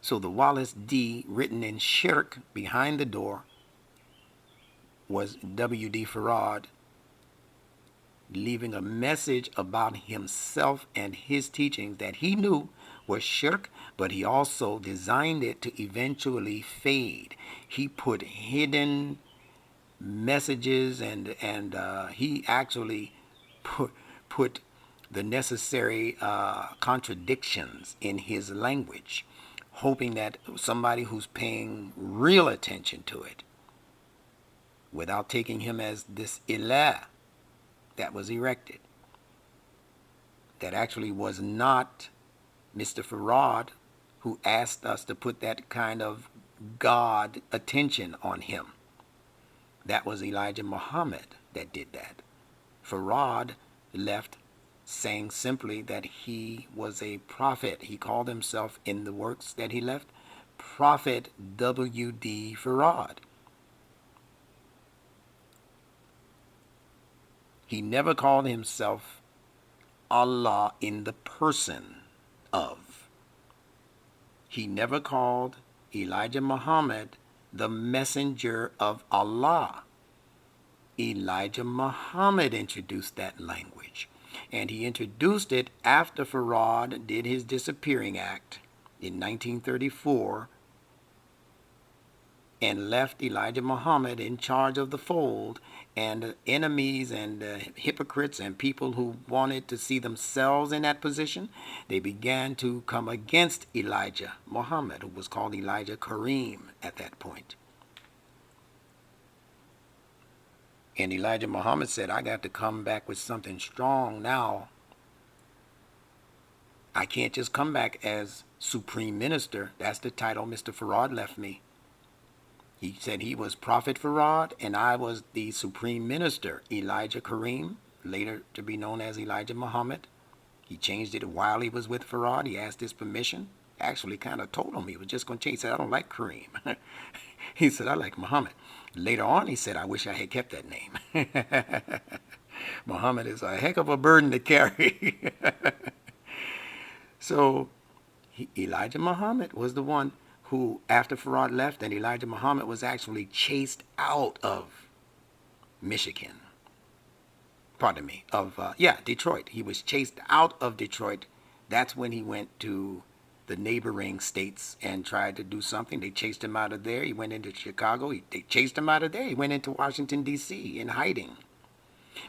So the Wallace D, written in shirk behind the door, was W.D. Farad leaving a message about himself and his teachings that he knew was shirk, but he also designed it to eventually fade. He put hidden messages, and he actually put the necessary contradictions in his language, hoping that somebody who's paying real attention to it, without taking him as this ilah that was erected, that actually was not Mr. Farad, who asked us to put that kind of God attention on him. That was Elijah Muhammad that did that. Farad left saying simply that he was a prophet. He called himself, in the works that he left, Prophet W.D. Farad. He never called himself Allah in the person of. He never called Elijah Muhammad the messenger of Allah. Elijah Muhammad introduced that language. And he introduced it after Farad did his disappearing act in 1934 and left Elijah Muhammad in charge of the fold, and enemies and hypocrites and people who wanted to see themselves in that position, they began to come against Elijah Muhammad, who was called Elijah Kareem at that point. And Elijah Muhammad said, I got to come back with something strong now. I can't just come back as Supreme Minister. That's the title Mr. Farad left me. He said he was Prophet Farad, and I was the Supreme Minister, Elijah Kareem, later to be known as Elijah Muhammad. He changed it while he was with Farad. He asked his permission. Actually kind of told him he was just going to change. He said, I don't like Kareem. He said, I like Muhammad. Later on, he said, I wish I had kept that name. Muhammad is a heck of a burden to carry. So Elijah Muhammad was the one who, after Farad left, and Elijah Muhammad was actually chased out of Michigan. Pardon me, of, Detroit. He was chased out of Detroit. That's when he went to the neighboring states and tried to do something. They chased him out of there. He went into Chicago. They chased him out of there. He went into Washington, D.C. in hiding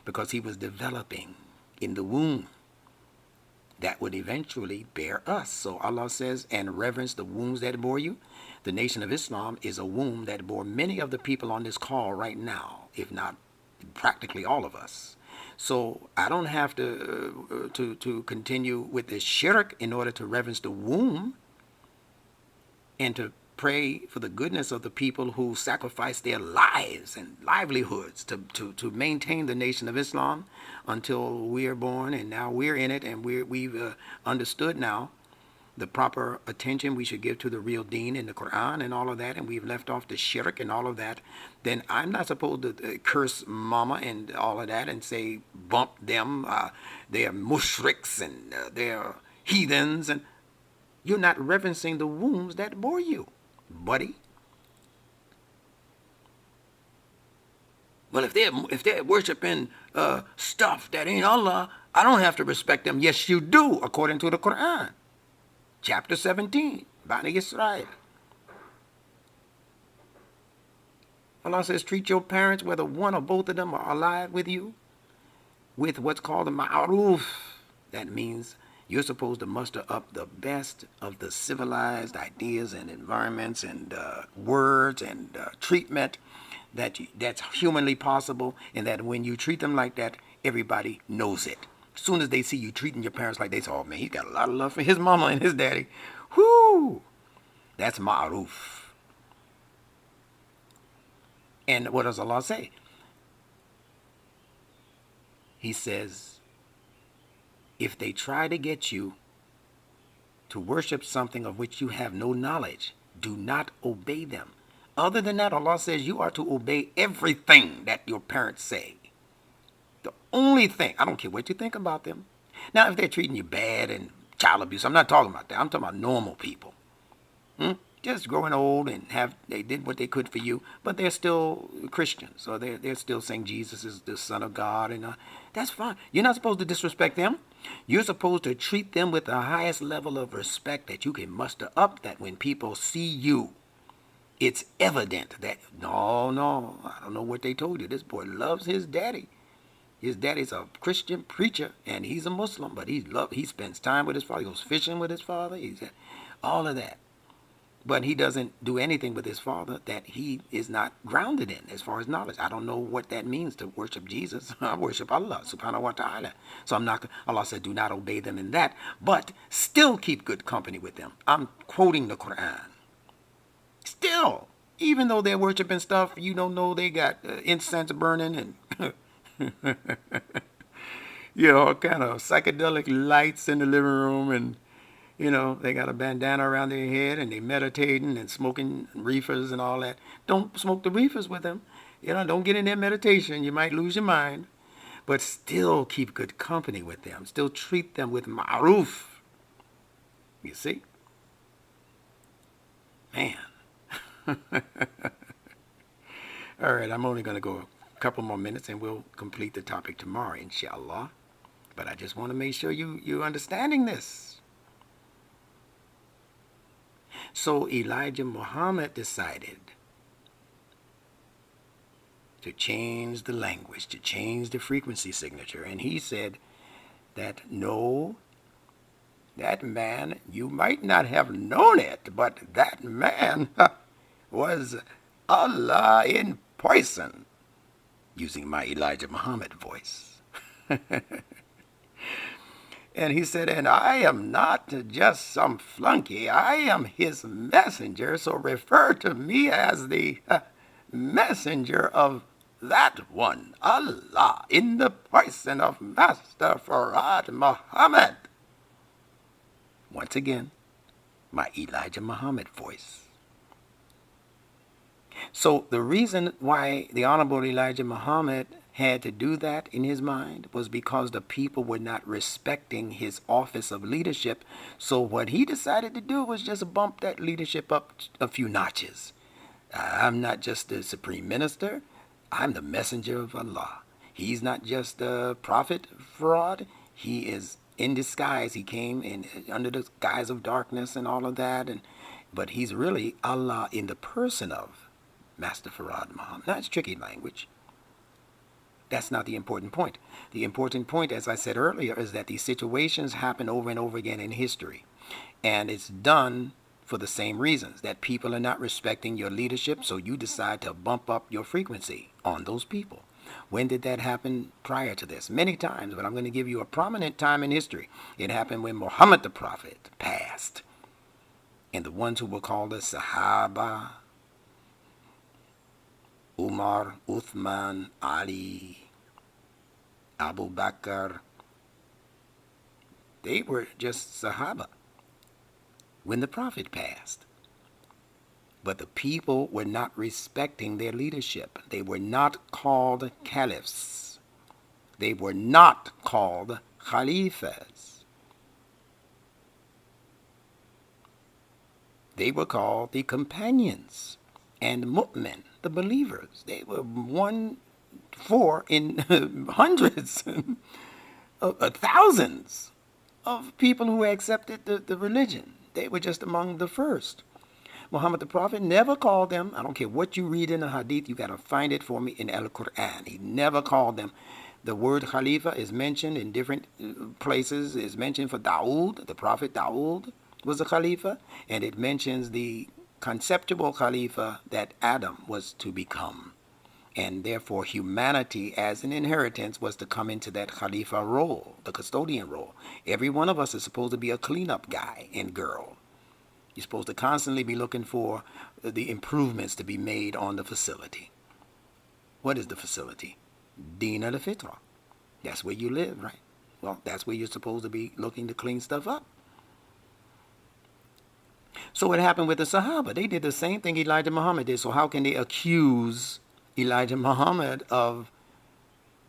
because he was developing in the womb that would eventually bear us. So Allah says, and reverence the wombs that bore you. The Nation of Islam is a womb that bore many of the people on this call right now, if not practically all of us. So I don't have to continue with this shirk in order to reverence the womb and to pray for the goodness of the people who sacrifice their lives and livelihoods to maintain the Nation of Islam until we are born, and now we're in it, and we've understood now the proper attention we should give to the real deen in the Quran and all of that, and we've left off the shirk and all of that. Then I'm not supposed to curse mama and all of that and say bump them, they're mushriks and they're heathens, and you're not reverencing the wombs that bore you, buddy. Well, if they're worshiping stuff that ain't Allah, I don't have to respect them. Yes, you do, according to the Quran, chapter 17, Bani Israel. Allah says, treat your parents, whether one or both of them are alive with you, with what's called a ma'aruf. That means you're supposed to muster up the best of the civilized ideas and environments and words and treatment that's humanly possible, and that when you treat them like that, everybody knows it. As soon as they see you treating your parents like they say, oh man, he's got a lot of love for his mama and his daddy. Whoo! That's ma'aruf. And what does Allah say? He says, if they try to get you to worship something of which you have no knowledge, do not obey them. Other than that, Allah says you are to obey everything that your parents say. The only thing, I don't care what you think about them. Now, if they're treating you bad and child abuse, I'm not talking about that. I'm talking about normal people. Just growing old and they did what they could for you, but they're still Christians, or they're still saying Jesus is the Son of God, and that's fine. You're not supposed to disrespect them. You're supposed to treat them with the highest level of respect that you can muster up, that when people see you, it's evident that, no, I don't know what they told you. This boy loves his daddy. His daddy's a Christian preacher, and he's a Muslim, but he spends time with his father. He goes fishing with his father. All of that. But he doesn't do anything with his father that he is not grounded in as far as knowledge. I don't know what that means to worship Jesus. I worship Allah subhanahu wa ta'ala. So Allah said, do not obey them in that, but still keep good company with them. I'm quoting the Quran. Still, even though they're worshiping stuff, you don't know they got incense burning and kind of psychedelic lights in the living room, and they got a bandana around their head, and they meditating and smoking reefers and all that. Don't smoke the reefers with them. Don't get in their meditation. You might lose your mind. But still keep good company with them. Still treat them with ma'ruf. You see? Man. All right, I'm only going to go a couple more minutes, and we'll complete the topic tomorrow, inshallah. But I just want to make sure you're understanding this. So Elijah Muhammad decided to change the language, to change the frequency signature. And he said that no, that man, you might not have known it, but that man was Allah in person, using my Elijah Muhammad voice. And he said, and I am not just some flunky, I am his messenger, so refer to me as the messenger of that one, Allah, in the person of Master Farad Muhammad. Once again, my Elijah Muhammad voice. So the reason why the Honorable Elijah Muhammad had to do that in his mind was because the people were not respecting his office of leadership. So what he decided to do was just bump that leadership up a few notches. I'm not just the supreme minister, I'm the messenger of Allah. He's not just a prophet fraud, he is in disguise. He came in under the guise of darkness and all of that, but he's really Allah in the person of Master Farad Muhammad. Now, it's tricky language. That's not the important point. The important point, as I said earlier, is that these situations happen over and over again in history. And it's done for the same reasons, that people are not respecting your leadership, so you decide to bump up your frequency on those people. When did that happen prior to this? Many times, but I'm going to give you a prominent time in history. It happened when Muhammad the Prophet passed. And the ones who were called the Sahaba, Umar, Uthman, Ali, Abu Bakr, they were just Sahaba when the Prophet passed. But the people were not respecting their leadership. They were not called caliphs. They were not called khalifas. They were called the companions and mu'min, the believers. They were one for in hundreds of thousands of people who accepted the religion. They were just among the first. Muhammad the Prophet never called them. I don't care what you read in the hadith, you got to find it for me in Al-Quran. He never called them. The word Khalifa is mentioned in different places. It's mentioned for Dawood, the Prophet Dawood was a Khalifa, and it mentions the conceptual Khalifa that Adam was to become. And therefore humanity as an inheritance was to come into that Khalifa role, the custodian role. Every one of us is supposed to be a cleanup guy and girl. You're supposed to constantly be looking for the improvements to be made on the facility. What is the facility? Deen al-Fitra. That's where you live, right? Well, that's where you're supposed to be looking to clean stuff up. So what happened with the Sahaba? They did the same thing Elijah Muhammad did. So how can they accuse Elijah Muhammad of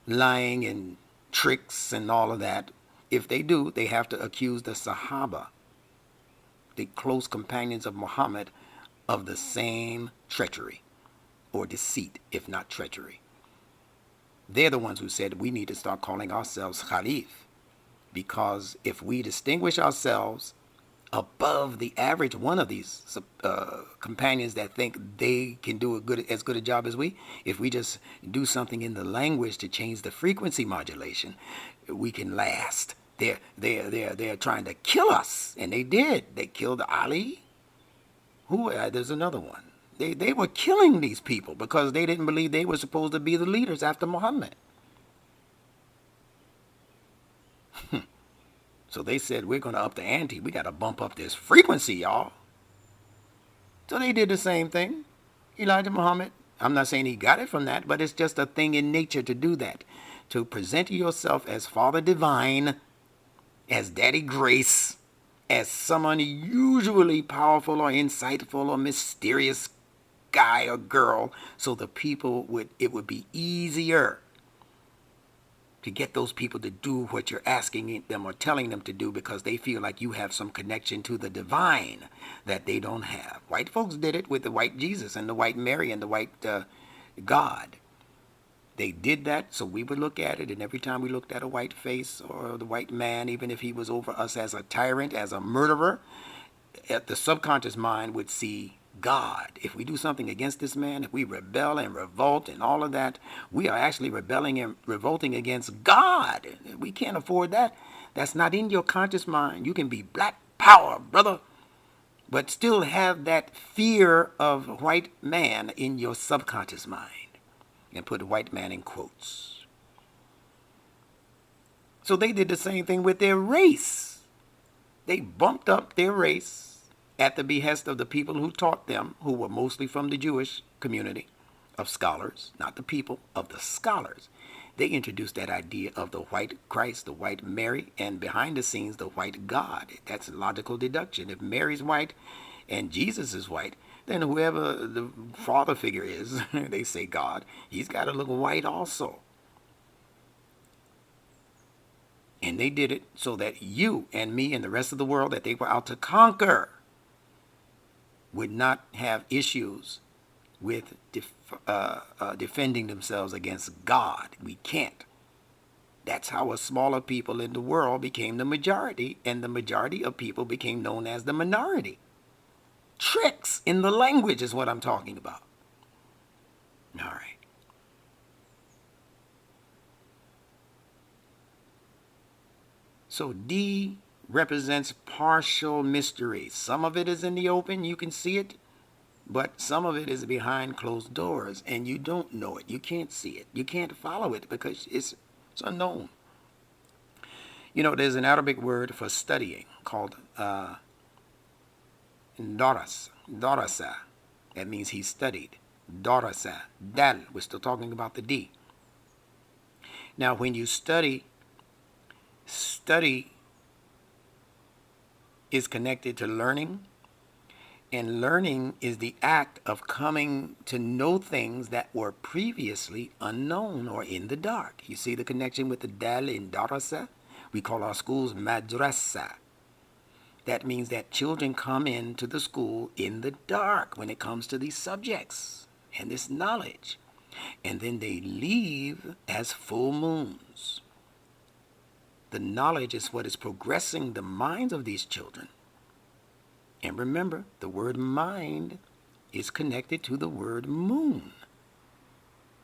lying and tricks and all of that? If they do, they have to accuse the Sahaba, the close companions of Muhammad, of the same treachery or deceit, if not treachery. They're the ones who said we need to start calling ourselves Khalif, because if we distinguish ourselves above the average one of these companions that think they can do as good a job as we, if we just do something in the language to change the frequency modulation, we can last. They're trying to kill us, and they did. They killed Ali. There's another one. They were killing these people because they didn't believe they were supposed to be the leaders after Muhammad. So they said, we're going to up the ante. We got to bump up this frequency, y'all. So they did the same thing. Elijah Muhammad, I'm not saying he got it from that, but it's just a thing in nature to do that. To present yourself as Father Divine, as Daddy Grace, as some unusually powerful or insightful or mysterious guy or girl, so the people it would be easier to get those people to do what you're asking them or telling them to do, because they feel like you have some connection to the divine that they don't have. White folks did it with the white Jesus and the white Mary and the white God. They did that, so we would look at it, and every time we looked at a white face or the white man, even if he was over us as a tyrant, as a murderer, the subconscious mind would see God. If we do something against this man, if we rebel and revolt and all of that, we are actually rebelling and revolting against God. We can't afford that. That's not in your conscious mind. You can be black power, brother, but still have that fear of white man in your subconscious mind. And put white man in quotes. So they did the same thing with their race. They bumped up their race at the behest of the people who taught them, who were mostly from the Jewish community of scholars, not the people, of the scholars. They introduced that idea of the white Christ, the white Mary, and behind the scenes, the white God. That's logical deduction. If Mary's white and Jesus is white, then whoever the father figure is, they say God, he's got to look white also. And they did it so that you and me and the rest of the world that they were out to conquer would not have issues with defending themselves against God. We can't. That's how a smaller people in the world became the majority, and the majority of people became known as the minority. Tricks in the language is what I'm talking about. All right. So D represents partial mystery. Some of it is in the open, you can see it, but some of it is behind closed doors, and you don't know it. You can't see it. You can't follow it because it's unknown. You know, there's an Arabic word for studying called darasa. That means he studied. Darasa. Dal. We're still talking about the D. Now, when you study is connected to learning, and learning is the act of coming to know things that were previously unknown or in the dark. You see the connection with the dal in darasa? We call our schools madrasa. That means that children come into the school in the dark when it comes to these subjects and this knowledge. And then they leave as full moons. The knowledge is what is progressing the minds of these children. And remember, the word mind is connected to the word moon.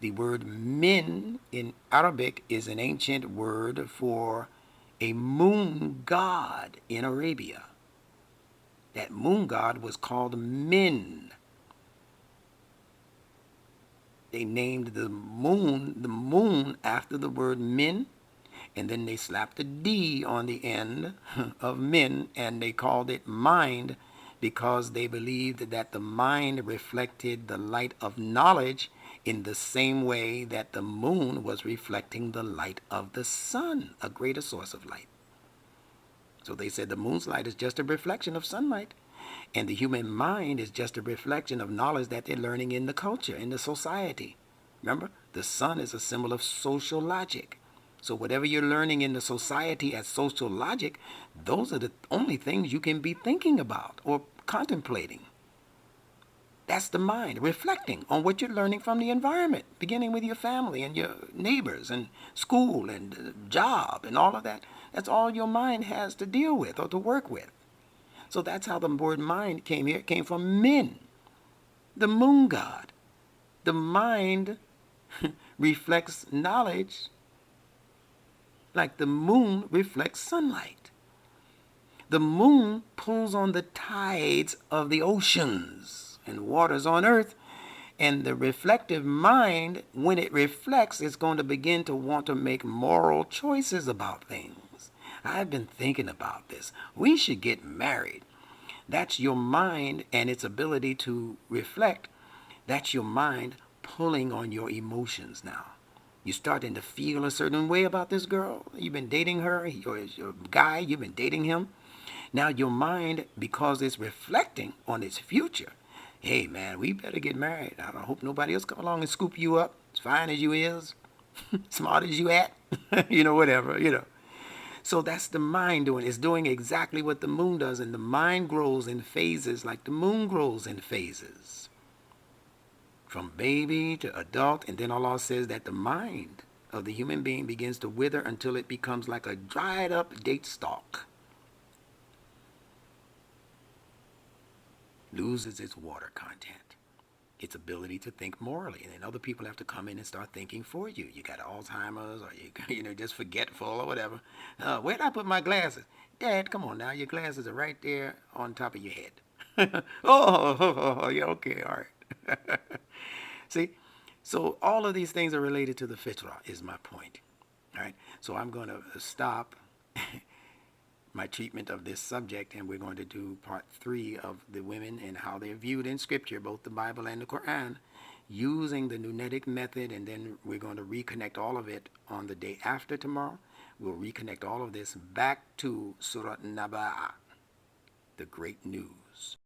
The word min in Arabic is an ancient word for a moon god in Arabia. That moon god was called Min. They named the moon after the word Min, and then they slapped a D on the end of Min, and they called it mind because they believed that the mind reflected the light of knowledge in the same way that the moon was reflecting the light of the sun, a greater source of light. So they said the moon's light is just a reflection of sunlight. And the human mind is just a reflection of knowledge that they're learning in the culture, in the society. Remember, the sun is a symbol of social logic. So whatever you're learning in the society as social logic, those are the only things you can be thinking about or contemplating. That's the mind, reflecting on what you're learning from the environment, beginning with your family and your neighbors and school and job and all of that. That's all your mind has to deal with or to work with. So that's how the word mind came here. It came from Min, the moon god. The mind reflects knowledge like the moon reflects sunlight. The moon pulls on the tides of the oceans and waters on earth, and the reflective mind, when it reflects, is going to begin to want to make moral choices about things. I've been thinking about this. We should get married. That's your mind and its ability to reflect. That's your mind pulling on your emotions now. You're starting to feel a certain way about this girl. You've been dating her, or your guy, you've been dating him. Now your mind, because it's reflecting on its future, hey man, we better get married. I don't hope nobody else come along and scoop you up, as fine as you is, smart as you at, whatever. So that's the mind doing. It's doing exactly what the moon does, and the mind grows in phases like the moon grows in phases. From baby to adult, and then Allah says that the mind of the human being begins to wither until it becomes like a dried up date stalk. loses its water content, its ability to think morally. And then other people have to come in and start thinking for you. You got Alzheimer's, or you just forgetful or whatever. Where did I put my glasses? Dad, come on now. Your glasses are right there on top of your head. Oh, yeah, okay, all right. See? So all of these things are related to the fitra, is my point. All right. So I'm going to stop my treatment of this subject, and we're going to do part 3 of the women and how they're viewed in Scripture, both the Bible and the Quran, using the Nunetic method, and then we're going to reconnect all of it on the day after tomorrow. We'll reconnect all of this back to Surah Naba, the great news.